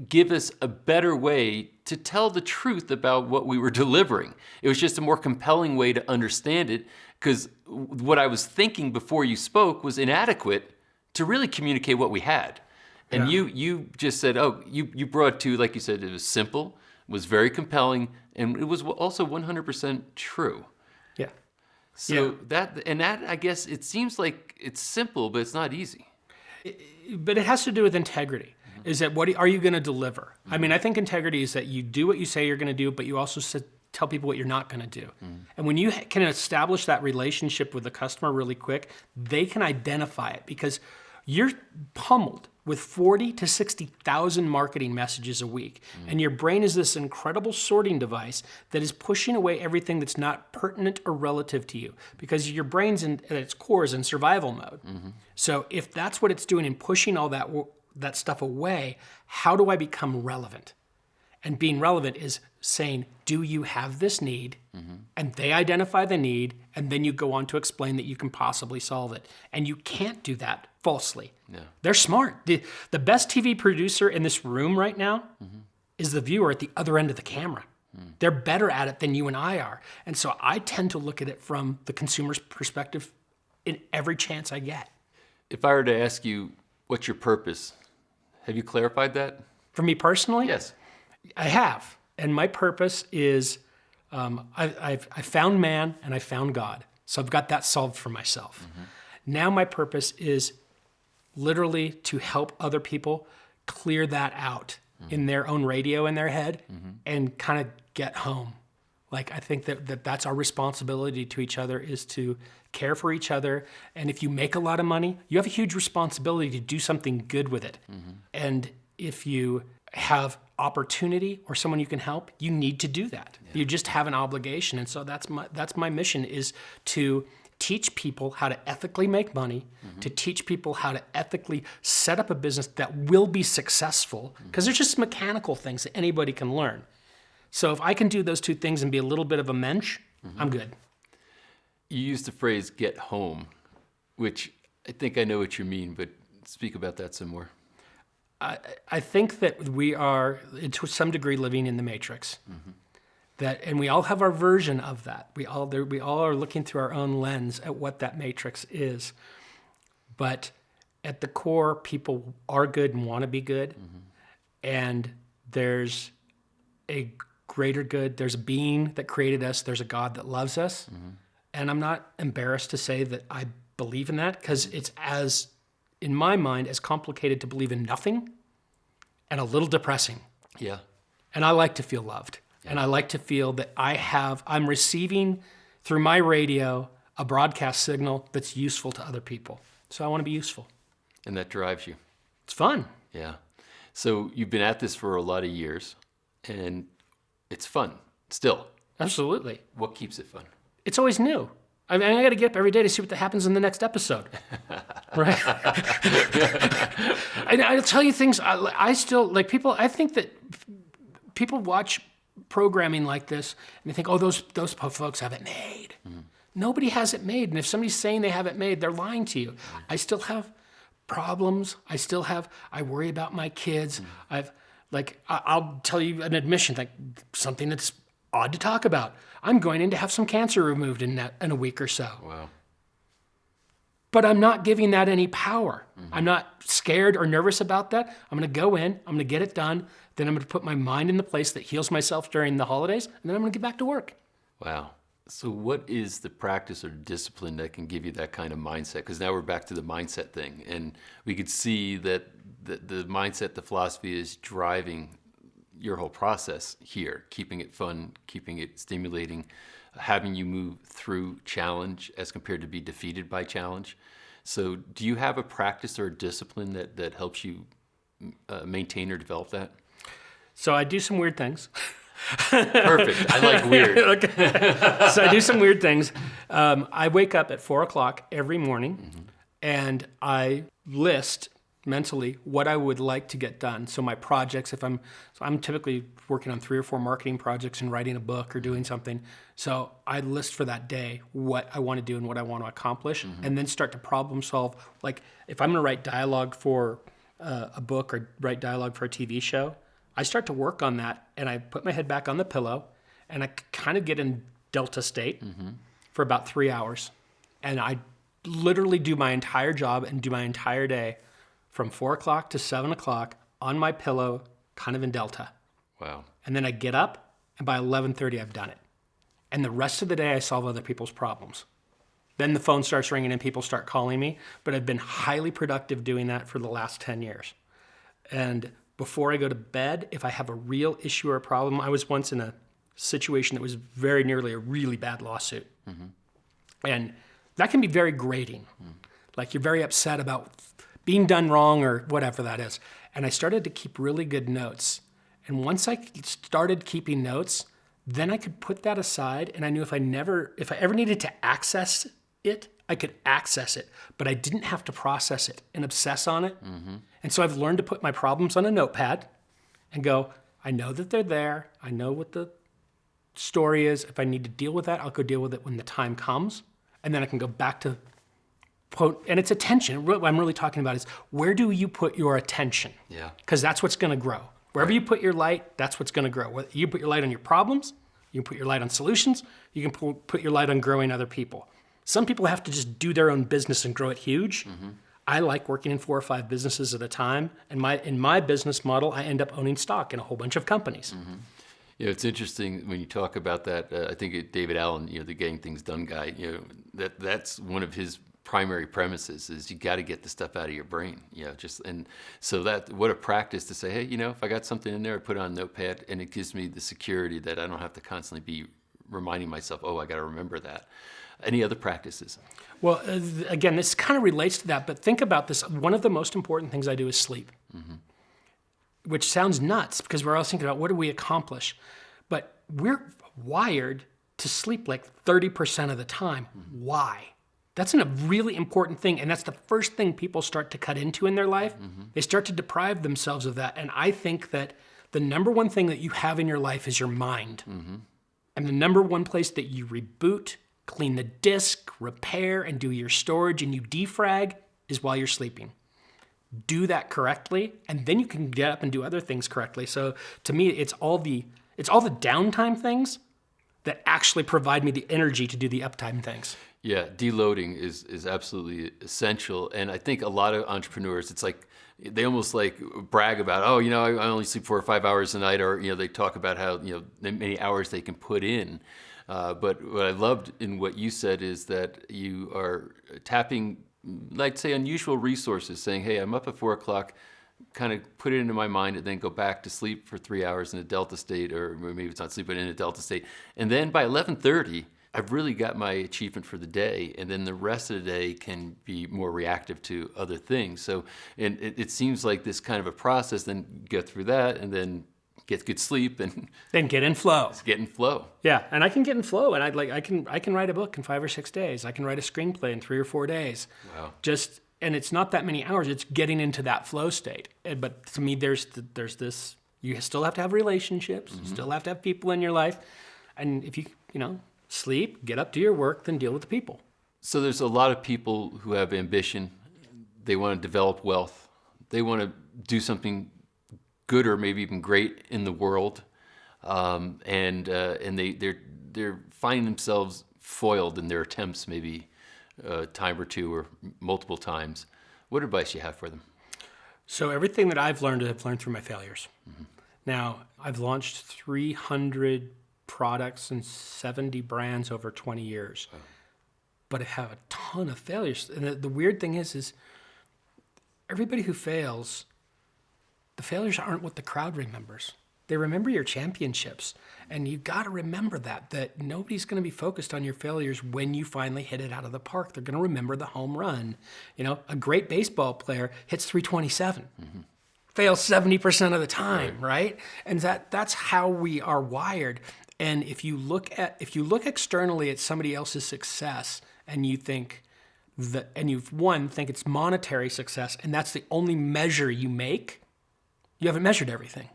give us a better way to tell the truth about what we were delivering. It was just a more compelling way to understand it, because what I was thinking before you spoke was inadequate to really communicate what we had. And you just said, you brought to, like you said, it was simple, was very compelling, and it was also 100% true.
Yeah.
So that, I guess, it seems like it's simple, but it's not easy.
But it has to do with integrity. Is that what are you going to deliver? I mean, I think integrity is that you do what you say you're going to do, but you also tell people what you're not going to do. And when you can establish that relationship with the customer really quick, they can identify it, because you're pummeled with 40 to 60,000 marketing messages a week. And your brain is this incredible sorting device that is pushing away everything that's not pertinent or relative to you, because your brain's at its core is in survival mode. So if that's what it's doing and pushing all that stuff away, how do I become relevant? And being relevant is saying, do you have this need? And they identify the need, and then you go on to explain that you can possibly solve it. And you can't do that falsely.
No.
They're smart. The best TV producer in this room right now is the viewer at the other end of the camera. They're better at it than you and I are. And so I tend to look at it from the consumer's perspective in every chance I get.
If I were to ask you, what's your purpose? Have you clarified that?
For me personally?
Yes.
I have. And my purpose is, I found man and I found God. So I've got that solved for myself. Now my purpose is literally to help other people clear that out in their own radio in their head and kind of get home. Like, I think that's our responsibility to each other, is to care for each other. And if you make a lot of money, you have a huge responsibility to do something good with it. And if you have opportunity or someone you can help, you need to do that. Yeah. You just have an obligation. And so that's my mission, is to teach people how to ethically make money, to teach people how to ethically set up a business that will be successful, because they're just mechanical things that anybody can learn. So if I can do those two things and be a little bit of a mensch, I'm good.
You used the phrase "get home," which I think I know what you mean, but speak about that some more.
I think that we are, to some degree, living in the Matrix. And we all have our version of that. We all are looking through our own lens at what that Matrix is. But at the core, people are good and want to be good. And there's a greater good. There's a being that created us. There's a God that loves us. And I'm not embarrassed to say that I believe in that, because it's, as in my mind, as complicated to believe in nothing and a little depressing.
Yeah.
And I like to feel loved. And I like to feel that I'm receiving through my radio a broadcast signal that's useful to other people. So I want to be useful.
And that drives you.
It's fun.
Yeah. So you've been at this for a lot of years, and it's fun still.
Absolutely.
What keeps it fun?
It's always new. I mean, I got to get up every day to see what happens in the next episode. Right? And I'll tell you things, I still, like, people, I think that people watch programming like this and they think, oh, those folks have it made. Nobody has it made. And if somebody's saying they have it made, they're lying to you. I still have problems. I worry about my kids. I'll tell you an admission, like something that's odd to talk about. I'm going in to have some cancer removed in a week or so.
Wow.
But I'm not giving that any power. I'm not scared or nervous about that. I'm going to go in, I'm going to get it done, then I'm going to put my mind in the place that heals myself during the holidays, and then I'm going to get back to work.
Wow. So what is the practice or discipline that can give you that kind of mindset? Because now we're back to the mindset thing, and we could see that the mindset, the philosophy is driving your whole process here, keeping it fun, keeping it stimulating, having you move through challenge as compared to be defeated by challenge. So do you have a practice or a discipline that helps you maintain or develop that?
So I do some weird things.
Perfect. I like weird.
Okay. So I do some weird things. I wake up at 4:00 every morning, and I list mentally what I would like to get done. So my projects, I'm typically working on 3 or 4 marketing projects and writing a book or doing something. So I list for that day what I want to do and what I want to accomplish, and then start to problem solve. Like if I'm going to write dialogue for a book or write dialogue for a TV show, I start to work on that, and I put my head back on the pillow, and I kind of get in delta state for about 3 hours. And I literally do my entire job and do my entire day from 4:00 to 7:00 on my pillow, kind of in delta.
Wow.
And then I get up, and by 11:30, I've done it. And the rest of the day, I solve other people's problems. Then the phone starts ringing and people start calling me, but I've been highly productive doing that for the last 10 years. And before I go to bed, if I have a real issue or a problem, I was once in a situation that was very nearly a really bad lawsuit. And that can be very grating. Like you're very upset about being done wrong or whatever that is. And I started to keep really good notes. And once I started keeping notes, then I could put that aside, and I knew if I ever needed to access it, I could access it, but I didn't have to process it and obsess on it. And so I've learned to put my problems on a notepad and go, I know that they're there. I know what the story is. If I need to deal with that, I'll go deal with it when the time comes. And then I can go back to quote, and it's attention. What I'm really talking about is, where do you put your attention?
Yeah.
Because that's what's going to grow. Wherever you put your light, that's what's going to grow. Whether you put your light on your problems, you can put your light on solutions, you can put your light on growing other people. Some people have to just do their own business and grow it huge. I like working in 4 or 5 businesses at a time. And in my business model, I end up owning stock in a whole bunch of companies.
You know, it's interesting when you talk about that. I think David Allen, the getting things done guy, that's one of his primary premises is you got to get the stuff out of your brain, and so that, what a practice to say, hey, if I got something in there, I put it on a notepad, and it gives me the security that I don't have to constantly be reminding myself, I got to remember that. Any other practices?
Well, again, this kind of relates to that, but think about this. One of the most important things I do is sleep. which sounds nuts because we're always thinking about what do we accomplish, but we're wired to sleep like 30% of the time. Why? That's a really important thing, and that's the first thing people start to cut into in their life. They start to deprive themselves of that, and I think that the number one thing that you have in your life is your mind. And the number one place that you reboot, clean the disk, repair, and do your storage, and you defrag is while you're sleeping. Do that correctly, and then you can get up and do other things correctly. So to me, it's all the downtime things that actually provide me the energy to do the uptime things.
Yeah, deloading is absolutely essential. And I think a lot of entrepreneurs, it's like, they almost like brag about, oh, I only sleep 4 or 5 hours a night, or, they talk about how, many hours they can put in. But what I loved in what you said is that you are tapping, like say, unusual resources, saying, hey, I'm up at 4 o'clock, kind of put it into my mind and then go back to sleep for 3 hours in a delta state, or maybe it's not sleep, but in a delta state. And then by 11:30, I've really got my achievement for the day, and then the rest of the day can be more reactive to other things. So, and it seems like this kind of a process, then get through that, and then get good sleep, and
then get in flow.
Get in flow.
Yeah, and I can get in flow, and I can write a book in 5 or 6 days. I can write a screenplay in 3 or 4 days.
Wow.
And it's not that many hours. It's getting into that flow state. But to me, there's this. You still have to have relationships. You still have to have people in your life, and if you sleep, get up, do your work, then deal with the people.
So there's a lot of people who have ambition. They want to develop wealth. They want to do something good or maybe even great in the world, and they're finding themselves foiled in their attempts, maybe a time or two or multiple times. What advice do you have for them?
So everything that I've learned through my failures. Now, I've launched 300 products and 70 brands over 20 years. Wow. But I have a ton of failures. And the weird thing is everybody who fails, the failures aren't what the crowd remembers. They remember your championships. And you've got to remember that nobody's going to be focused on your failures when you finally hit it out of the park. They're going to remember the home run. A great baseball player hits 327. Fails 70% of the time, right? And that's how we are wired. And if you look externally at somebody else's success and you think think it's monetary success, and that's the only measure you make, you haven't measured everything.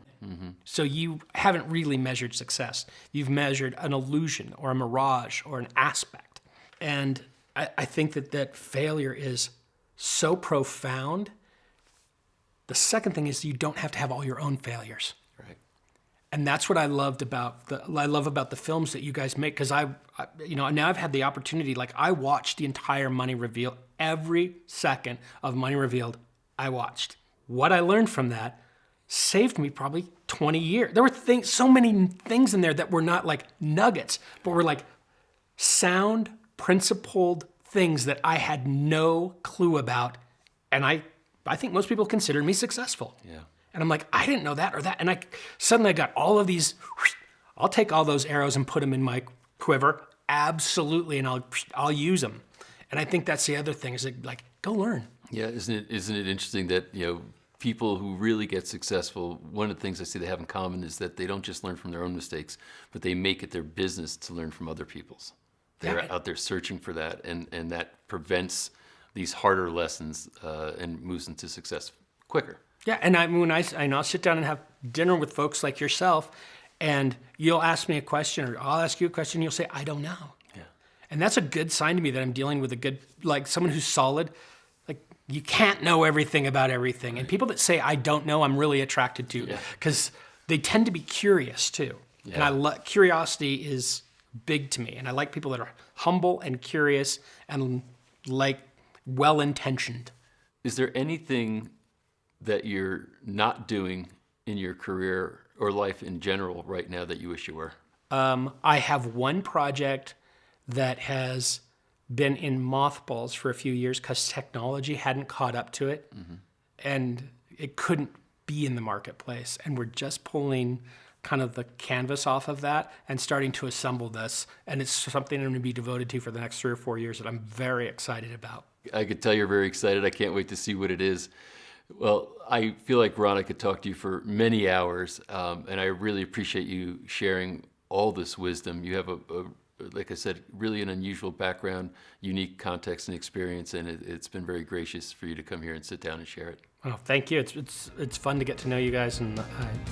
So you haven't really measured success. You've measured an illusion or a mirage or an aspect. And I think that failure is so profound. The second thing is you don't have to have all your own failures.
Right.
And that's what I love about the films that you guys make, because I now I've had the opportunity, like I watched the entire Money Revealed, every second of Money Revealed I watched. What I learned from that saved me probably 20 years. There were so many things in there that were not like nuggets, but were like sound, principled things that I had no clue about. And I think most people considered me successful.
Yeah.
And I'm like, I didn't know that or that. And suddenly I got all of these, I'll take all those arrows and put them in my quiver. Absolutely. And I'll use them. And I think that's the other thing is like, go learn.
Yeah. Isn't it interesting that, people who really get successful, one of the things I see they have in common is that they don't just learn from their own mistakes, but they make it their business to learn from other people's. They're out there searching for that, and that prevents these harder lessons and moves into success quicker.
Yeah, and I'll sit down and have dinner with folks like yourself, and you'll ask me a question, or I'll ask you a question, and you'll say, I don't know.
Yeah.
And that's a good sign to me that I'm dealing with someone who's solid. You can't know everything about everything. Right. And people that say, I don't know, I'm really attracted to, because they tend to be curious too. Yeah. And curiosity is big to me. And I like people that are humble and curious and well-intentioned.
Is there anything that you're not doing in your career or life in general right now that you wish you were?
I have one project that has been in mothballs for a few years because technology hadn't caught up to it, and it couldn't be in the marketplace. And we're just pulling kind of the canvas off of that and starting to assemble this. And it's something I'm going to be devoted to for the next 3 or 4 years that I'm very excited about.
I could tell you're very excited. I can't wait to see what it is. Well, I feel like, Ron, I could talk to you for many hours, and I really appreciate you sharing all this wisdom. You have like I said, really an unusual background, unique context and experience, and it's been very gracious for you to come here and sit down and share it.
Oh, thank you. It's fun to get to know you guys, and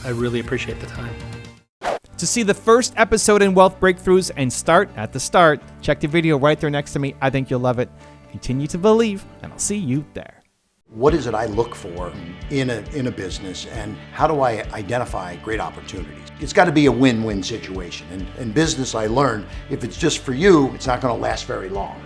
I really appreciate the time.
To see the first episode in Wealth Breakthroughs and start at the start, check the video right there next to me. I think you'll love it. Continue to believe, and I'll see you there.
What is it I look for in a business, and how do I identify great opportunities? It's got to be a win-win situation. And in business, I learned if it's just for you, it's not going to last very long.